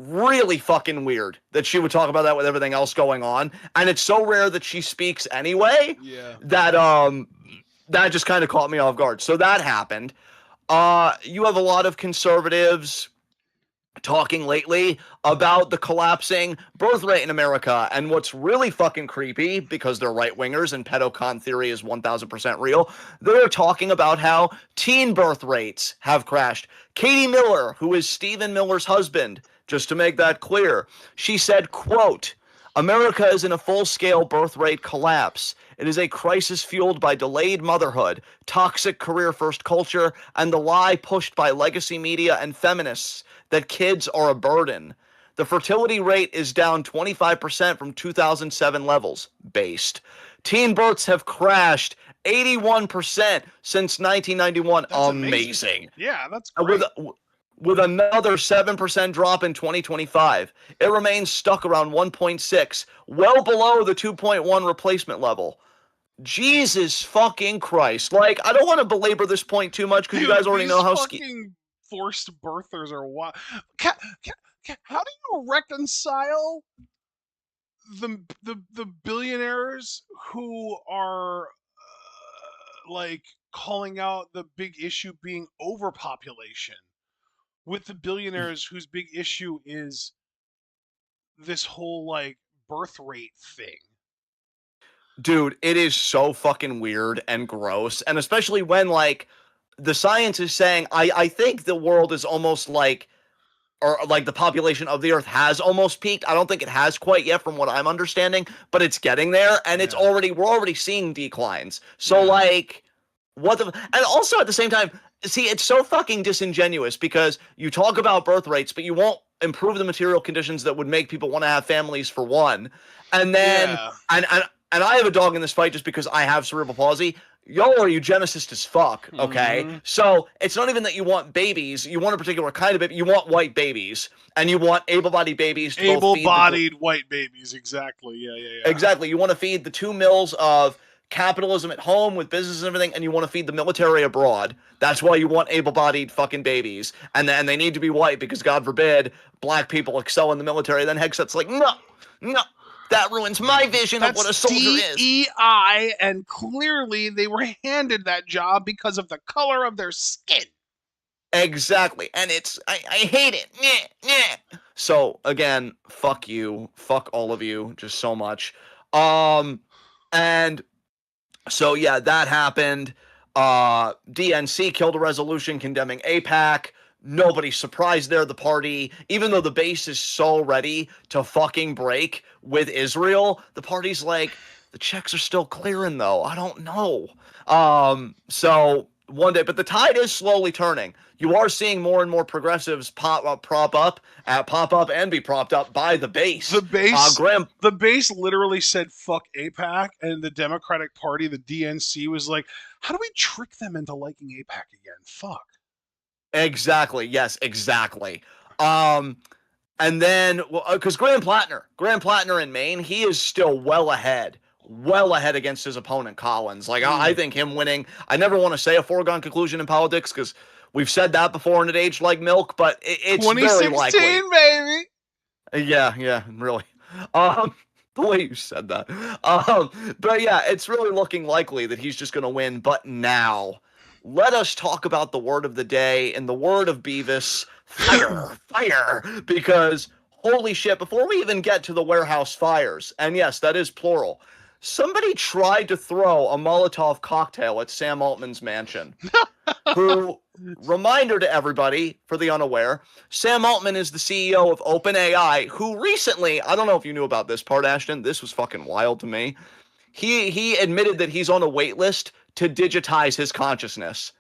Really fucking weird that she would talk about that with everything else going on. And it's so rare that she speaks anyway. Yeah. That just kind of caught me off guard. So that happened. You have a lot of conservatives talking lately about the collapsing birth rate in America. And what's really fucking creepy, because they're right-wingers and pedocon theory is 1000% real, they're talking about how teen birth rates have crashed. Katie Miller, who is Stephen Miller's husband, just to make that clear, she said, quote, America is in a full-scale birth rate collapse. It is a crisis fueled by delayed motherhood, toxic career-first culture, and the lie pushed by legacy media and feminists that kids are a burden. The fertility rate is down 25% from 2007 levels, based. Teen births have crashed 81% since 1991. That's amazing. Yeah, that's great. With another 7% drop in 2025. It remains stuck around 1.6, well below the 2.1 replacement level. Jesus fucking Christ. I don't want to belabor this point too much because you guys already know how fucking forced birthers are what. How do you reconcile the billionaires who are calling out the big issue being overpopulation with the billionaires whose big issue is this whole birth rate thing? Dude, it is so fucking weird and gross. And especially when the science is saying, I think the world is almost or the population of the earth has almost peaked. I don't think it has quite yet from what I'm understanding, but it's getting there and we're already seeing declines. So what the, and also at the same time, see, it's so fucking disingenuous because you talk about birth rates, but you won't improve the material conditions that would make people want to have families for one. And then, and I have a dog in this fight just because I have cerebral palsy. Y'all are eugenicist as fuck, okay? Mm-hmm. So it's not even that you want babies. You want a particular kind of baby. You want white babies. And you want able-bodied babies. Able-bodied white babies, exactly. Yeah. Exactly. You want to feed the 2 mils of capitalism at home with business and everything, and you want to feed the military abroad. That's why you want able-bodied fucking babies, and then they need to be white because God forbid black people excel in the military. Then Hegseth's like, no, no, that ruins my vision of what That's a soldier is. DEI, and clearly they were handed that job because of the color of their skin. Exactly, and I hate it. Nyeh, nyeh. So again, fuck you, fuck all of you, just so much. And so yeah, that happened. DNC killed a resolution condemning AIPAC. Nobody's surprised there. The party, even though the base is so ready to fucking break with Israel, the party's like, the checks are still clearing though. I don't know. So one day, but the tide is slowly turning. You are seeing more and more progressives pop up, and be propped up by the base. The base literally said "fuck AIPAC," and the Democratic Party, the DNC, was like, "How do we trick them into liking AIPAC again? Fuck." Exactly. Yes. Exactly. And then because Graham Plattner in Maine, he is still well ahead against his opponent Collins. Like I think him winning. I never want to say a foregone conclusion in politics because we've said that before and it aged like milk, but it's very likely. 2016, baby. Yeah, really. The way you said that. But yeah, it's really looking likely that he's just going to win. But now, let us talk about the word of the day and the word of Beavis. Fire, because holy shit, before we even get to the warehouse fires, and yes, that is plural, somebody tried to throw a Molotov cocktail at Sam Altman's mansion. Who, reminder to everybody, for the unaware, Sam Altman is the CEO of OpenAI, who recently, I don't know if you knew about this part, Ashton, this was fucking wild to me. He admitted that he's on a wait list to digitize his consciousness.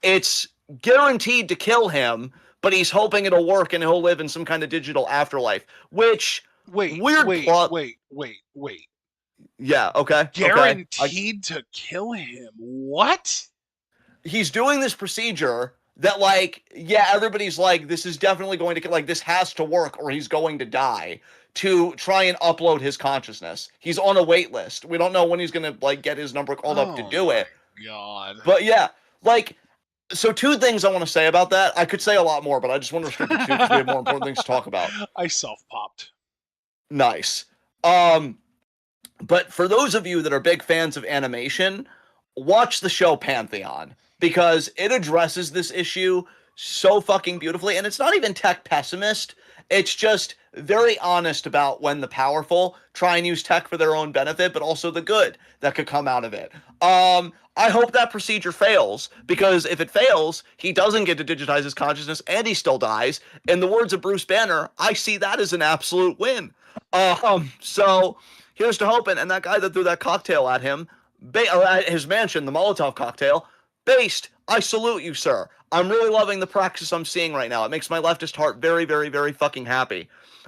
It's guaranteed to kill him, but he's hoping it'll work and he'll live in some kind of digital afterlife, which wait. Yeah, okay. Guaranteed to kill him. What? He's doing this procedure that, like, yeah, everybody's like, this is definitely going to, like, this has to work or he's going to die, to try and upload his consciousness. He's on a wait list. We don't know when he's going to, like, get his number called up to do it. God. But yeah, like, so two things I want to say about that. I could say a lot more, but I just want to restrict it to two because we have more important things to talk about. I self-popped. Nice. But for those of you that are big fans of animation, watch the show Pantheon, because it addresses this issue so fucking beautifully, and it's not even tech pessimist. It's just very honest about when the powerful try and use tech for their own benefit, but also the good that could come out of it. I hope that procedure fails, because if it fails, he doesn't get to digitize his consciousness and he still dies. In the words of Bruce Banner, I see that as an absolute win. So here's to hoping. And that guy that threw that cocktail at him, at his mansion, the Molotov cocktail, based, I salute you, sir. I'm really loving the praxis I'm seeing right now. It makes my leftist heart very, very, very fucking happy.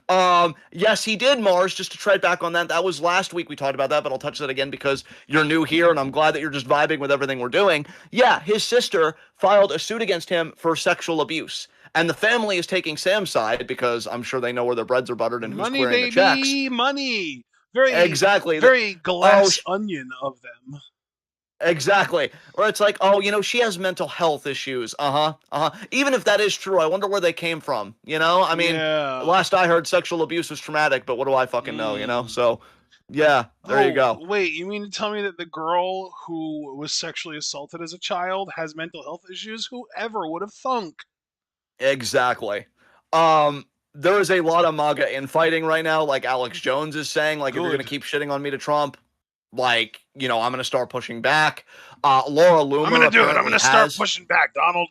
Yes, he did, Mars, just to tread back on that. That was last week we talked about that, but I'll touch that again because you're new here and I'm glad that you're just vibing with everything we're doing. Yeah, his sister filed a suit against him for sexual abuse. And the family is taking Sam's side because I'm sure they know where their breads are buttered and who's clearing the checks. Money, very exactly, very glass onion of them. Exactly. Or it's like, oh, you know, she has mental health issues. Even if that is true, I wonder where they came from. You know, I mean, last I heard, sexual abuse was traumatic, but what do I fucking know? You know, so yeah, there you go. Wait, you mean to tell me that the girl who was sexually assaulted as a child has mental health issues? Whoever would have thunk? Exactly. There is a lot of MAGA infighting right now, like Alex Jones is saying, like, if you're gonna keep shitting on me to Trump, like, you know, I'm gonna start pushing back. Laura Loomer, I'm gonna do it. I'm gonna start pushing back, Donald.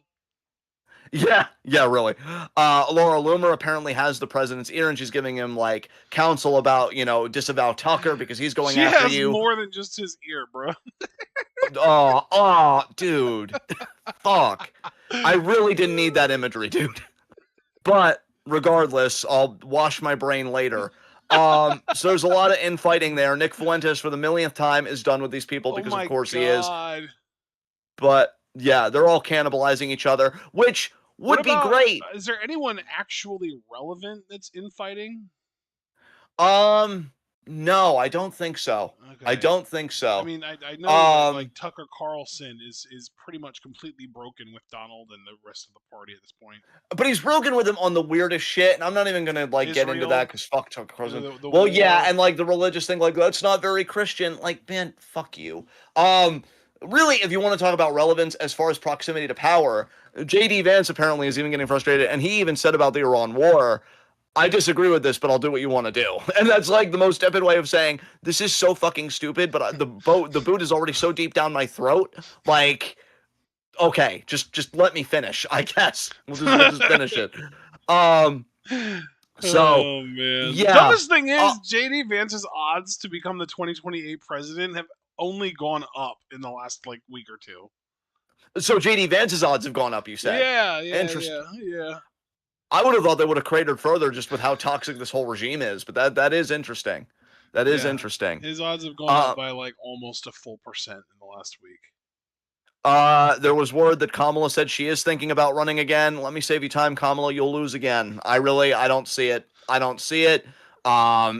Yeah, really. Laura Loomer apparently has the president's ear, and she's giving him, like, counsel about, you know, disavow Tucker because he's going after you. She has more than just his ear, bro. Dude. Fuck. I really didn't need that imagery, dude. But regardless, I'll wash my brain later. So there's a lot of infighting there. Nick Fuentes, for the millionth time, is done with these people because, of course, he is. But yeah, they're all cannibalizing each other, which would be great. Is there anyone actually relevant that's infighting? No, I don't think so. I Okay. don't think I so. mean, I know that Um, like Tucker Carlson is pretty much completely broken with Donald and the rest of the party at this point. but he's broken with him on the weirdest shit, and I'm not even gonna like get into that Israel, because fuck Tucker Carlson. the Well, yeah, war. and like the religious thing, like that's not very Christian. Like, man, fuck you. Really, if you want to talk about relevance as far as proximity to power, JD Vance apparently is even getting frustrated, and he even said about the Iran war, I disagree with this, but I'll do what you want to do. And that's like the most tepid way of saying this is so fucking stupid, but the boot is already so deep down my throat. Like, okay, just let me finish. I guess we'll just finish it. Um, so Oh man, the yeah. dumbest thing Uh, is JD Vance's odds to become the 2028 president have only gone up in the last like week or two. so JD Vance's odds have gone up. You say? Yeah, yeah, Interesting. yeah, yeah. I would have thought they would have cratered further just with how toxic this whole regime is, but that is interesting. That is Yeah, interesting. his odds have gone up Uh, by like almost a full percent in the last week. There was word that Kamala said she is thinking about running again. Let me save you time, Kamala. You'll lose again. I don't see it. I don't see it.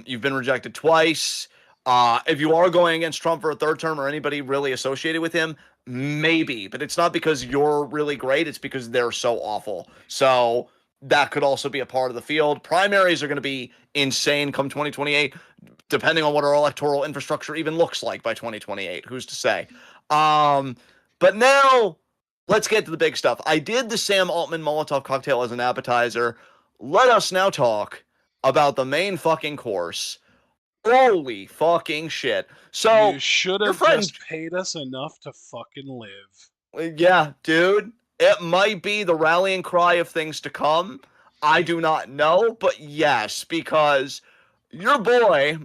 You've been rejected twice. If you are going against Trump for a third term or anybody really associated with him, maybe, but it's not because you're really great. It's because they're so awful. So that could also be a part of the field. Primaries are going to be insane come 2028, depending on what our electoral infrastructure even looks like by 2028. Who's to say? Um, but now, let's get to the big stuff. I did the Sam Altman Molotov cocktail as an appetizer. Let us now talk about the main fucking course. Holy fucking shit. You So, should your have friend, just paid us enough to fucking live. yeah, dude, it might be the rallying cry of things to come. I do not know, but yes, because your boy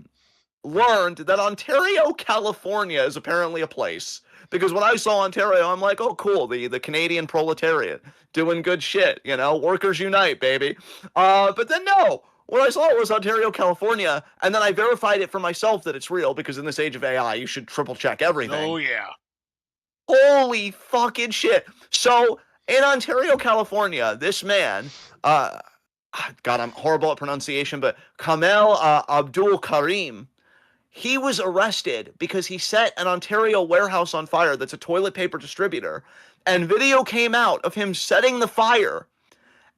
learned that Ontario, California is apparently a place. Because when I saw Ontario, I'm like, oh, cool, the Canadian proletariat doing good shit, workers unite, baby. But then no, what I saw was Ontario, California, and then I verified it for myself that it's real because in this age of AI, you should triple check everything. Oh yeah. Holy fucking shit! So in Ontario, California, this man, uh, God, I'm horrible at pronunciation, but Kamel Abdul Karim, he was arrested because he set an Ontario warehouse on fire that's a toilet paper distributor. And video came out of him setting the fire.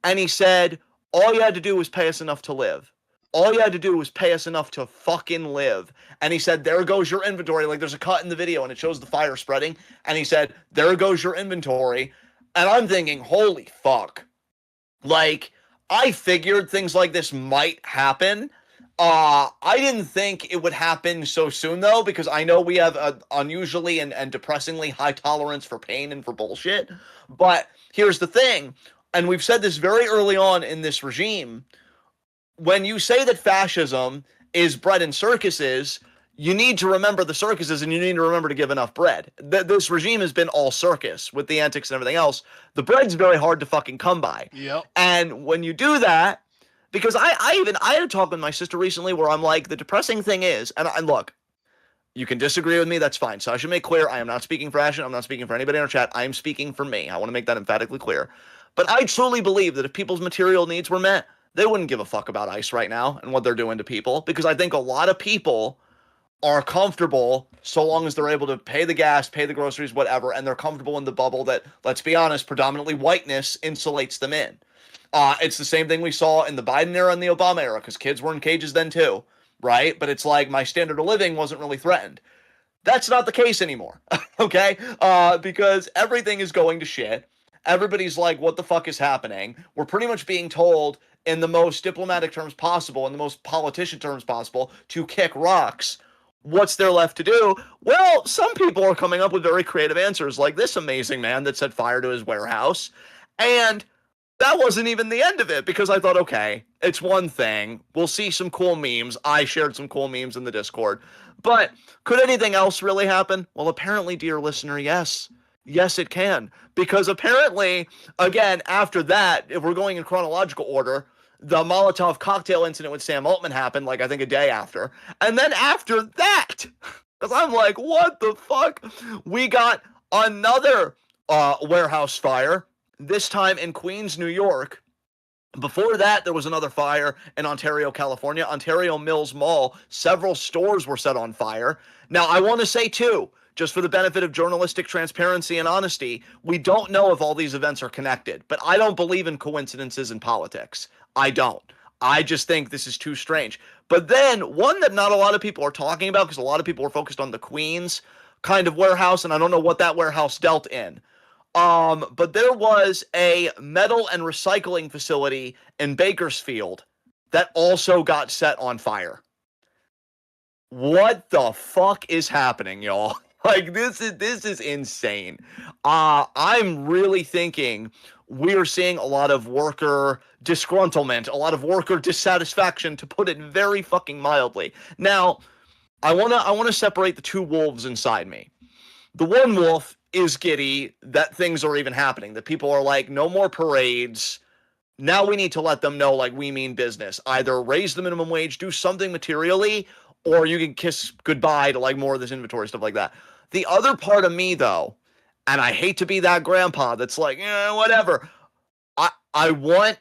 And he said, all you had to do was pay us enough to live. All you had to do was pay us enough to fucking live. And he said, there goes your inventory. Like there's a cut in the video and it shows the fire spreading. And he said, there goes your inventory. And I'm thinking, holy fuck. Like, I figured things like this might happen. I didn't think it would happen so soon though, because I know we have an unusually and depressingly high tolerance for pain and for bullshit. But here's the thing, and we've said this very early on in this regime. When you say that fascism is bread and circuses, you need to remember the circuses and you need to remember to give enough bread. This regime has been all circus with the antics and everything else. The bread's very hard to fucking come by. Yep. And when you do that, because I had a talk with my sister recently where I'm like, the depressing thing is, and look, you can disagree with me, that's fine. So I should make clear, I am not speaking for Ashton, I'm not speaking for anybody in our chat, I am speaking for me. I want to make that emphatically clear. But I truly believe that if people's material needs were met, they wouldn't give a fuck about ICE right now and what they're doing to people, because I think a lot of people are comfortable so long as they're able to pay the gas, pay the groceries, whatever, and they're comfortable in the bubble that, let's be honest, predominantly whiteness insulates them in. It's the same thing we saw in the Biden era and the Obama era, because kids were in cages then too, right? But it's like my standard of living wasn't really threatened. That's not the case anymore, okay? Because everything is going to shit. Everybody's like, what the fuck is happening? We're pretty much being told in the most diplomatic terms possible, in the most politician terms possible, to kick rocks. What's there left to do? Well, some people are coming up with very creative answers, like this amazing man that set fire to his warehouse. And that wasn't even the end of it, because I thought, okay, it's one thing. We'll see some cool memes. I shared some cool memes in the Discord. But could anything else really happen? Well, apparently, dear listener, yes. Yes, it can. Because apparently, again, after that, if we're going in chronological order, the Molotov cocktail incident with Sam Altman happened, like, I think a day after. And then after that, because I'm like, what the fuck? We got another warehouse fire, this time in Queens, New York. Before that, there was another fire in Ontario, California. Ontario Mills Mall, several stores were set on fire. Now, I want to say, too, just for the benefit of journalistic transparency and honesty, we don't know if all these events are connected, but I don't believe in coincidences in politics. I don't. I just think this is too strange. But then, one that not a lot of people are talking about, because a lot of people are focused on the Queens kind of warehouse, and I don't know what that warehouse dealt in. But there was a metal and recycling facility in Bakersfield that also got set on fire. What the fuck is happening, y'all? Like this is insane. I'm really thinking we're seeing a lot of worker disgruntlement, a lot of worker dissatisfaction, to put it very fucking mildly. Now, I wanna separate the two wolves inside me. The one wolf is giddy that things are even happening, that people are like, no more parades. Now we need to let them know, like, we mean business. Either raise the minimum wage, do something materially, or you can kiss goodbye to like more of this inventory, stuff like that. The other part of me, though, and I hate to be that grandpa that's like, whatever. I want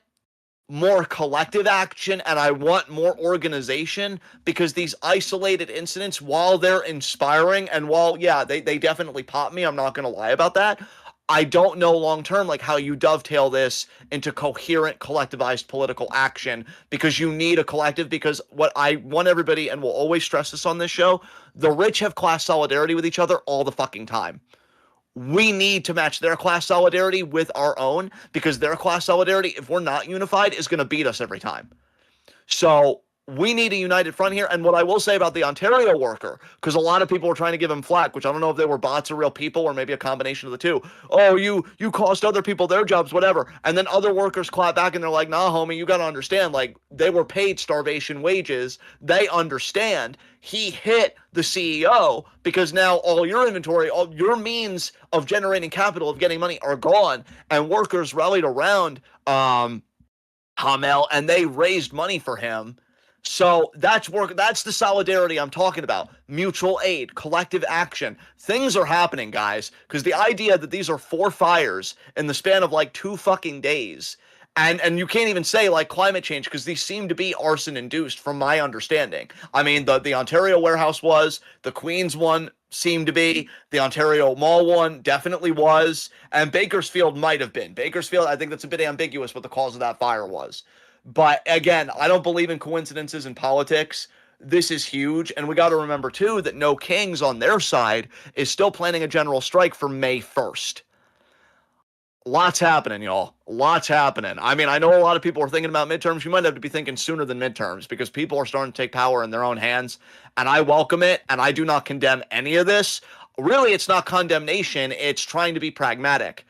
more collective action and I want more organization, because these isolated incidents, while they're inspiring and while, yeah, they definitely pop me, I'm not going to lie about that. I don't know long term, like, how you dovetail this into coherent collectivized political action, because you need a collective. Because what I want everybody, and we'll always stress this on this show, the rich have class solidarity with each other all the fucking time. We need to match their class solidarity with our own, because their class solidarity, if we're not unified, is going to beat us every time. So we need a united front here. And what I will say about the Ontario worker, because a lot of people were trying to give him flack, which I don't know if they were bots or real people, or maybe a combination of the two. Oh, you cost other people their jobs, whatever. And then other workers clap back and they're like, nah, homie, you got to understand, like, they were paid starvation wages. They understand. He hit the CEO because now all your inventory, all your means of generating capital, of getting money, are gone. And workers rallied around Hamel, and they raised money for him. So that's work. That's the solidarity I'm talking about. Mutual aid, collective action. Things are happening, guys. Because the idea that these are 4 fires in the span of like 2 fucking days, and you can't even say like climate change, because these seem to be arson induced from my understanding. I mean, the Ontario warehouse was, the Queens one seemed to be, the Ontario Mall one definitely was, and Bakersfield might have been. Bakersfield, I think that's a bit ambiguous what the cause of that fire was. But again, I don't believe in coincidences in politics. This is huge. And we got to remember, too, that No Kings on their side is still planning a general strike for May 1st. Lots happening, y'all. Lots happening. I mean, I know a lot of people are thinking about midterms. You might have to be thinking sooner than midterms, because people are starting to take power in their own hands. And I welcome it. And I do not condemn any of this. Really, it's not condemnation. It's trying to be pragmatic.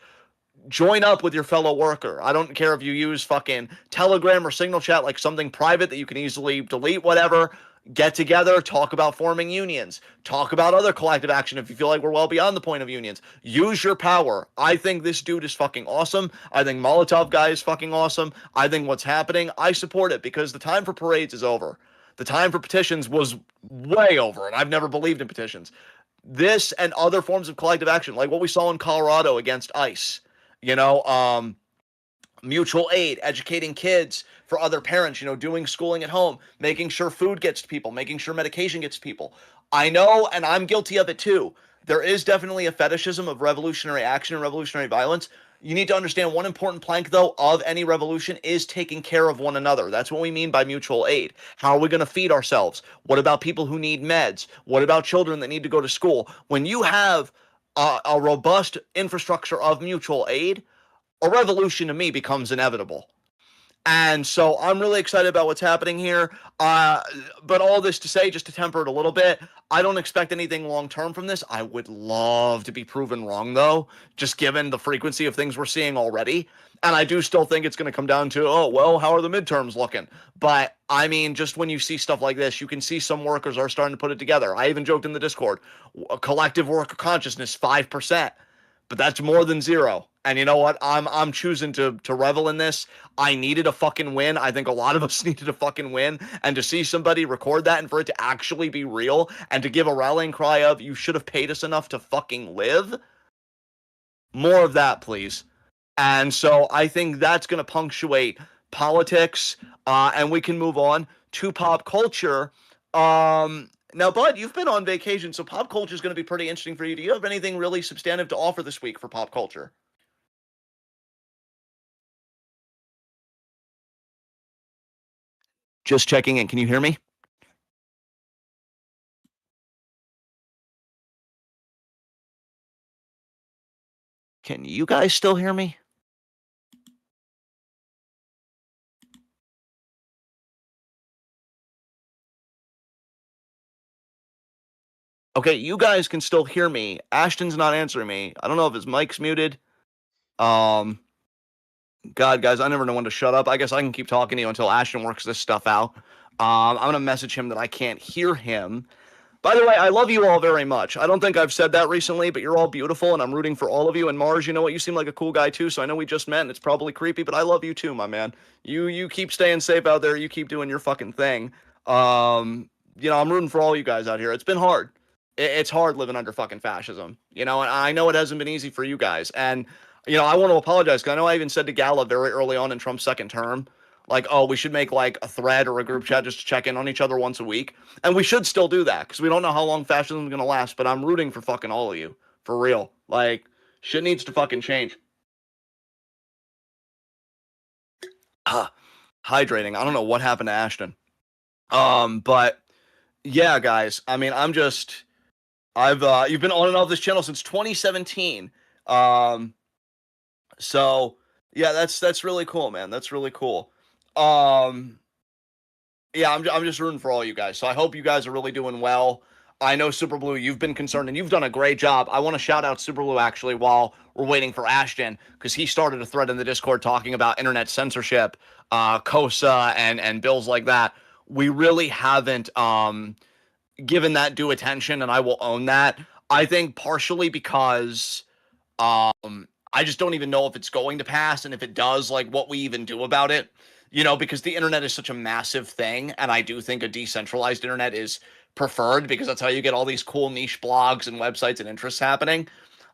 Join up with your fellow worker. I don't care if you use fucking Telegram or Signal Chat, like something private that you can easily delete, whatever. Get together, talk about forming unions, talk about other collective action if you feel like we're well beyond the point of unions. Use your power. I think this dude is fucking awesome. I think Molotov guy is fucking awesome. I think what's happening, I support it, because the time for parades is over. The time for petitions was way over, and I've never believed in petitions. This and other forms of collective action, like what we saw in Colorado against ICE, mutual aid, educating kids for other parents, doing schooling at home, making sure food gets to people, making sure medication gets to people. I know, and I'm guilty of it too. There is definitely a fetishism of revolutionary action and revolutionary violence. You need to understand one important plank, though, of any revolution is taking care of one another. That's what we mean by mutual aid. How are we going to feed ourselves? What about people who need meds? What about children that need to go to school? When you have a robust infrastructure of mutual aid, a revolution to me becomes inevitable. And so I'm really excited about what's happening here. But all this to say, just to temper it a little bit, I don't expect anything long-term from this. I would love to be proven wrong, though, just given the frequency of things we're seeing already. And I do still think it's going to come down to, oh, well, how are the midterms looking? But, I mean, just when you see stuff like this, you can see some workers are starting to put it together. I even joked in the Discord, a collective worker consciousness, 5%. But that's more than zero. And you know what? I'm choosing to revel in this. I needed a fucking win. I think a lot of us needed a fucking win. And to see somebody record that and for it to actually be real and to give a rallying cry of, you should have paid us enough to fucking live. More of that, please. And so I think that's going to punctuate politics, and we can move on to pop culture. Now, Bud, you've been on vacation, so pop culture is going to be pretty interesting for you. Do you have anything really substantive to offer this week for pop culture? Just checking in. Can you hear me? Can you guys still hear me? Okay, you guys can still hear me. Ashton's not answering me. I don't know if his mic's muted. Um, God, guys, I never know when to shut up. I guess I can keep talking to you until Ashton works this stuff out. I'm gonna message him that I can't hear him. By the way, I love you all very much. I don't think I've said that recently, but you're all beautiful, and I'm rooting for all of you. And Mars, you know what? You seem like a cool guy too. So I know we just met, and it's probably creepy, but I love you too, my man. You keep staying safe out there. You keep doing your fucking thing. I'm rooting for all you guys out here. It's been hard. It's hard living under fucking fascism, and I know it hasn't been easy for you guys. And I want to apologize because I know I even said to Gala very early on in Trump's second term, like, oh, we should make like a thread or a group chat just to check in on each other once a week. And we should still do that because we don't know how long fascism is going to last. But I'm rooting for fucking all of you. For real. Like, shit needs to fucking change. Hydrating. I don't know what happened to Ashton. But yeah, guys. I mean, you've been on and off this channel since 2017. So yeah, that's really cool, man. That's really cool. Um, yeah, I'm just rooting for all you guys. So I hope you guys are really doing well. I know Super Blue, you've been concerned and you've done a great job. I want to shout out Super Blue actually while we're waiting for Ashton because he started a thread in the Discord talking about internet censorship, COSA, and bills like that. We really haven't given that due attention, and I will own that. I think partially because I just don't even know if it's going to pass, and if it does, like what we even do about it. Because the internet is such a massive thing, and I do think a decentralized internet is preferred because that's how you get all these cool niche blogs and websites and interests happening.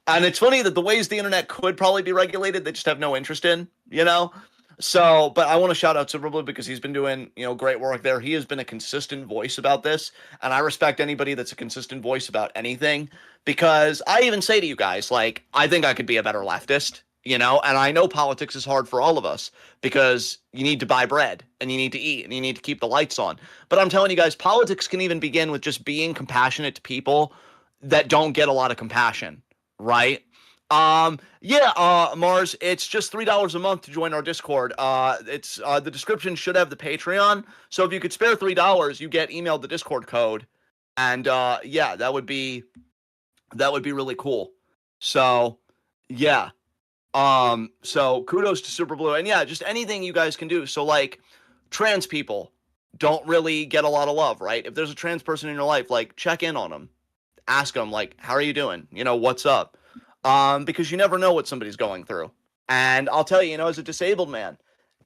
And it's funny that the ways the internet could probably be regulated, they just have no interest in. So, but I want to shout out Superblue because he's been doing, great work there. He has been a consistent voice about this, and I respect anybody that's a consistent voice about anything because I even say to you guys, like, I think I could be a better leftist, and I know politics is hard for all of us because you need to buy bread and you need to eat and you need to keep the lights on. But I'm telling you guys, politics can even begin with just being compassionate to people that don't get a lot of compassion, right? Mars, it's just $3 a month to join our Discord. It's the description should have the Patreon. So if you could spare $3, you get emailed the Discord code. And yeah, that would be really cool. So yeah. So kudos to Super Blue. And yeah, just anything you guys can do. So like trans people don't really get a lot of love, right? If there's a trans person in your life, like check in on them. Ask them like, how are you doing? What's up? Because you never know what somebody's going through. And I'll tell you, as a disabled man,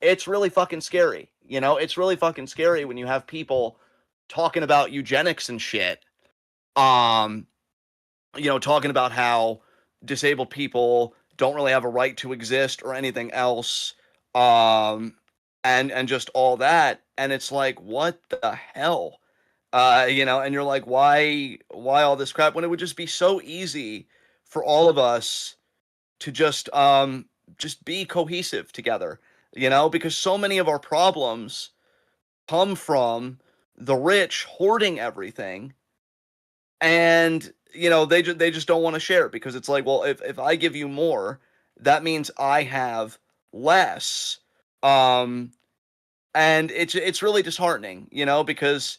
it's really fucking scary. It's really fucking scary when you have people talking about eugenics and shit. Talking about how disabled people don't really have a right to exist or anything else. And just all that. And it's like, what the hell? And you're like, why all this crap when it would just be so easy for all of us to just be cohesive together, because so many of our problems come from the rich hoarding everything and they just don't want to share because it's like, well, if I give you more, that means I have less. And it's really disheartening, because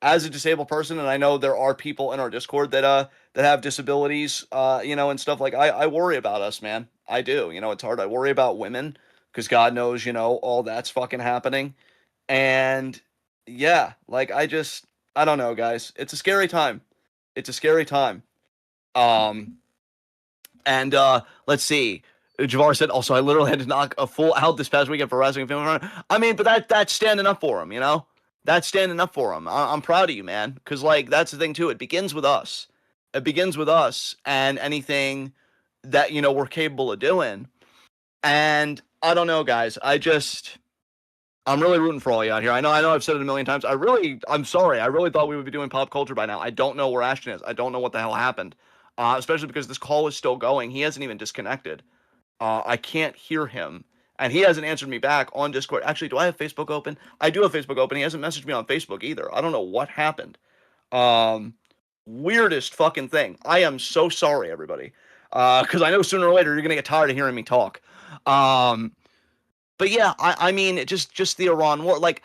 as a disabled person, and I know there are people in our Discord that have disabilities, and stuff like I worry about us, man. I do. It's hard. I worry about women because God knows, all that's fucking happening. And yeah, like I don't know, guys. It's a scary time. It's a scary time. Um, and let's see. Javar said, also, I literally had to knock a full out this past weekend for wrestling. I mean, but that's standing up for him. That's standing up for him. I'm proud of you, man. Because, like, that's the thing, too. It begins with us. It begins with us and anything that, we're capable of doing. And I don't know, guys. I'm really rooting for all you out here. I know I've said it a million times. I'm sorry. I really thought we would be doing pop culture by now. I don't know where Ashton is. I don't know what the hell happened. Especially because this call is still going. He hasn't even disconnected. I can't hear him. And he hasn't answered me back on Discord. Actually, do I have Facebook open? I do have Facebook open. He hasn't messaged me on Facebook either. I don't know what happened. Um, Weirdest fucking thing. I am so sorry, everybody. Because I know sooner or later you're gonna get tired of hearing me talk. Um, but yeah, I mean, just the Iran war. Like,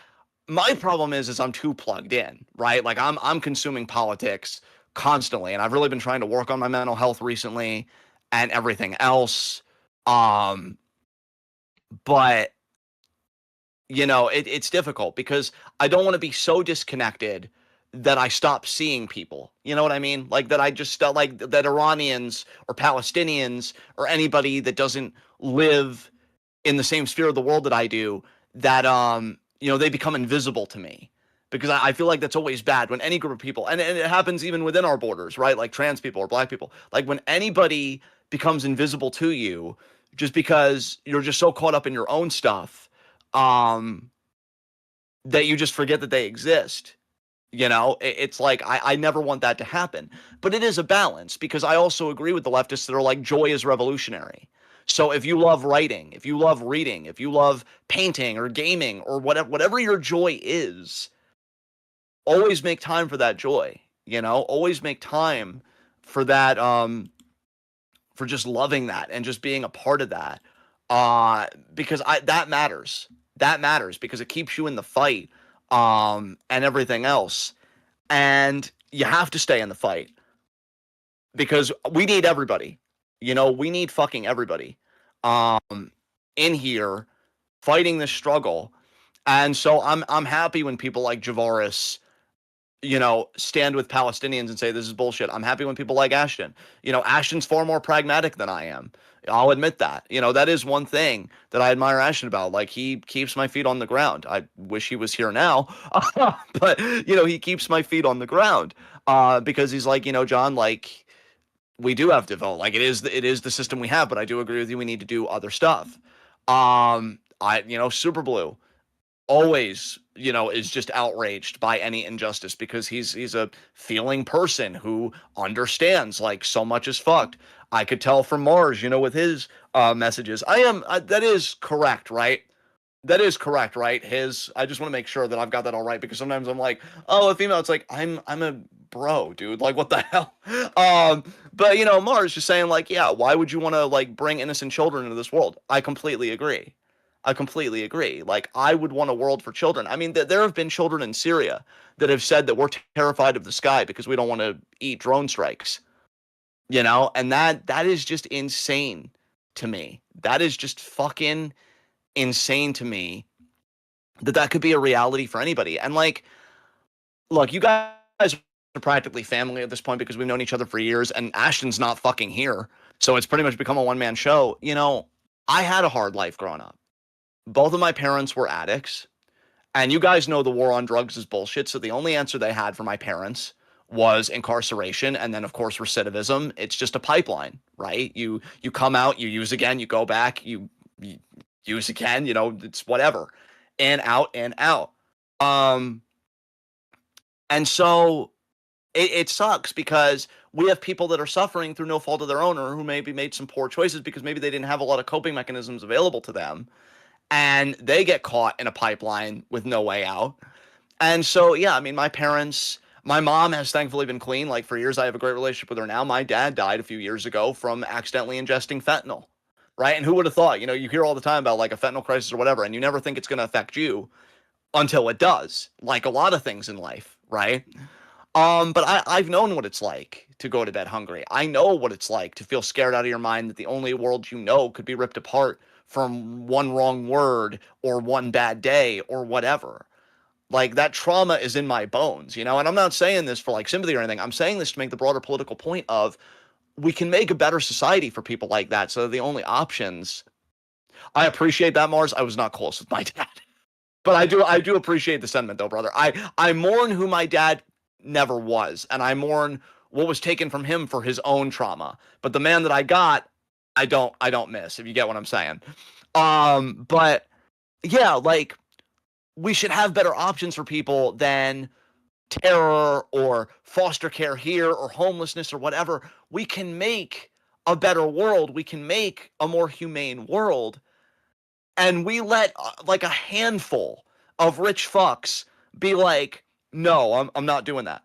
my problem is I'm too plugged in, right? Like, I'm consuming politics constantly, and I've really been trying to work on my mental health recently and everything else. Um, but it's difficult because I don't want to be so disconnected that I stop seeing people. You know what I mean? Like that I just like that Iranians or Palestinians or anybody that doesn't live in the same sphere of the world that I do, that they become invisible to me. Because I feel like that's always bad when any group of people, and it happens even within our borders, right? Like trans people or black people. Like when anybody becomes invisible to you just because you're just so caught up in your own stuff, um, that you just forget that they exist. It's like I never want that to happen. But it is a balance because I also agree with the leftists that are like joy is revolutionary. So if you love writing, if you love reading, if you love painting or gaming or whatever your joy is, always make time for that joy. Always make time for that, for just loving that and just being a part of that. Because that matters. That matters because it keeps you in the fight, and everything else. And you have to stay in the fight because we need everybody. We need fucking everybody, um, in here fighting this struggle. And so I'm happy when people like Javaris, stand with Palestinians and say this is bullshit. I'm happy when people like Ashton. Ashton's far more pragmatic than I am. I'll admit that. That is one thing that I admire Ashton about. Like, he keeps my feet on the ground. I wish he was here now, but he keeps my feet on the ground, because he's like, John, like, we do have to vote. Like, it is the system we have, but I do agree with you. We need to do other stuff. Super Blue always, is just outraged by any injustice because he's a feeling person who understands like so much is fucked. I could tell from Mars, with his messages. That is correct, right? That is correct, right? I just want to make sure that I've got that all right because sometimes I'm like, oh, a female. It's like I'm a bro, dude. Like, what the hell? But Mars just saying like, yeah, why would you want to like bring innocent children into this world? I completely agree. I completely agree. Like, I would want a world for children. I mean, there have been children in Syria that have said that we're terrified of the sky because we don't want to eat drone strikes. And that is just insane to me. That is just fucking insane to me that could be a reality for anybody. And like, look, you guys are practically family at this point because we've known each other for years, and Ashton's not fucking here. So it's pretty much become a one-man show. I had a hard life growing up. Both of my parents were addicts, and you guys know the war on drugs is bullshit. So the only answer they had for my parents was incarceration, and then of course recidivism. It's just a pipeline, right? You come out, you use again, you go back, you use again. It's whatever, in, out, in, out. And so it sucks because we have people that are suffering through no fault of their own, or who maybe made some poor choices because maybe they didn't have a lot of coping mechanisms available to them, and they get caught in a pipeline with no way out. And so, yeah, I mean, my mom has thankfully been clean. Like, for years, I have a great relationship with her now. My dad died a few years ago from accidentally ingesting fentanyl, right? And who would have thought? You hear all the time about like a fentanyl crisis or whatever, and you never think it's going to affect you until it does, like a lot of things in life, right? But I've known what it's like to go to bed hungry. I know what it's like to feel scared out of your mind that the only world could be ripped apart from one wrong word or one bad day or whatever. Like, that trauma is in my bones, and I'm not saying this for like sympathy or anything. I'm saying this to make the broader political point of we can make a better society for people like that. So the only options. I appreciate that, Mars. I was not close with my dad. But I do appreciate the sentiment though, brother. I mourn who my dad never was, and I mourn what was taken from him for his own trauma. But the man that I got, I don't miss, if you get what I'm saying. But yeah, like, we should have better options for people than terror or foster care here or homelessness or whatever. We can make a better world. We can make a more humane world. And we let like a handful of rich fucks be like, no, I'm not doing that.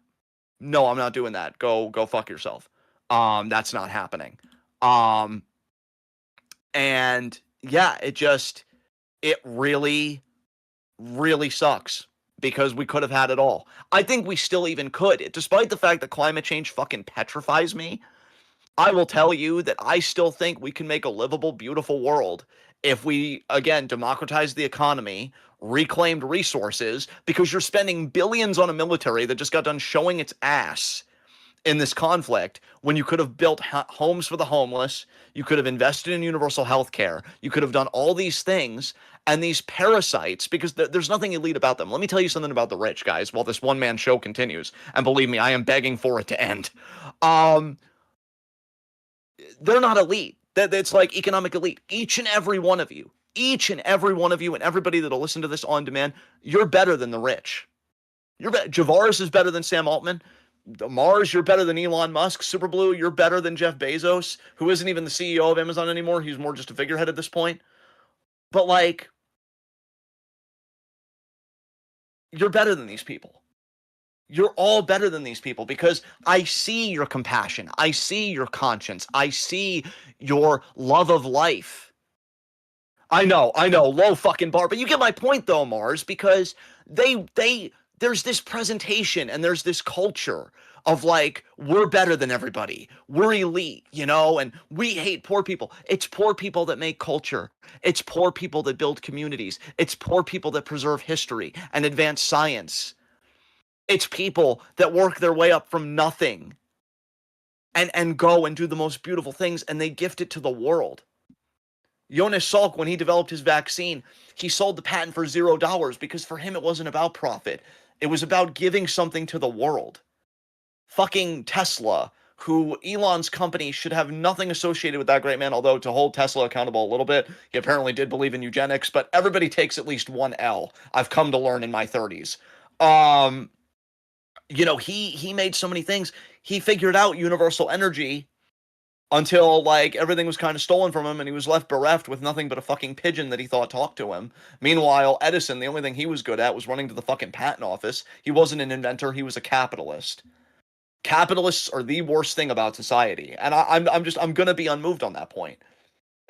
No, I'm not doing that. Go fuck yourself. That's not happening. Um, and yeah, it really, really sucks because we could have had it all. I think we still even could, despite the fact that climate change fucking petrifies me. I will tell you that I still think we can make a livable, beautiful world if we, again, democratize the economy, reclaimed resources, because you're spending billions on a military that just got done showing its ass in this conflict when you could have built homes for the homeless, you could have invested in universal health care, you could have done all these things, and these parasites, because there's nothing elite about them. Let me tell you something about the rich, guys, while this one-man show continues, and believe me, I am begging for it to end. They're not elite. It's like economic elite. Each and every one of you, and everybody that'll listen to this on demand, you're better than the rich. Javaris is better than Sam Altman. Mars, you're better than Elon Musk. Superblue, you're better than Jeff Bezos, who isn't even the CEO of Amazon anymore. He's more just a figurehead at this point. But like, you're better than these people. You're all better than these people because I see your compassion. I see your conscience. I see your love of life. I know, low fucking bar, but you get my point though, Mars, because there's this presentation and there's this culture of like, we're better than everybody. We're elite, and we hate poor people. It's poor people that make culture. It's poor people that build communities. It's poor people that preserve history and advance science. It's people that work their way up from nothing and go and do the most beautiful things, and they gift it to the world. Jonas Salk, when he developed his vaccine, he sold the patent for $0 because for him it wasn't about profit. It was about giving something to the world. Fucking Tesla, who Elon's company should have nothing associated with that great man, although to hold Tesla accountable a little bit, he apparently did believe in eugenics, but everybody takes at least one L. I've come to learn in my 30s. He made so many things. He figured out universal energy until like everything was kind of stolen from him and he was left bereft with nothing but a fucking pigeon that he thought talked to him. Meanwhile, Edison, the only thing he was good at was running to the fucking patent office. He wasn't an inventor, he was a capitalist. Capitalists are the worst thing about society. And I'm gonna be unmoved on that point.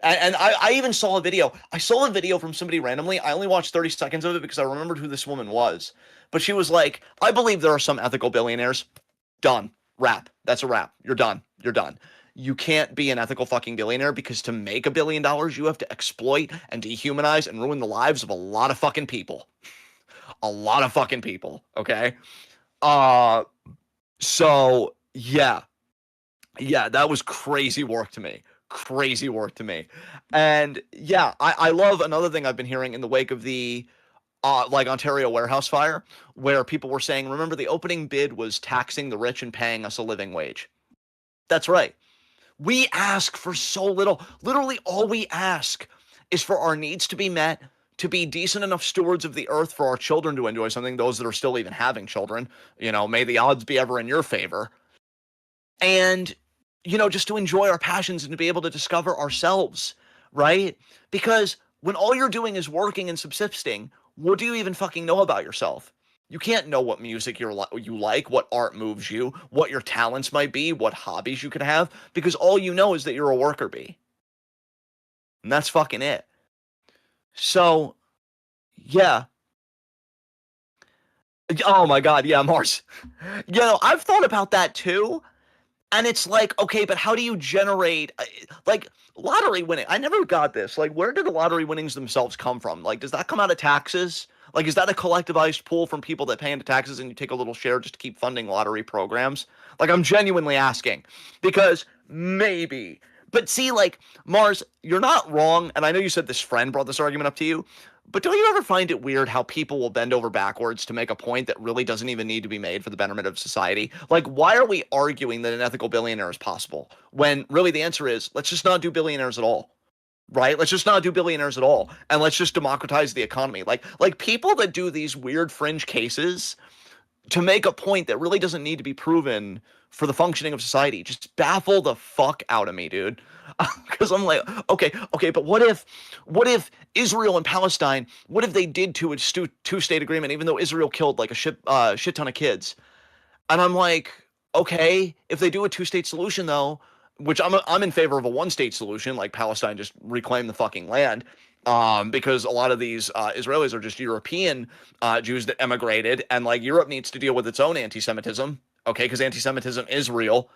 And I even saw a video. I saw a video from somebody randomly. I only watched 30 seconds of it because I remembered who this woman was. But she was like, I believe there are some ethical billionaires. Done. Wrap. That's a wrap. You're done. You're done. You can't be an ethical fucking billionaire because to make $1 billion, you have to exploit and dehumanize and ruin the lives of a lot of fucking people. A lot of fucking people. Okay? So, yeah. Yeah, that was crazy work to me. Crazy work to me. And yeah, I love another thing I've been hearing in the wake of the like Ontario warehouse fire, where people were saying, remember the opening bid was taxing the rich and paying us a living wage. That's right. We ask for so little. Literally all we ask is for our needs to be met, to be decent enough stewards of the earth for our children to enjoy something, those that are still even having children. May the odds be ever in your favor. And just to enjoy our passions and to be able to discover ourselves, right? Because when all you're doing is working and subsisting, what do you even fucking know about yourself? You can't know what music you like, what art moves you, what your talents might be, what hobbies you could have, because all you know is that you're a worker bee. And that's fucking it. So, yeah. Oh my God, yeah, Mars. I've thought about that too. And it's like, okay, but how do you generate, like, lottery winning? I never got this. Like, where do the lottery winnings themselves come from? Like, does that come out of taxes? Like, is that a collectivized pool from people that pay into taxes and you take a little share just to keep funding lottery programs? Like, I'm genuinely asking. Because maybe. But see, like, Mars, you're not wrong. And I know you said this friend brought this argument up to you. But don't you ever find it weird how people will bend over backwards to make a point that really doesn't even need to be made for the betterment of society? Like, why are we arguing that an ethical billionaire is possible when really the answer is, let's just not do billionaires at all? right? Let's just not do billionaires at all, and let's just democratize the economy. Like people that do these weird fringe cases to make a point that really doesn't need to be proven for the functioning of society just baffle the fuck out of me, dude. Because I'm like, okay, but what if Israel and Palestine, what if they did to a two-state agreement, even though Israel killed like a shit ton of kids? And I'm like, okay, if they do a two-state solution though, which I'm in favor of a one-state solution, like Palestine just reclaim the fucking land, because a lot of these Israelis are just European Jews that emigrated, and like Europe needs to deal with its own anti-Semitism, okay, because anti-Semitism is real.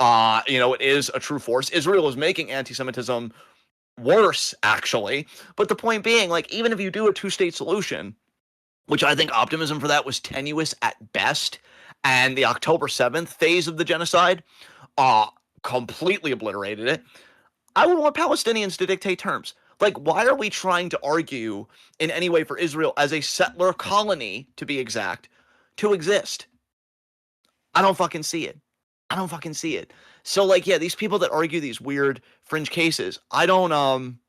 It is a true force. Israel is making anti-Semitism worse, actually. But the point being, like, even if you do a two-state solution, which I think optimism for that was tenuous at best, and the October 7th phase of the genocide uh, completely obliterated it. I would want Palestinians to dictate terms. Like, why are we trying to argue in any way for Israel as a settler colony, to be exact, to exist? I don't fucking see it. I don't fucking see it. So, like, yeah, these people that argue these weird fringe cases, I don't,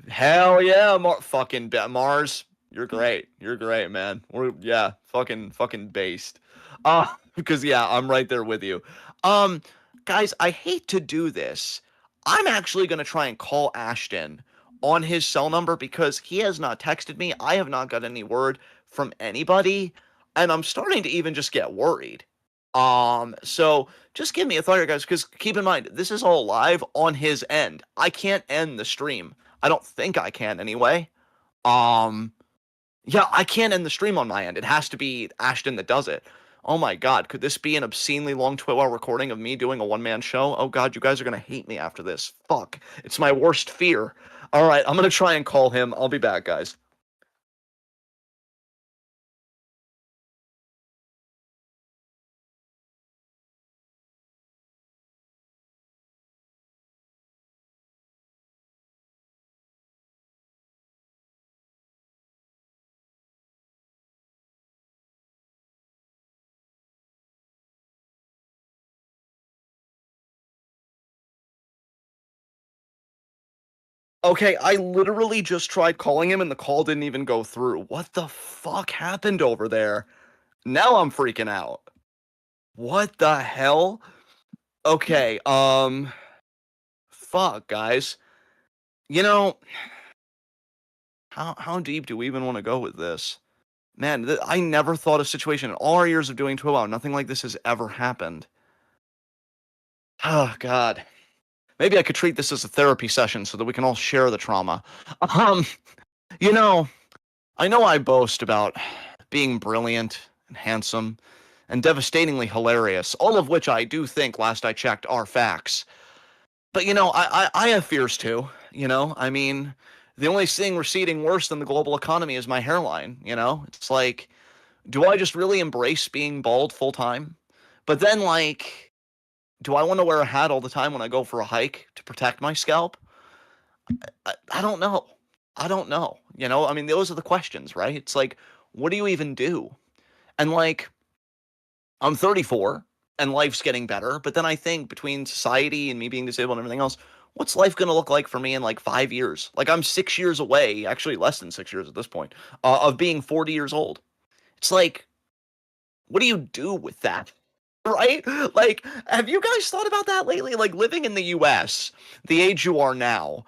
hell yeah, fucking Mars. You're great. You're great, man. Yeah, fucking based. Because yeah, I'm right there with you. Um, guys, I hate to do this. I'm actually gonna try and call Ashton on his cell number because he has not texted me. I have not got any word from anybody, and I'm starting to even just get worried. So just give me a thought here, guys, because keep in mind, this is all live on his end. I can't end the stream. I don't think I can anyway. Um, yeah, I can't end the stream on my end. It has to be Ashton that does it. Oh my god, could this be an obscenely long TWitWoW recording of me doing a one-man show? Oh god, you guys are gonna hate me after this. Fuck. It's my worst fear. Alright, I'm gonna try and call him. I'll be back, guys. Okay, I literally just tried calling him and the call didn't even go through. What the fuck happened over there? Now I'm freaking out. What the hell? Okay, fuck, guys. You know, how deep do we even want to go with this? Man, I never thought a situation in all our years of doing TWitWoW, nothing like this has ever happened. Oh, God. Maybe I could treat this as a therapy session so that we can all share the trauma. Um, you know, I know I boast about being brilliant and handsome and devastatingly hilarious, all of which I do think, last I checked, are facts. But, I have fears too, I mean, the only thing receding worse than the global economy is my hairline, It's like, do I just really embrace being bald full time? But then, like, do I want to wear a hat all the time when I go for a hike to protect my scalp? I don't know. I don't know. I mean, those are the questions, right? It's like, what do you even do? And like, I'm 34 and life's getting better, but then I think between society and me being disabled and everything else, what's life going to look like for me in like 5 years? Like, I'm 6 years away, actually less than 6 years at this point, of being 40 years old. It's like, what do you do with that? Right? Like, have you guys thought about that lately? Like, living in the US, the age you are now,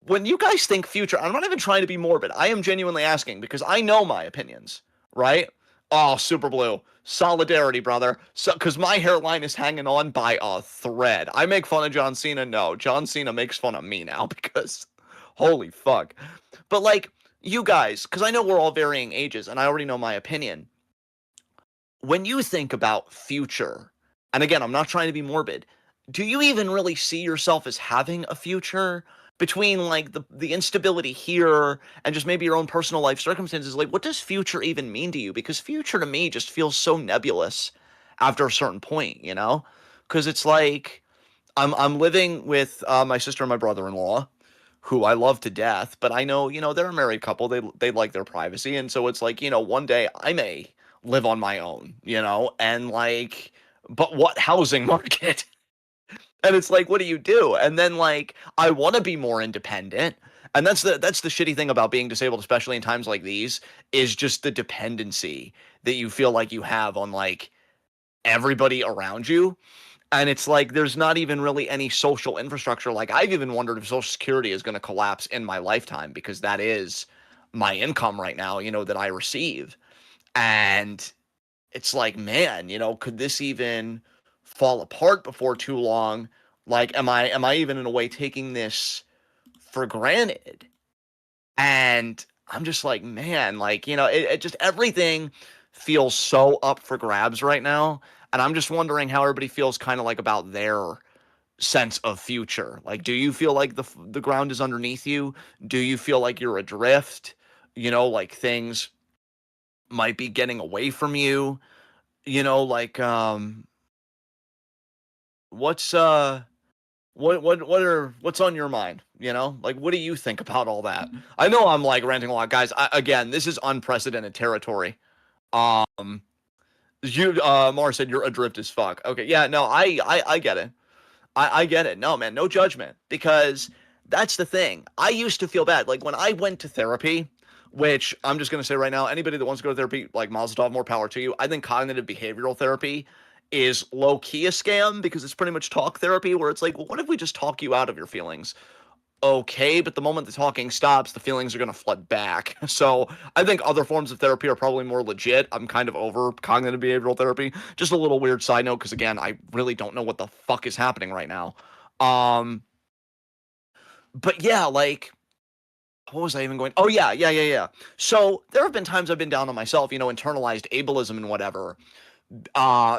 when you guys think future, I'm not even trying to be morbid. I am genuinely asking because I know my opinions, right? Oh, Super Blue. Solidarity, brother. So, because my hairline is hanging on by a thread. I make fun of John Cena. No, John Cena makes fun of me now because holy fuck. But like, you guys, because I know we're all varying ages and I already know my opinion. When you think about future, and again, I'm not trying to be morbid, do you even really see yourself as having a future between like the instability here and just maybe your own personal life circumstances? Like, what does future even mean to you? Because future to me just feels so nebulous after a certain point, Because it's like I'm living with my sister and my brother-in-law, who I love to death, but I know, they're a married couple. They like their privacy, and so it's like, one day I may live on my own, and like, but what housing market? And it's like, what do you do? And then like, I want to be more independent. And that's the shitty thing about being disabled, especially in times like these, is just the dependency that you feel like you have on like everybody around you. And it's like there's not even really any social infrastructure. Like I've even wondered if Social Security is going to collapse in my lifetime because that is my income right now, that I receive. And it's like, man, could this even fall apart before too long? Like, am I even in a way taking this for granted? And I'm just like, man, like, it just everything feels so up for grabs right now. And I'm just wondering how everybody feels kind of like about their sense of future. Like, do you feel like the ground is underneath you? Do you feel like you're adrift? Like things might be getting away from you. Like what's what's on your mind? Like what do you think about all that? I know I'm like ranting a lot, guys. Again, this is unprecedented territory. Um, you Mars said you're adrift as fuck. Okay, yeah, no, I get it. I get it. No, man, no judgment. Because that's the thing. I used to feel bad. Like when I went to therapy, which I'm just gonna say right now, anybody that wants to go to therapy, like Mazel Tov, more power to you. I think cognitive behavioral therapy is low key a scam because it's pretty much talk therapy where it's like, well, what if we just talk you out of your feelings? Okay, but the moment the talking stops, the feelings are going to flood back. So I think other forms of therapy are probably more legit. I'm kind of over cognitive behavioral therapy. Just a little weird side note, because again, I really don't know what the fuck is happening right now. Um, but yeah, like, what was I even going? Oh yeah. So there have been times I've been down on myself, internalized ableism and whatever.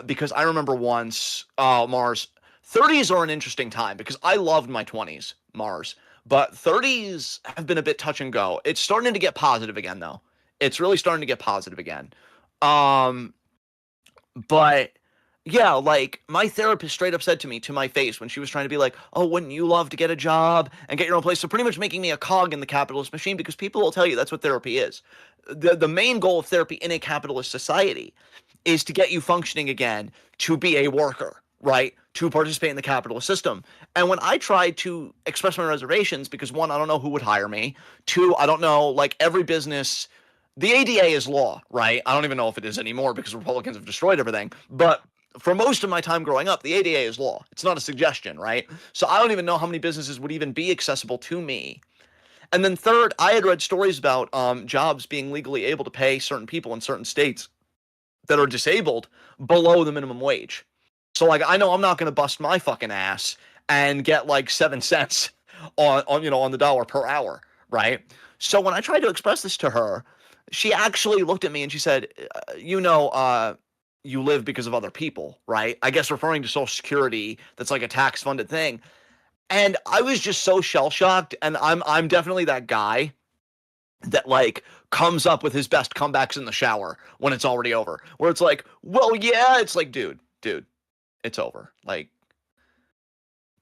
Because I remember once, Mars, 30s are an interesting time because I loved my 20s, Mars, but 30s have been a bit touch and go. It's starting to get positive again, though. It's really starting to get positive again. Um, but yeah, like my therapist straight up said to me to my face when she was trying to be like, "Oh, wouldn't you love to get a job and get your own place?" So pretty much making me a cog in the capitalist machine because people will tell you that's what therapy is. The main goal of therapy in a capitalist society is to get you functioning again, to be a worker, right? To participate in the capitalist system. And when I tried to express my reservations, because one, I don't know who would hire me. Two, I don't know, like every business, the ADA is law, right? I don't even know if it is anymore because Republicans have destroyed everything. But for most of my time growing up, the ADA is law. It's not a suggestion, right? So I don't even know how many businesses would even be accessible to me. And then third, I had read stories about jobs being legally able to pay certain people in certain states that are disabled below the minimum wage. So like I know I'm not going to bust my fucking ass and get like 7 cents on the dollar per hour, right? So when I tried to express this to her, she actually looked at me and she said, you live because of other people, right? I guess referring to Social Security, that's like a tax funded thing. And I was just so shell shocked, and I'm definitely that guy that like comes up with his best comebacks in the shower when it's already over. Where it's like, well, yeah, it's like, dude, it's over. Like,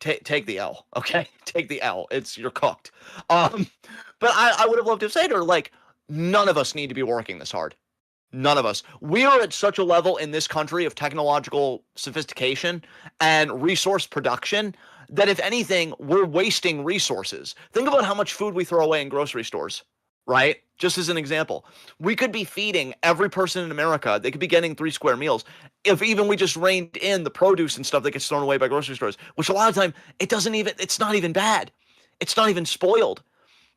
take the L, okay? Take the L. You're cooked. Um, but I would have loved to say to her, like, none of us need to be working this hard. None of us. We are at such a level in this country of technological sophistication and resource production that if anything, we're wasting resources. Think about how much food we throw away in grocery stores, right? Just as an example, we could be feeding every person in America. They could be getting 3 square meals if even we just reined in the produce and stuff that gets thrown away by grocery stores, which a lot of time it's not even bad. It's not even spoiled.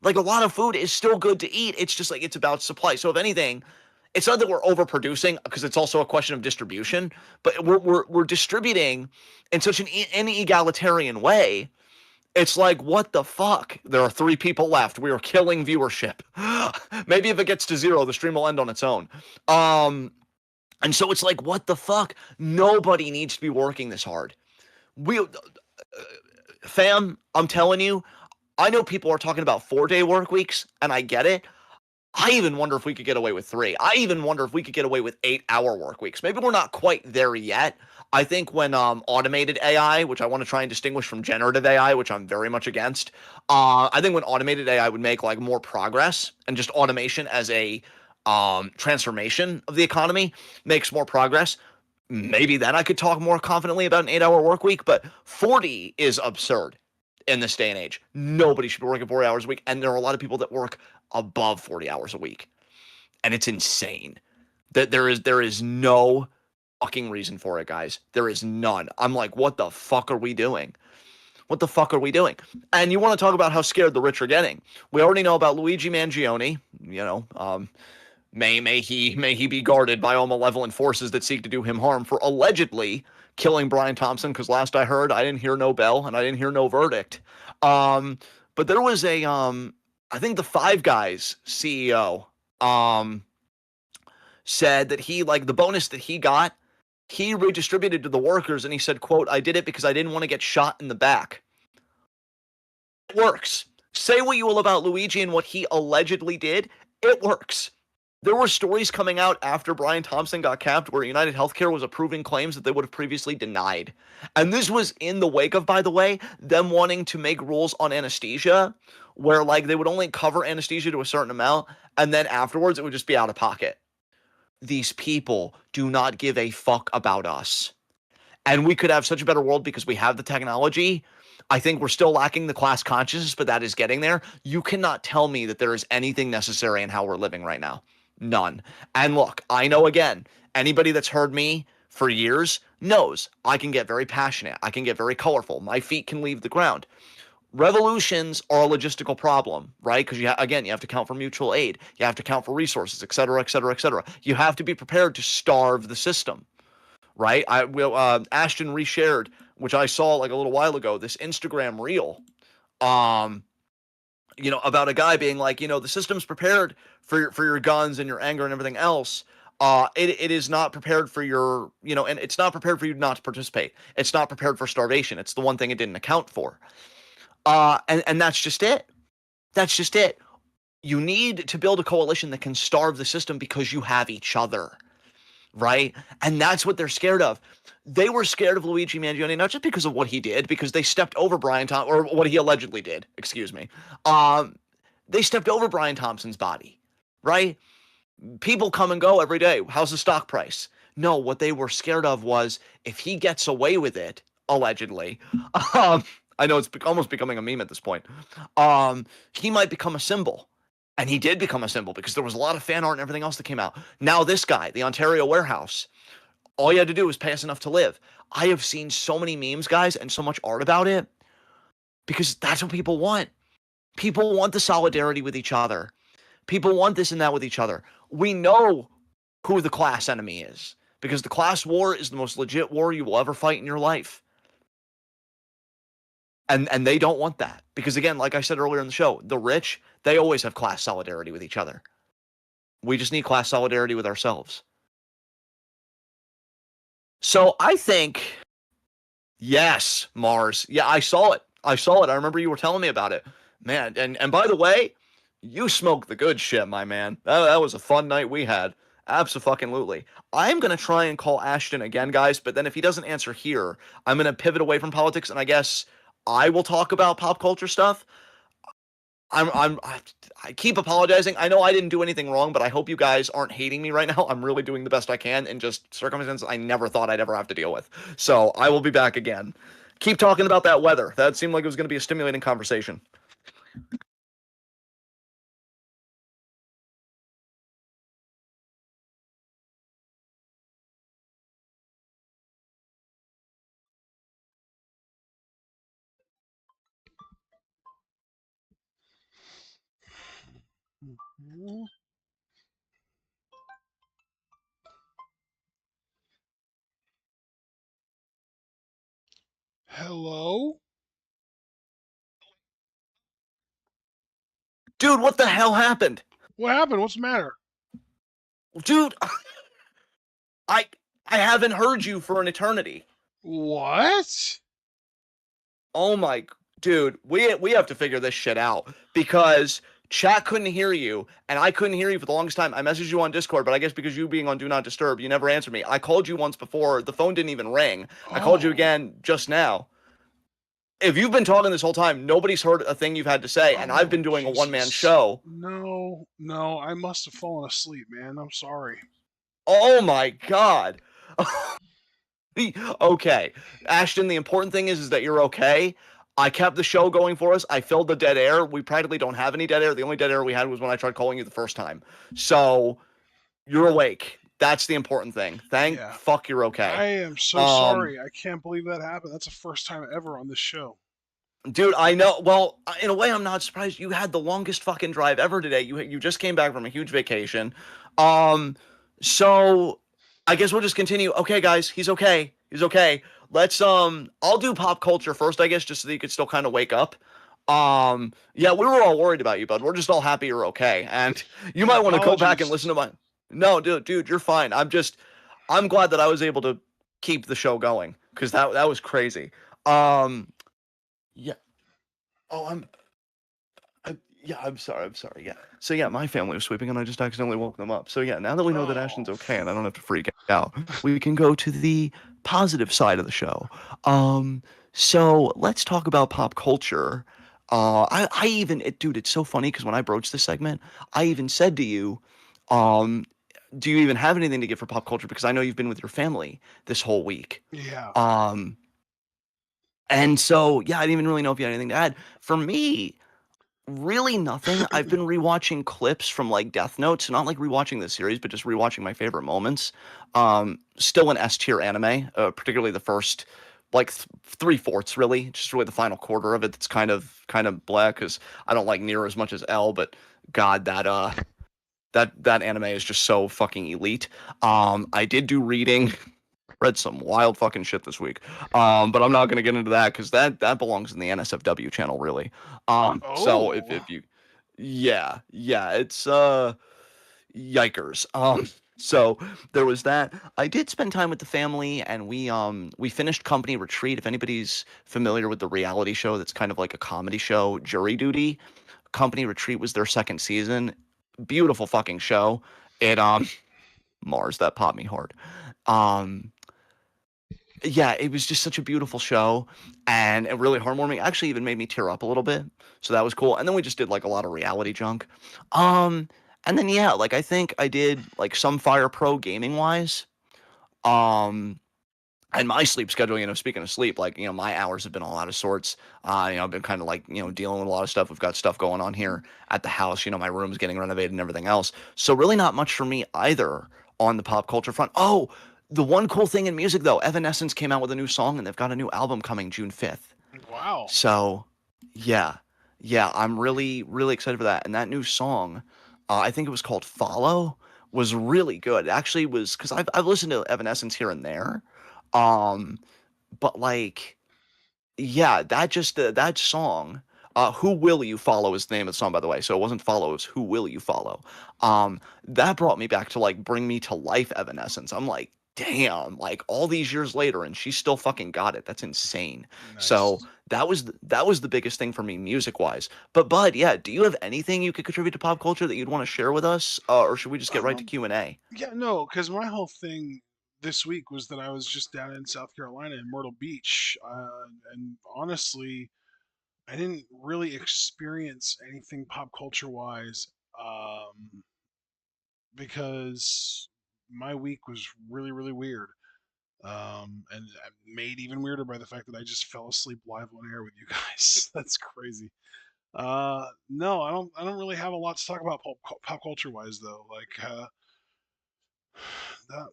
Like a lot of food is still good to eat. It's just like it's about supply. So if anything, it's not that we're overproducing because it's also a question of distribution, but we're distributing in such an inegalitarian way. It's like, what the fuck? There are 3 people left. We are killing viewership. Maybe if it gets to 0, the stream will end on its own. And so it's like, what the fuck? Nobody needs to be working this hard. Fam, I'm telling you, I know people are talking about 4-day work weeks, and I get it. I even wonder if we could get away with 3. I even wonder if we could get away with 8-hour work weeks. Maybe we're not quite there yet. I think when automated AI, which I want to try and distinguish from generative AI, which I'm very much against, I think when automated AI would make like more progress and just automation as a transformation of the economy makes more progress, maybe then I could talk more confidently about an 8-hour work week, but 40 is absurd in this day and age. Nobody should be working 40 hours a week, and there are a lot of people that work above 40 hours a week, and it's insane. That there is no fucking reason for it, guys. There is none. I'm like, what the fuck are we doing? What the fuck are we doing? And you want to talk about how scared the rich are getting? We already know about Luigi Mangione. You know, may he be guarded by all malevolent forces that seek to do him harm for allegedly killing Brian Thompson. Because last I heard, I didn't hear no bell and I didn't hear no verdict. But there was a I think the Five Guys CEO said that he, like, the bonus that he got, he redistributed to the workers, and he said, quote, "I did it because I didn't want to get shot in the back." It works. Say what you will about Luigi and what he allegedly did, it works. There were stories coming out after Brian Thompson got capped where United Healthcare was approving claims that they would have previously denied. And this was in the wake of, by the way, them wanting to make rules on anesthesia where, like, they would only cover anesthesia to a certain amount, and then afterwards it would just be out of pocket. These people do not give a fuck about us. And we could have such a better world because we have the technology. I think we're still lacking the class consciousness, but that is getting there. You cannot tell me that there is anything necessary in how we're living right now. None. And look, I know, again, anybody that's heard me for years knows I can get very passionate. I can get very colorful. My feet can leave the ground. Revolutions are a logistical problem, right? Because you have to count for mutual aid. You have to count for resources, et cetera, et cetera, et cetera. You have to be prepared to starve the system, right? Ashton reshared, which I saw like a little while ago, this Instagram reel, about a guy being like, the system's prepared for your guns and your anger and everything else. It is not prepared for your, and it's not prepared for you not to participate. It's not prepared for starvation. It's the one thing it didn't account for. And that's just it. That's just it. You need to build a coalition that can starve the system because you have each other, right? And that's what they're scared of. They were scared of Luigi Mangione, not just because of what he did, because they stepped over Brian Thompson, or what he allegedly did, excuse me. They stepped over Brian Thompson's body, right? People come and go every day. How's the stock price? No, what they were scared of was if he gets away with it, allegedly, I know it's almost becoming a meme at this point. He might become a symbol. And he did become a symbol because there was a lot of fan art and everything else that came out. Now this guy, the Ontario warehouse, all you had to do was pay us enough to live. I have seen so many memes, guys, and so much art about it because that's what people want. People want the solidarity with each other. People want this and that with each other. We know who the class enemy is because the class war is the most legit war you will ever fight in your life. And they don't want that because, again, like I said earlier in the show, the rich, they always have class solidarity with each other. We just need class solidarity with ourselves. So I think, yes, Mars. Yeah, I saw it. I remember you were telling me about it. Man, and by the way, you smoked the good shit, my man. That was a fun night we had. Abso-fucking-lutely. I'm going to try and call Ashton again, guys, but then if he doesn't answer here, I'm going to pivot away from politics, and I guess I will talk about pop culture stuff. I keep apologizing. I know I didn't do anything wrong, but I hope you guys aren't hating me right now. I'm really doing the best I can in just circumstances I never thought I'd ever have to deal with. So I will be back again. Keep talking about that weather. That seemed like it was going to be a stimulating conversation. Hello? Dude, what the hell happened? What happened? What's the matter? Dude, I haven't heard you for an eternity. What? Oh my, dude, we have to figure this shit out because chat couldn't hear you and I couldn't hear you for the longest time. I messaged you on Discord, but I guess because you being on Do Not Disturb, you never answered me. I called you once before. The phone didn't even ring. I called you again just now. If you've been talking this whole time, nobody's heard a thing you've had to say, and I've been doing a one-man show. No, I must have fallen asleep, man. I'm sorry. Oh my god. Okay, Ashton, the important thing is that you're okay. I kept the show going for us. I filled the dead air. We practically don't have any dead air. The only dead air we had was when I tried calling you the first time. So you're awake. That's the important thing. Thank Yeah. fuck you're I okay. am so Um, sorry. I can't believe that happened. That's the first time ever on this show. Dude, I know. Well, in a way, I'm not surprised. You had the longest fucking drive ever today. You just came back from a huge vacation. Um, so I guess we'll just continue. Okay, guys, he's okay. He's okay. Let's I'll do pop culture first, I guess, just so that you could still kind of wake up. Yeah, we were all worried about you, bud. We're just all happy you're okay. And you Yeah, might want to go back and listen apologies. to my. No, dude, you're fine. I'm glad that I was able to keep the show going because that was crazy. Yeah. Oh, yeah, I'm sorry. I'm sorry. Yeah. So yeah, my family was sleeping and I just accidentally woke them up. So yeah, now that we know that Oh. Ashton's okay and I don't have to freak out, we can go to the positive side of the show. Um, so let's talk about pop culture. I even, dude, it's so funny because when I broached this segment, I even said to you, um, do you even have anything to give for pop culture? Because I know you've been with your family this whole week. Yeah. Um, and so yeah, I didn't even really know if you had anything to add. For me, really nothing. I've been rewatching clips from like Death Note, so not like rewatching the series, but just rewatching my favorite moments. Still an S tier anime, particularly the first like three-fourths really, just really the final quarter of it. That's kind of black because I don't like Nier as much as L, but God, that anime is just so fucking elite. I did do reading. Read some wild fucking shit this week. But I'm not gonna get into that because that belongs in the NSFW channel, really. So if Oh. if you, yeah, it's yikers. So there was that. I did spend time with the family, and we finished Company Retreat. If anybody's familiar with the reality show, that's kind of like a comedy show, Jury Duty. Company Retreat was their second season. Beautiful fucking show. It Mars that popped me hard. Um, yeah, it was just such a beautiful show and really heartwarming. Actually, even made me tear up a little bit. So that was cool. And then we just did like a lot of reality junk. Um, and then yeah, like I think I did like some Fire Pro gaming wise. Um, and my sleep schedule, speaking of sleep, like, my hours have been all out of sorts. I've been kind of like, dealing with a lot of stuff. We've got stuff going on here at the house. My room's getting renovated and everything else. So really not much for me either on the pop culture front. Oh, the one cool thing in music though, Evanescence came out with a new song and they've got a new album coming June 5th. Wow. So yeah, yeah, I'm really, really excited for that. And that new song, I think it was called Follow, was really good. It actually was because I've listened to Evanescence here and there. Um, but like, yeah, that song, "Who Will You Follow" is the name of the song, by the way. So it wasn't "Follow," it's "Who Will You Follow." That brought me back to like bring me to life Evanescence. I'm like, damn, like all these years later, and she still fucking got it. That's insane. So Nice. that was the biggest thing for me music wise. But Bud, yeah, do you have anything you could contribute to pop culture that you'd want to share with us, or should we just get right to Um. Q&A? Yeah. No, because my whole thing this week was that I was just down in South Carolina in Myrtle Beach, and honestly, I didn't really experience anything pop culture wise, um, because my week was really, really weird. And made even weirder by the fact that I just fell asleep live on air with you guys. That's crazy. No, I don't really have a lot to talk about pop culture wise though. Like, that,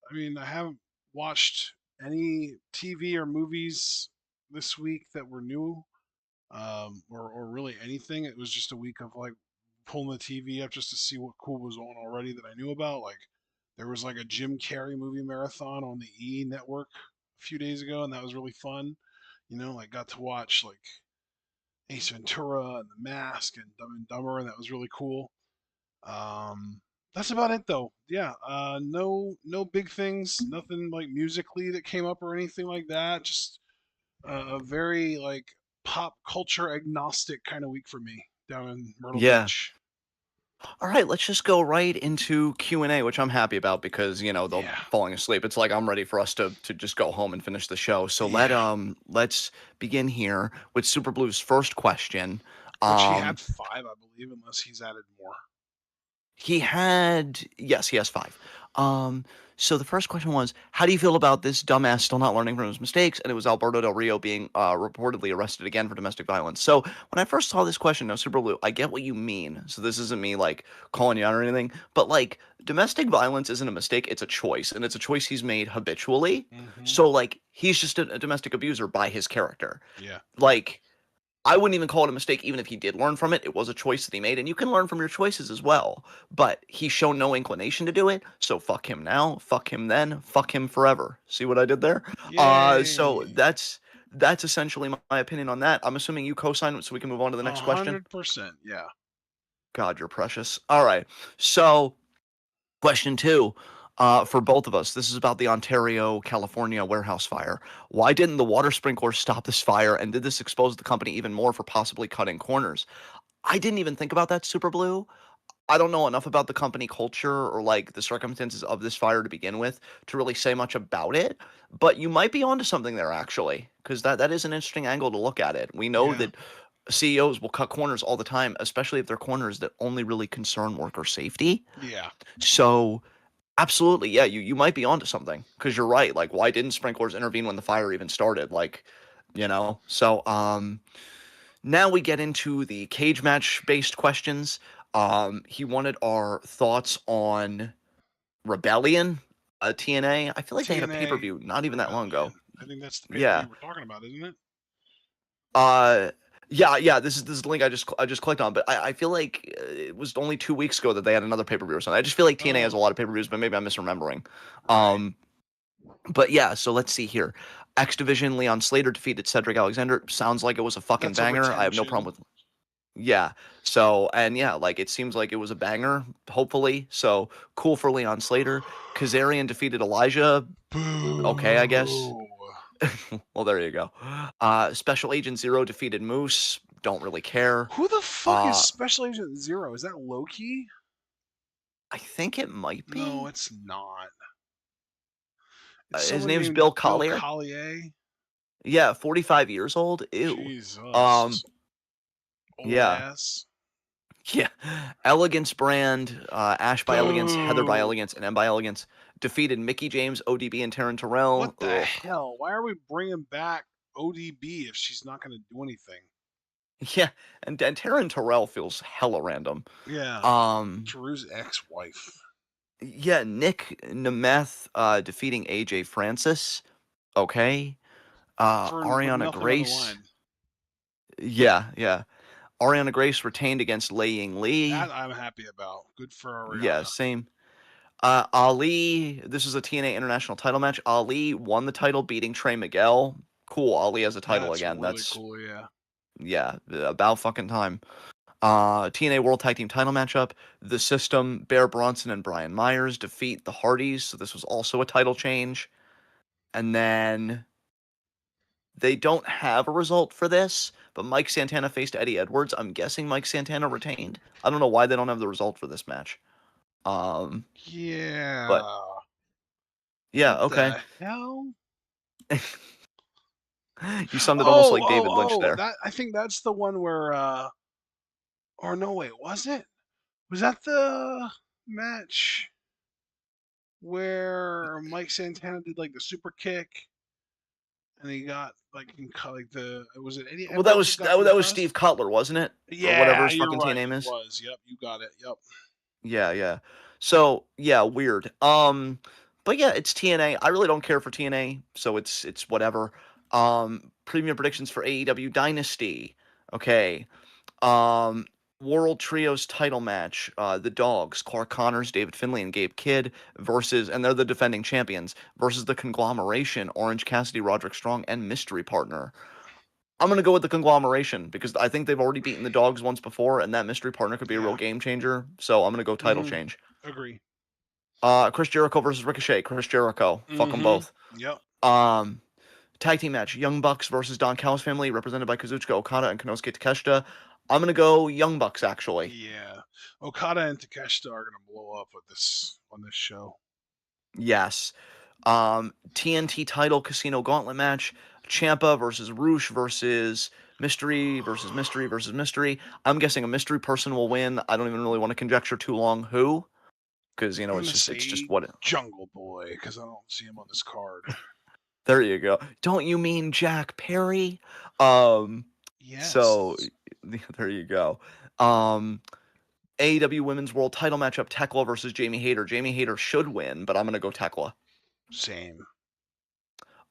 I mean, I haven't watched any TV or movies this week that were new, or really anything. It was just a week of like pulling the TV up just to see what cool was on already that I knew about. Like, there was like a Jim Carrey movie marathon on the E network a few days ago, and that was really fun. Like got to watch like Ace Ventura and The Mask and Dumb and Dumber, and that was really cool. Um, that's about it though. Yeah, no big things, nothing like musically that came up or anything like that. Just a very like pop culture agnostic kind of week for me down in Myrtle Yeah. Beach. All right, let's just go right into Q&A, which I'm happy about because, they'll Yeah, falling asleep. It's like I'm ready for us to just go home and finish the show. So yeah. let's begin here with Super Blue's first question. Which he Um had five, I believe, unless he's added more. he had yes, he has 5. Um So the first question was, how do you feel about this dumbass still not learning from his mistakes? And it was Alberto Del Rio being reportedly arrested again for domestic violence. So when I first saw this question, no, Super Blue, I get what you mean. So this isn't me like calling you out or anything, but like domestic violence isn't a mistake; it's a choice, and it's a choice he's made habitually. Mm-hmm. So like he's just a domestic abuser by his character. Yeah. Like I wouldn't even call it a mistake, even if he did learn from it. It was a choice that he made, and you can learn from your choices as well. But he's shown no inclination to do it, so fuck him now, fuck him then, fuck him forever. See what I did there? So Yay. that's essentially my opinion on that. I'm assuming you co-sign it, so we can move on to the next question. 100%. Yeah. God, you're precious. All right, so question two. For both of us, this is about the Ontario, California warehouse fire. Why didn't the water sprinklers stop this fire, and did this expose the company even more for possibly cutting corners? I didn't even think about that, Super Blue. I don't know enough about the company culture or like the circumstances of this fire to begin with to really say much about it. But you might be onto something there actually, because that is an interesting angle to look at it. We know Yeah. that CEOs will cut corners all the time, especially if they're corners that only really concern worker safety. Yeah. So absolutely, yeah, you might be onto something because you're right. Like, why didn't sprinklers intervene when the fire even started? Like, So now we get into the cage match based questions. He wanted our thoughts on Rebellion, TNA. I feel like they had a pay per TNA view not even that long Rebellion. ago. I think that's the pay per Yeah. view we're talking about, isn't it? Uh. Yeah. This is the link I just clicked on, but I feel like it was only 2 weeks ago that they had another pay per view or something. I just feel like TNA has Oh, a lot of pay per views, but maybe I'm misremembering. right. Um. But yeah, so let's see here. X Division, Leon Slater defeated Cedric Alexander. Sounds like it was a fucking That's a banger. I have no problem retention. with. Yeah. So, and yeah, like it seems like it was a banger, hopefully. So cool for Leon Slater. Kazarian defeated Elijah. Okay, I guess. Boo. Well, there you go. Special Agent Zero defeated Moose. Don't really care. Who the fuck is Uh, Special Agent Zero? Is that Loki? I think it might No, be. it's not. It's His someone name's named Bill Bill Collier. Collier. Yeah, 45 years old. Ew. Um, Jesus. Old yeah. ass. Yeah. Elegance brand, Ash by Elegance, Heather by Boo. Elegance, and M by Elegance defeated Mickey James, ODB, and Taryn What Terrell. the Ugh. hell? Why are we bringing back ODB if she's not going to do anything? Yeah, and Taryn Terrell feels hella random. Yeah. Um, Drew's ex-wife. yeah, Nick Nemeth defeating AJ Francis. Okay. With Ariana nothing on the Grace. line. Yeah. Ariana Grace retained against Lei Ying That Lee. I'm happy about. Good for Yeah, Ariana. same. Ali, this is a TNA International title match. Ali won the title, beating Trey Miguel. Cool, Ali has a title That's again. really That's, cool, yeah. yeah, about fucking time. TNA World Tag Team title matchup. The System, Bear Bronson and Brian Myers defeat the Hardys. So this was also a title change. And then they don't have a result for this, but Mike Santana faced Eddie Edwards. I'm guessing Mike Santana retained. I don't know why they don't have the result for this match. Um, but Yeah. yeah, What okay. the hell? You summed it almost Oh, like oh, David Lynch oh. there. That I think that's the one where or no wait, was it? Was that the match where Mike Santana did like the super kick and he got like like the was it Eddie Well, that Edwards that was got that was concussed? Steve Cutler, wasn't it? Or whatever Yeah, his you're fucking T right. name It is. was. Yep, you got it. Yep. Yeah. So yeah, weird. But yeah, it's TNA. I really don't care for TNA, so it's whatever. Premium predictions for AEW Dynasty. Okay. Um, World Trios title match. The Dogs, Clark Connors, David Finlay, and Gabe Kidd and they're the defending champions versus the Conglomeration, Orange Cassidy, Roderick Strong, and Mystery Partner. I'm gonna go with the Conglomeration because I think they've already beaten the Dogs once before, and that Mystery Partner could be a real Yeah. game changer. So I'm gonna go title Mm-hmm. change. Agree. Chris Jericho versus Ricochet. Chris Jericho. Fuck them Mm-hmm. both. Yep. Um, Tag team match: Young Bucks versus Don Callis family, represented by Kazuchika Okada and Konosuke Takeshita. I'm gonna go Young Bucks actually. Yeah. Okada and Takeshita are gonna blow up with this on this show. Yes. TNT title Casino Gauntlet match: Champa versus Roosh versus Mystery versus Mystery versus Mystery. I'm guessing a mystery person will win. I don't even really want to conjecture too long who. because I'm gonna it's just say what. Jungle Boy because I don't see him on this card. There you go. Don't you mean Jack Perry? Um, so Yes. there you go. Um, AEW Women's World Title matchup: Tekla versus Jamie Hayter. Jamie Hayter should win, but I'm gonna go Tekla. Same.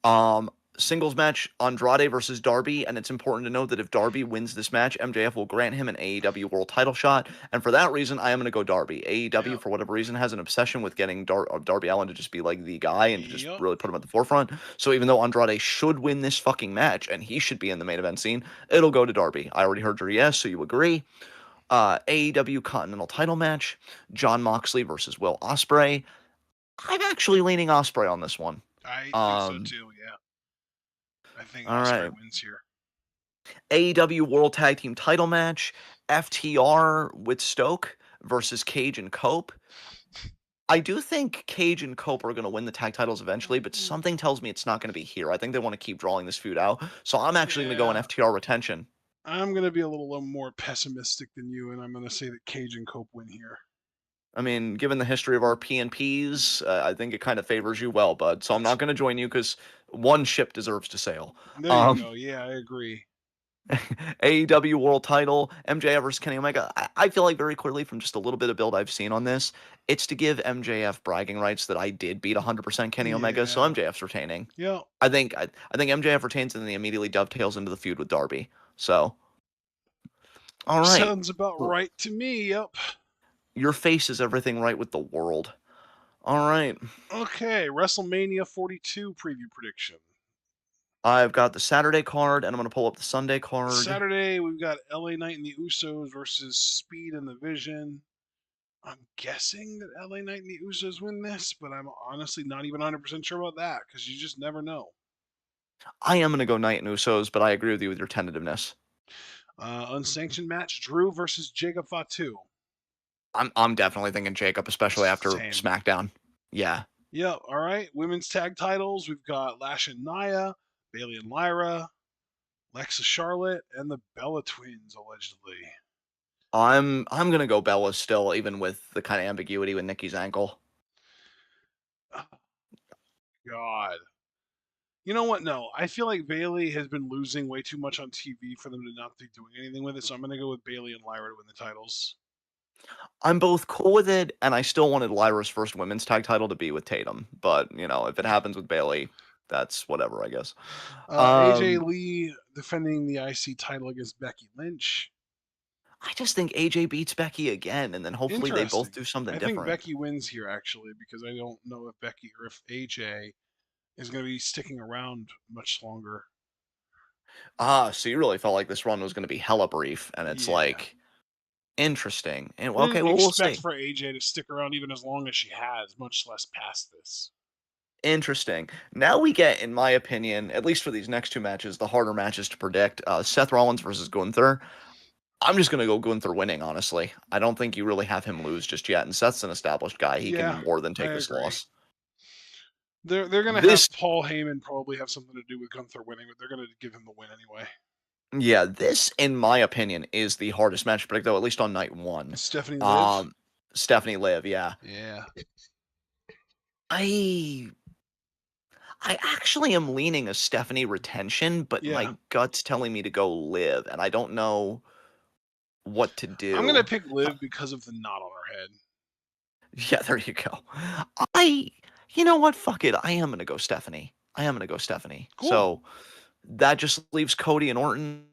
Um, Singles match: Andrade versus Darby, and it's important to note that if Darby wins this match, MJF will grant him an AEW World Title shot, and for that reason, I am gonna go Darby. AEW, Yep. for whatever reason, has an obsession with getting Darby Allin to just be like the guy and to just Yep. really put him at the forefront. So even though Andrade should win this fucking match and he should be in the main event scene, it'll go to Darby. I already heard your yes, so you agree. AEW Continental Title match: John Moxley versus Will Ospreay. I'm actually leaning Ospreay on this one. I think so Um, too. Yeah. I think all Osprey right. wins here. AEW World Tag Team Title match: FTR with Stoke versus Cage and Cope. I do think Cage and Cope are going to win the tag titles eventually, but something tells me it's not going to be here. I think they want to keep drawing this feud out, so I'm actually going to go in Yeah. FTR retention. I'm gonna be a little more pessimistic than you, and I'm gonna say that Cage and Cope win here. I mean, given the history of our P&Ps, I think it kind of favors you well, bud. So I'm That's not going to join you because one ship deserves to sail. there. You Um, go. Yeah, I agree. AEW World Title, MJF versus Kenny Omega. I feel like very clearly from just a little bit of build I've seen on this, it's to give MJF bragging rights that I did beat 100% Kenny Omega, so Yeah. MJF's retaining. Yep. I think MJF retains and then he immediately dovetails into the feud with Darby. So, all right. Sounds about right to me. Yep. Your face is everything right with the world. All right. Okay, WrestleMania 42 preview prediction. I've got the Saturday card and I'm going to pull up the Sunday card. Saturday, we've got LA Knight and the Usos versus Speed and the Vision. I'm guessing that LA Knight and the Usos win this, but I'm honestly not even 100% sure about that because you just never know. I am going to go Knight and Usos, but I agree with you with your tentativeness. Unsanctioned match: Drew versus Jacob Fatu. I'm definitely thinking Jacob, especially after Same. SmackDown. Yeah. Yep. All right. Women's tag titles. We've got Lash and Nia, Bailey and Lyra, Lexa Charlotte, and the Bella Twins, allegedly. I'm gonna go Bella still, even with the kind of ambiguity with Nikki's ankle. Oh, God. You know what? No, I feel like Bailey has been losing way too much on TV for them to not be doing anything with it. So I'm going to go with Bailey and Lyra to win the titles. I'm both cool with it, and I still wanted Lyra's first women's tag title to be with Tatum. But if it happens with Bailey, that's whatever, I guess. AJ Um, Lee defending the IC title against Becky Lynch. I just think AJ beats Becky again, and then hopefully they both Interesting. do something I think different. Becky wins here actually because I don't know if Becky or if AJ is going to be sticking around much longer. So you really felt like this run was gonna be hella brief, and it's Yeah. like interesting. And I okay, didn't well we'll expect see. for AJ to stick around even as long as she has, much less past this. Interesting. Now we get, in my opinion, at least for these next two matches, the harder matches to predict. Seth Rollins versus Gunther. I'm just gonna go Gunther winning, honestly. I don't think you really have him lose just yet, and Seth's an established guy. He can Yeah, more than I take this agree. loss. They're gonna have This, Paul Heyman probably have something to do with Gunther winning, but they're gonna give him the win anyway. yeah, this, in my opinion, is the hardest match to predict, though, at least on night one. Stephanie Liv. Um, Stephanie Liv, yeah. Yeah. I I actually am leaning a Stephanie retention, but Yeah. my gut's telling me to go Liv, and I don't know what to I'm gonna do. pick Liv because of the knot on her head. Yeah, there you go. I, you know what? Fuck it. I am gonna go Stephanie. I am gonna go Stephanie. Cool. So that just leaves Cody and Orton.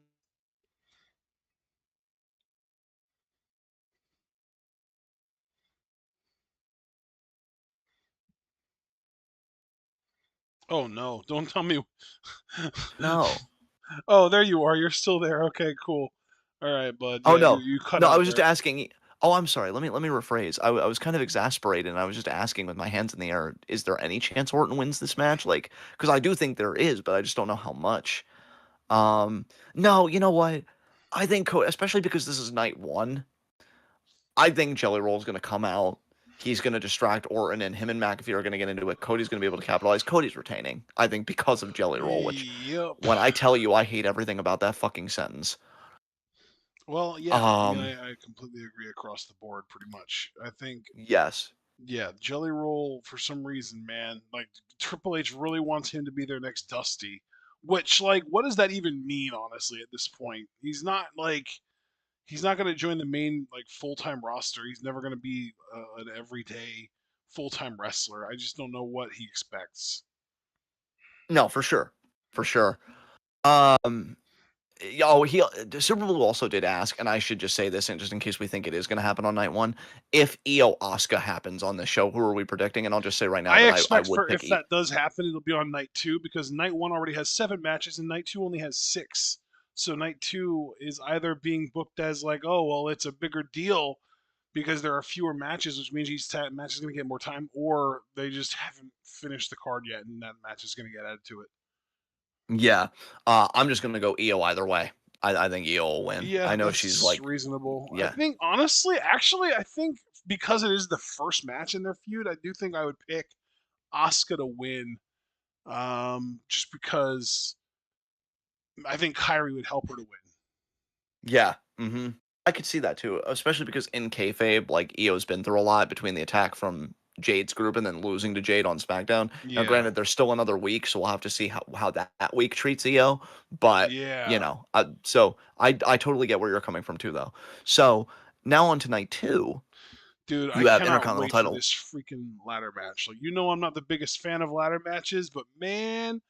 Oh no! Don't tell me. No. Oh, there you are. You're still there. Okay, cool. All right, bud. Oh Yeah, you no. you cut No, I out was just there. asking. Oh, I'm sorry. Let me rephrase. I was kind of exasperated, and I was just asking with my hands in the air. Is there any chance Orton wins this match? Like, because I do think there is, but I just don't know how much. No. You know what? I think Cody, especially because this is night one. I think Jelly Roll is going to come out. He's going to distract Orton, and him and McAfee are going to get into it. Cody's going to be able to capitalize. Cody's retaining, I think, because of Jelly Roll, which, Yep. when I tell you I hate everything about that fucking sentence. Well, yeah. I mean, Um, I completely agree across the board, pretty much. I think yes. Yeah, Jelly Roll for some reason, man. Like Triple H really wants him to be their next Dusty. Which, like, what does that even mean, honestly, at this point? He's not going to join the main like full-time roster. He's never going to be an everyday full-time wrestler. I just don't know what he expects. No, for sure, for sure. Um, oh, the Super Bowl also did ask, and I should just say this, and just in case we think it is going to happen on night one, if Io Asuka happens on the show, who are we predicting? And I'll just say right now I that I expect would for pick if that does happen, it'll be on night two because night one already has 7 matches and night two only has 6. So night two is either being booked as like, oh well, it's a bigger deal because there are fewer matches, which means each match is going to get more time, or they just haven't finished the card yet, and that match is going to get added to it. Yeah, I'm just gonna go Io either way. I think Io will win. Yeah, I know she's that's like, reasonable. I yeah, think honestly, actually, I think because it is the first match in their feud, I do think I would pick Asuka to win. Just because I think Kyrie would help her to win. yeah. I could see that too, especially because in kayfabe, like Io's been through a lot between the attack from Jade's group and then losing to Jade on SmackDown. Now, Yeah, granted, there's still another week, so we'll have to see how that week treats Io. But yeah, so I totally get where you're coming from too, though. So now on to night two, dude, I you have cannot Intercontinental wait for title. this freaking ladder match. Like, you know, I'm not the biggest fan of ladder matches, but man,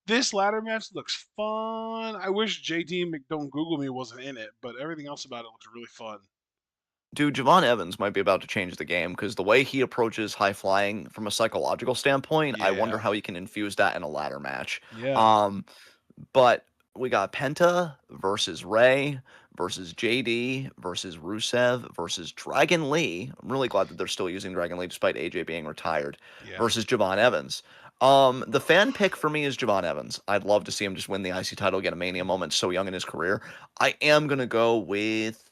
this ladder match looks fun. I wish JD McDon't Google Me wasn't in it, but everything else about it looks really fun. Dude, Javon Evans might be about to change the game because the way he approaches high flying from a psychological standpoint, I wonder Yeah, how he can infuse that in a ladder match. yeah, Um, But we got Penta versus Ray versus JD versus Rusev versus Dragon Lee. I'm really glad that they're still using Dragon Lee despite AJ being retired yeah. versus Javon Evans. The fan pick for me is Javon Evans. I'd love to see him just win the IC title, get a Mania moment so young in his career. I am gonna go with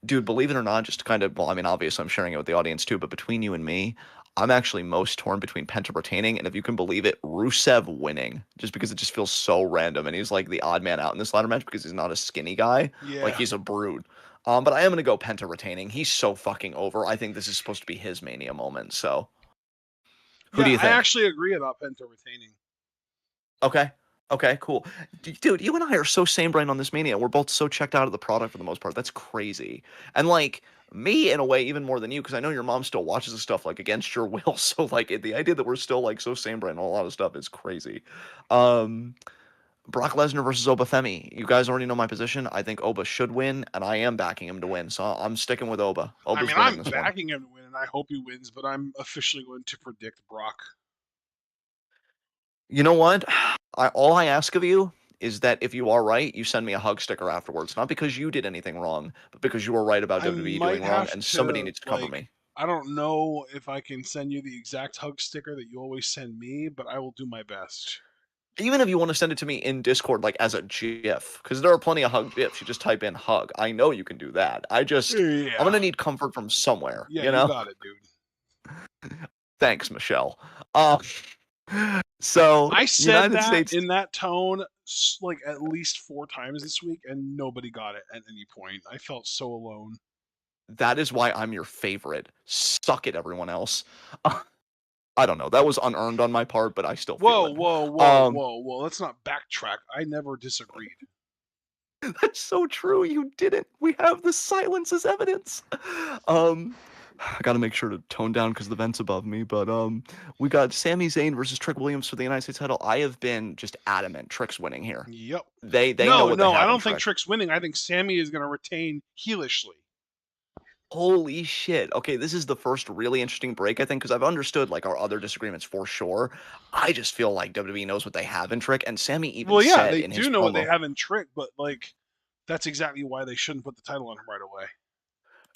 dude, believe it or not, just to kind of, well, I mean, obviously I'm sharing it with the audience too, but between you and me, I'm actually most torn between Penta retaining and if you can believe it, Rusev winning, just because it just feels so random. And he's like the odd man out in this ladder match because he's not a skinny guy. Like Yeah. he's a brute. But I am gonna go Penta retaining. He's so fucking over. I think this is supposed to be his Mania moment. So who do Yeah, you I think? actually agree about Penta retaining. Okay. Okay, cool. Dude, you and I are so same brain on this Mania. We're both so checked out of the product for the most part. That's crazy. And like me in a way even more than you because I know your mom still watches this stuff like against your will. So like the idea that we're still like so same brain on a lot of stuff is crazy. Um Brock Lesnar versus Oba Femi. You guys already know my position. I think Oba should win, and I am backing him to win. So I'm sticking with Oba. I Oba's mean, winning I'm this one. backing him to win, and I hope he wins, but I'm officially going to predict Brock. You know what? All I ask of you is that if you are right, you send me a hug sticker afterwards. Not because you did anything wrong, but because you were right about I WWE might doing wrong, have and somebody to, needs to cover like, me. I don't know if I can send you the exact hug sticker that you always send me, but I will do my best. Even if you want to send it to me in Discord, like as a GIF, because there are plenty of hug GIFs. You just type in hug. I know you can do that. I'm Yeah. gonna need comfort from somewhere, Yeah, you you know? got it, dude. Thanks, Michelle. Uh, so I said United that States. in that tone like at least 4 times this week, and nobody got it at any point. I felt so alone. That is why I'm your favorite. Suck it, everyone else. I don't know. That was unearned on my part, but I still feel Whoa, it. whoa, whoa, Um, whoa, whoa. Let's not backtrack. I never disagreed. that's so true. You didn't. We have the silence as evidence. Um, I got to make sure to tone down because the vent's above me. But we got Sami Zayn versus Trick Williams for the United States title. I have been just adamant. Trick's winning here. Yep. They know No, what they no, I have in don't think Trick. Trick's winning. I think Sammy is going to retain heelishly. Holy shit. Okay, this is the first really interesting break, I think, because I've understood like our other disagreements for sure. I just feel like WWE knows what they have in Trick, and Sammy even Well, yeah, said they in his do know what they promo. have in Trick, but like that's exactly why they shouldn't put the title on him right away.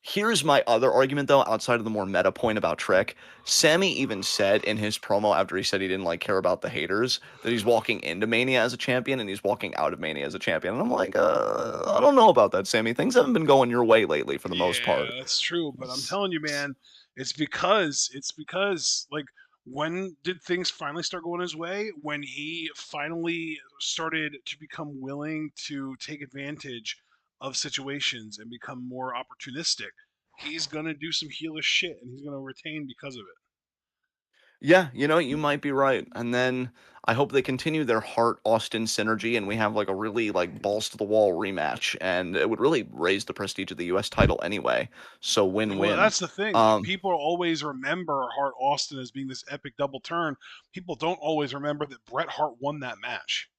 Here's my other argument though, outside of the more meta point about Trick. Sammy even said in his promo after he said he didn't like care about the haters that he's walking into Mania as a champion and he's walking out of Mania as a champion. And I'm like, I don't know about that, Sammy. Things haven't been going your way lately for the most Yeah, part. that's true, but I'm telling you, man, it's because like when did things finally start going his way? When he finally started to become willing to take advantage of situations and become more opportunistic. he's gonna do some heelish shit, and he's gonna retain because of it. Yeah, you might be right. And then I hope they continue their Hart Austin synergy and we have like a really like balls to the wall rematch and it would really raise the prestige of the US title anyway. So Well, win-win. that's the thing. Like Um people always remember Hart Austin as being this epic double turn. People don't always remember that Bret Hart won that match.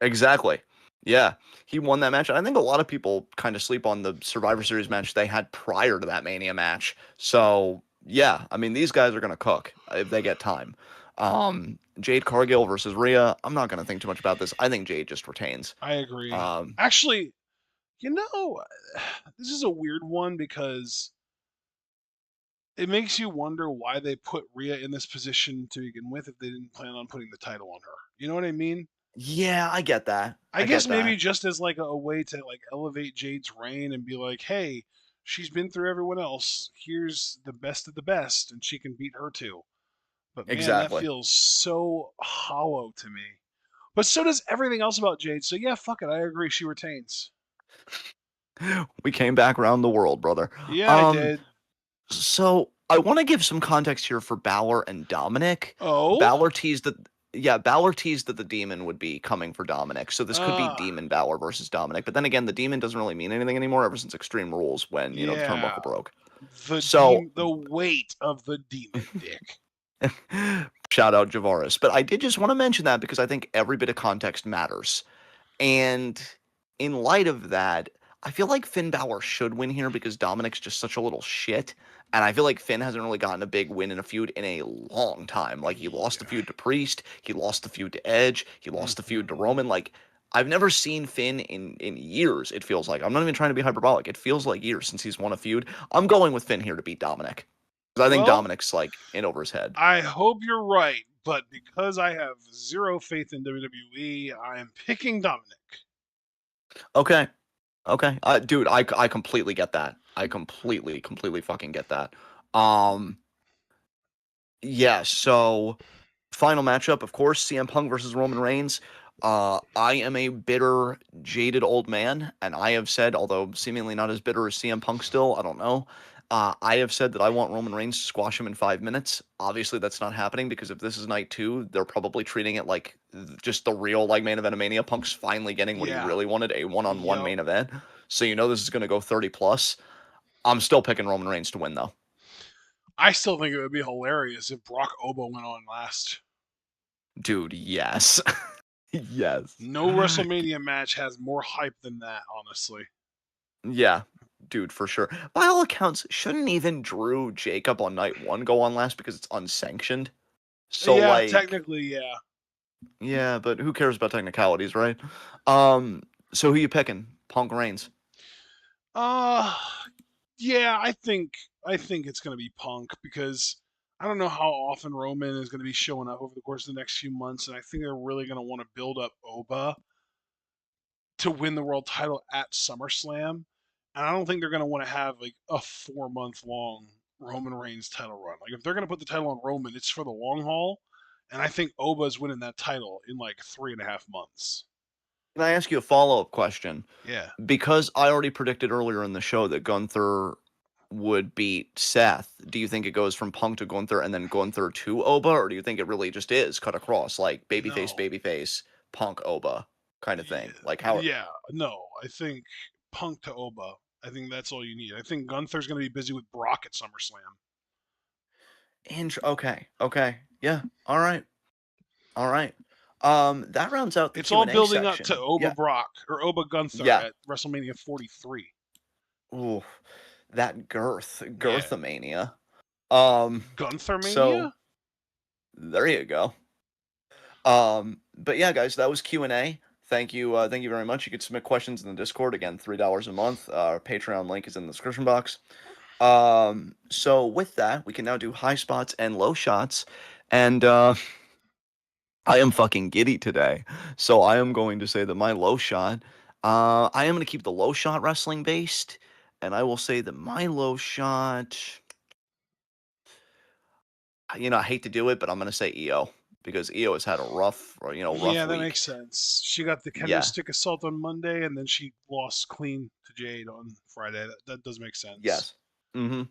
exactly. Yeah, he won that match. And I think a lot of people kind of sleep on the Survivor Series match they had prior to that Mania match. So, yeah, I mean these guys are going to cook if they get time. Jade Cargill versus Rhea. I'm not going to think too much about this. I think Jade just retains. I agree. Um Actually, you know, this is a weird one because it makes you wonder why they put Rhea in this position to begin with if they didn't plan on putting the title on her. You know what I mean? Yeah, I get that. I I guess get maybe that. just as like a way to like elevate Jade's reign and be like, hey, she's been through everyone else. Here's the best of the best, and she can beat her too. But man, that Exactly. feels so hollow to me. But so does everything else about Jade. So yeah, fuck it. I agree. She retains. We came back around the world, brother. Yeah, I Um, did. so I want to give some context here for Balor and Dominic. Oh? Balor teased that yeah, Balor teased that the demon would be coming for Dominic. So this could be Uh, Demon Balor versus Dominic. But then again, the demon doesn't really mean anything anymore ever since Extreme Rules when, the yeah. turnbuckle broke. The So the weight of the demon dick. shout out Javaris. But I did just want to mention that because I think every bit of context matters. And in light of that, I feel like Finn Balor should win here because Dominic's just such a little shit. And I feel like Finn hasn't really gotten a big win in a feud in a long time. Like he lost the Yeah. feud to Priest, he lost the feud to Edge, he lost the feud to Mhm. Roman. Like I've never seen Finn in years, it feels like. I'm not even trying to be hyperbolic. It feels like years since he's won a feud. I'm going with Finn here to beat Dominic. Because I think Well, Dominic's like in over his head. I hope you're right, but because I have zero faith in WWE, I am picking Dominic. Okay. Okay. Dude, I completely get that. I completely fucking get that. Um, yeah, so final matchup, of course, CM Punk versus Roman Reigns. I am a bitter, jaded old man, and I have said, although seemingly not as bitter as CM Punk still, I don't know. I have said that I want Roman Reigns to squash him in 5 minutes. Obviously, that's not happening because if this is night two, they're probably treating it like just the real like main event of Mania. Punk's finally getting what he Yeah. really wanted, a one-on-one Yep. main event. So you know this is going to go 30 plus. I'm still picking Roman Reigns to win though. I still think it would be hilarious if Brock Obo went on last. Dude, yes. Yes. No WrestleMania match has more hype than that, honestly. Yeah, dude, for sure. By all accounts, shouldn't even Drew Jacob on night one go on last because it's unsanctioned? So Yeah, like, technically, yeah. yeah, but who cares about technicalities, right? Um, so who you picking? Punk Reigns. Uh yeah, I think it's gonna be Punk because I don't know how often Roman is gonna be showing up over the course of the next few months, and I think they're really gonna want to build up Oba to win the world title at SummerSlam. And I don't think they're gonna want to have like a 4 month long Roman Reigns title run. Like if they're gonna put the title on Roman, it's for the long haul. And I think Oba's winning that title in like 3.5 months. Can I ask you a follow-up question? Yeah. Because I already predicted earlier in the show that Gunther would beat Seth, do you think it goes from Punk to Gunther and then Gunther to Oba, or do you think it really just is cut across like No. babyface, Punk, Oba kind of thing? Like how? Yeah. No. I think Punk to Oba. I think that's all you need. I think Gunther's gonna be busy with Brock at SummerSlam. Okay, okay, yeah, all right, all right. That rounds out the It's Q all and A building up to section. Oba Yeah, Brock or Oba Gunther yeah. at WrestleMania 43. Ooh, that Yeah. girthamania. Um, Gunther so Mania? there you go. But yeah, guys, that was Q and A. Thank you very much. You could submit questions in the Discord again, $3 a month. Our Patreon link is in the description box. So with that, we can now do high spots and low shots, and I am fucking giddy today. So I am going to say that my low shot, I am going to keep the low shot wrestling based, and I will say that my low shot, I hate to do it, but I'm going to say EO because EO has had a rough Yeah, that week. makes sense. She got the kendo Yeah. stick assault on Monday, and then she lost clean to Jade on Friday. That does make sense. Yes. Mm-hmm.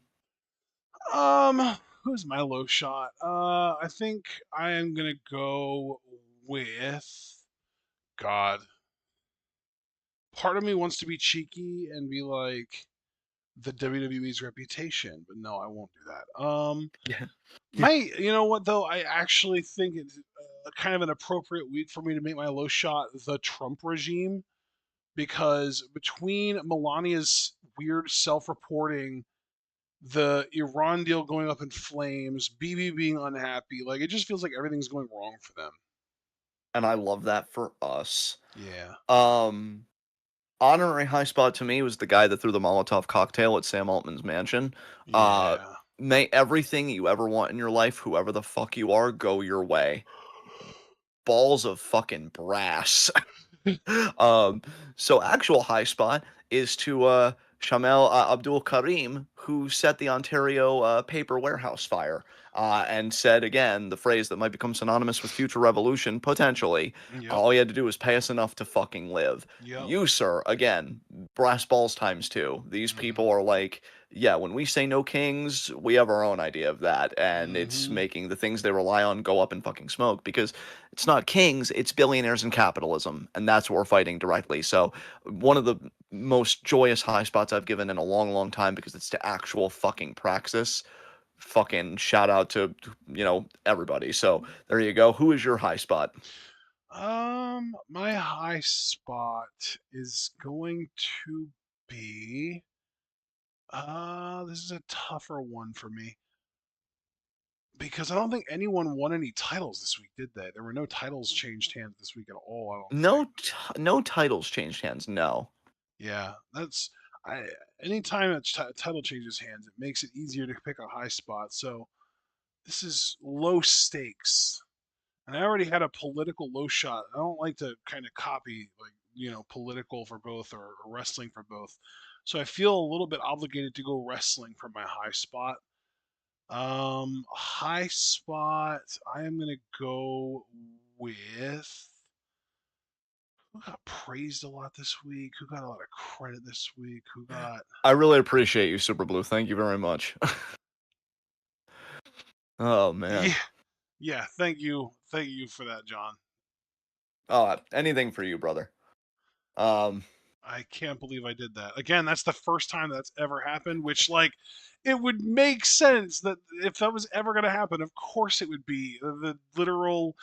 Who's my low shot? I think I am gonna go with God. Part of me wants to be cheeky and be like the WWE's reputation, but no, I won't do that. Yeah. Yeah. My, you know what though? I actually think it's kind of an appropriate week for me to make my low shot the Trump regime because between Melania's weird self-reporting, the Iran deal going up in flames, BB being unhappy, like it just feels like everything's going wrong for them. And I love that for us. Yeah. Um, Honorary high spot to me was the guy that threw the Molotov cocktail at Sam Altman's mansion. Uh, Yeah. may everything you ever want in your life, whoever the fuck you are, go your way. Balls of fucking brass. um, so actual high spot is to Shamel Abdul Karim, who set the Ontario paper warehouse fire, and said again the phrase that might become synonymous with future revolution potentially. Yep. All he had to do was pay us enough to fucking live. Yep. You, sir, again, brass balls times two. These people Mhm. are like, yeah, when we say no kings, we have our own idea of that, and it's Mhm. making the things they rely on go up in fucking smoke because it's not kings, it's billionaires and capitalism, and that's what we're fighting directly. So, one of the most joyous high spots I've given in a long, long time because it's to actual fucking praxis. Fucking shout out to everybody. So there you go. Who is your high spot? My high spot is going to be this is a tougher one for me because I don't think anyone won any titles this week, did they? There were no titles changed hands this week at all, I don't think. No titles changed hands. No. Yeah, that's I anytime a title changes hands, it makes it easier to pick a high spot. So, this is low stakes. And I already had a political low shot. I don't like to kind of copy like political for both or wrestling for both. So I feel a little bit obligated to go wrestling for my high spot. High spot. I am gonna go with who got praised a lot this week. Who got a lot of credit this week? Who got I really appreciate you, Super Blue. Thank you very much. Oh man. yeah yeah. Thank you for that, John. Oh, anything for you, brother. Um, I can't believe I did that. Again, that's the first time that's ever happened, which like it would make sense that if that was ever going to happen, of course it would be the literal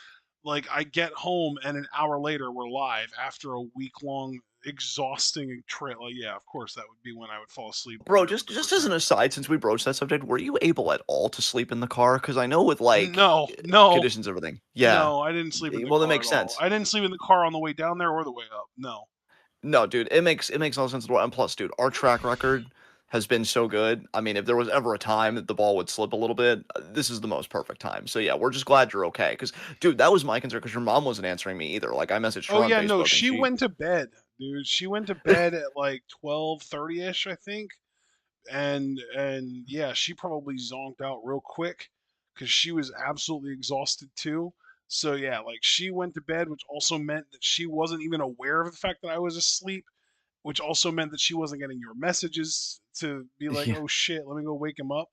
like I get home and an hour later we're live after a week long exhausting trip. Like yeah, of course that would be when I would fall asleep bro, for the just first as time. an aside, since we broached that subject, were you able at all to sleep in the car? Because I know with No, no, conditions, everything. Yeah. no, I didn't sleep in the Well, that car makes at all. sense. I didn't sleep in the car on the way down there or the way up. No. No, dude, it makes all sense in the world. And plus, dude, our track record has been so good. I mean, if there was ever a time that the ball would slip a little bit, this is the most perfect time. So yeah, we're just glad you're okay. Because, dude, that was my concern. Because your mom wasn't answering me either. Like I messaged Oh her on yeah, no, Facebook, and she she, went to bed, dude. She went to bed at like 12:30 ish, I think. And yeah, she probably zonked out real quick because she was absolutely exhausted too. So yeah, like she went to bed, which also meant that she wasn't even aware of the fact that I was asleep, which also meant that she wasn't getting your messages to be like, yeah. oh shit, let me go wake him up.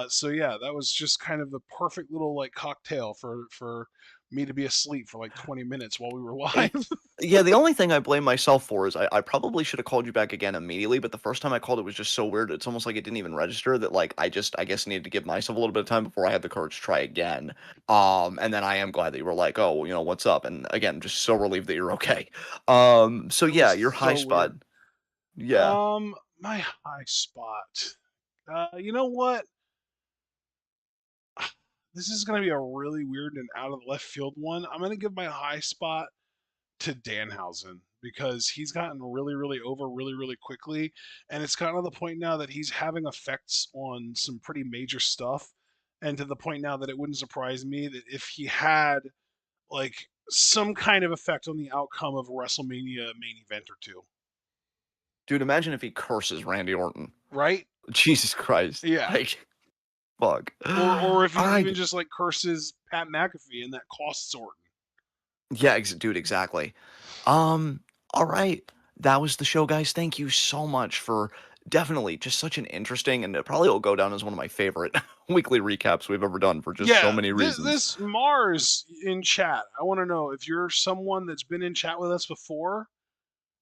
So yeah, that was just kind of the perfect little like cocktail for me to be asleep for like 20 minutes while we were Y- live. Yeah, the only thing I blame myself for is I probably should have called you back again immediately, but the first time I called it was just so weird. It's almost like it didn't even register that like I guess needed to give myself a little bit of time before I had the courage to try again. And then I am glad that you were like, "Oh, well, what's up?" And again, just so relieved that you're okay. So It was yeah, your high so spot. weird. Yeah. My high spot. You know what? This is gonna be a really weird and out of the left field one. I'm gonna give my high spot to Danhausen because he's gotten really, really over really, really quickly, and it's gotten to the point now that he's having effects on some pretty major stuff, and to the point now that it wouldn't surprise me that if he had like some kind of effect on the outcome of WrestleMania main event or two, Dude, imagine if he curses Randy Orton. right? Jesus Christ. Yeah. Like, fuck. Or if he All even right. just like curses Pat McAfee and that costs Orton. Yeah, dude, exactly. Um, all right. That was the show, guys. Thank you so much for definitely just such an interesting, and it probably will go down as one of my favorite weekly recaps we've ever done for just so Yeah, many reasons. this Mars in chat. I want to know if you're someone that's been in chat with us before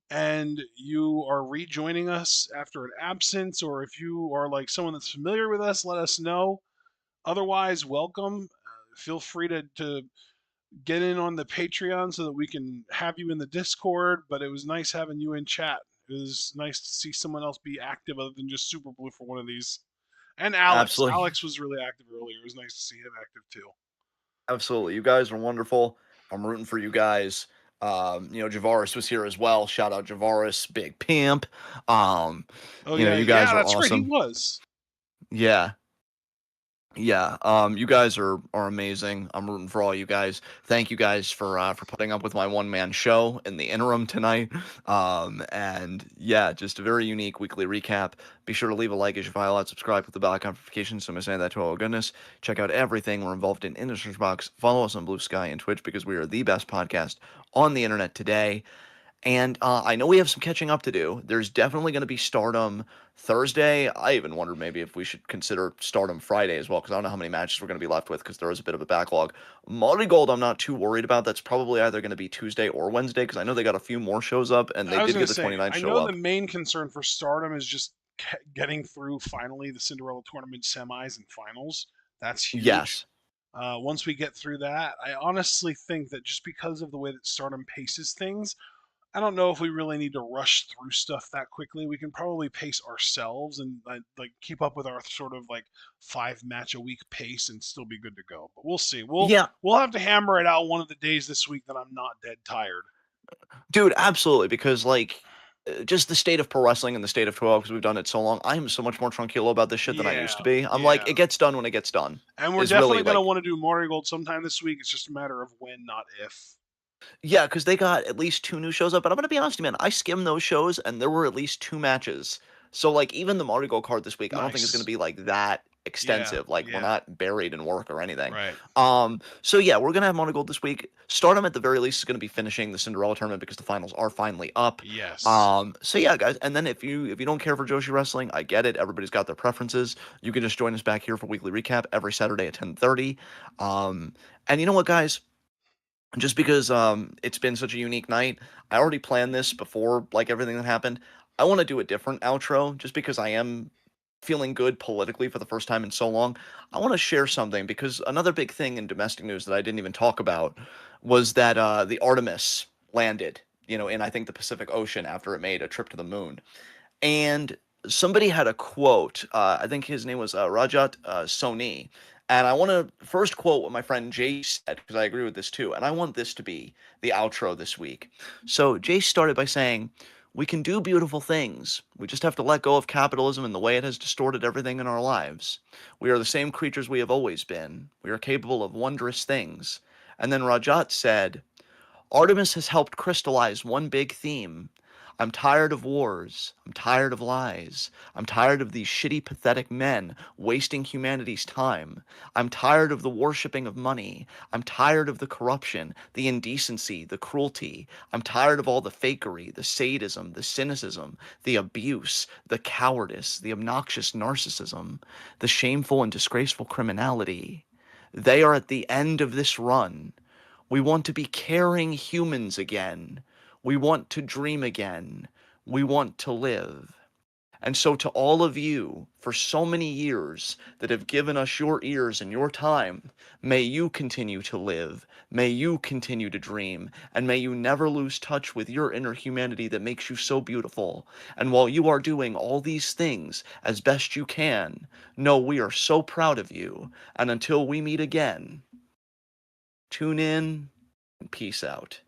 and you are rejoining us after an absence, or if you are like someone that's familiar with us, let us know. Otherwise, welcome. Feel free to get in on the Patreon so that we can have you in the Discord. But it was nice having you in chat. It was nice to see someone else be active other than just Super Blue for one of these. And Alex. Absolutely. Alex was really active earlier. It was nice to see him active too. Absolutely. You guys are wonderful. I'm rooting for you guys. Javaris was here as well. Shout out Javaris, big pimp. Um, Oh you guys yeah, are that's right. He awesome. was. Yeah. Yeah, you guys are amazing. I'm rooting for all you guys. Thank you guys for putting up with my one man show in the interim tonight. And yeah, just a very unique weekly recap. Be sure to leave a like as you file out, subscribe with the bell icon notifications. So I'm saying that to all goodness. Check out everything we're involved in the search box. Follow us on Blue Sky and Twitch because we are the best podcast on the internet today. And I know we have some catching up to do. There's definitely going to be Stardom Thursday. I even wondered maybe if we should consider Stardom Friday as well, because I don't know how many matches we're going to be left with, because there is a bit of a backlog. Multi Gold, I'm not too worried about. That's probably either going to be Tuesday or Wednesday, because I know they got a few more shows up, and they I was did gonna get the say. 29th I show know the up. main concern for Stardom is just getting through finally the Cinderella tournament semis and finals. That's huge. Yes. Once we get through that, I honestly think that just because of the way that Stardom paces things, I don't know if we really need to rush through stuff that quickly. We can probably pace ourselves and like keep up with our sort of like 5 match a week pace and still be good to go. But we'll see. Yeah, We'll have to hammer it out one of the days this week that I'm not dead tired. dude, absolutely. Because, like, just the state of pro wrestling and the state of 12, because we've done it so long, I am so much more tranquilo about this shit than I used Yeah, to be. I'm like, yeah. it gets done when it gets done, And we're is really definitely gonna like. want to do Marigold sometime this week. It's just a matter of when, not if. Yeah, because they got at least two new shows up. But I'm gonna be honest, with you, man. I skimmed those shows, and there were at least two matches. So like, even the Mardi Gras card this week, I don't think it's gonna Nice. be like that Yeah, extensive. Like, we're yeah. not buried in work or anything. Right. So yeah, we're gonna have Mardi Gras this week. Stardom at the very least is gonna be finishing the Cinderella tournament because the finals are finally up. Yes. So yeah, guys. And then if you don't care for Joshi wrestling, I get it. Everybody's got their preferences. You can just join us back here for weekly recap every Saturday at 10:30. Um, and you know what, guys? Just because it's been such a unique night, I already planned this before like everything that happened. I want to do a different outro just because I am feeling good politically for the first time in so long. I want to share something because another big thing in domestic news that I didn't even talk about was that the Artemis landed, in I think the Pacific Ocean after it made a trip to the moon. And somebody had a quote. I think his name was Rajat Soni. And I want to first quote what my friend Jay said, because I agree with this too. And I want this to be the outro this week. So Jay started by saying, "We can do beautiful things. We just have to let go of capitalism and the way it has distorted everything in our lives. We are the same creatures we have always been. We are capable of wondrous things." And then Rajat said, "Artemis has helped crystallize one big theme. I'm tired of wars. I'm tired of lies. I'm tired of these shitty, pathetic men wasting humanity's time. I'm tired of the worshipping of money. I'm tired of the corruption, the indecency, the cruelty. I'm tired of all the fakery, the sadism, the cynicism, the abuse, the cowardice, the obnoxious narcissism, the shameful and disgraceful criminality. They are at the end of this run. We want to be caring humans again. We want to dream again. We want to live." And so, to all of you, for so many years that have given us your ears and your time, may you continue to live. May you continue to dream. And may you never lose touch with your inner humanity that makes you so beautiful. And while you are doing all these things as best you can, know we are so proud of you. And until we meet again, tune in and peace out.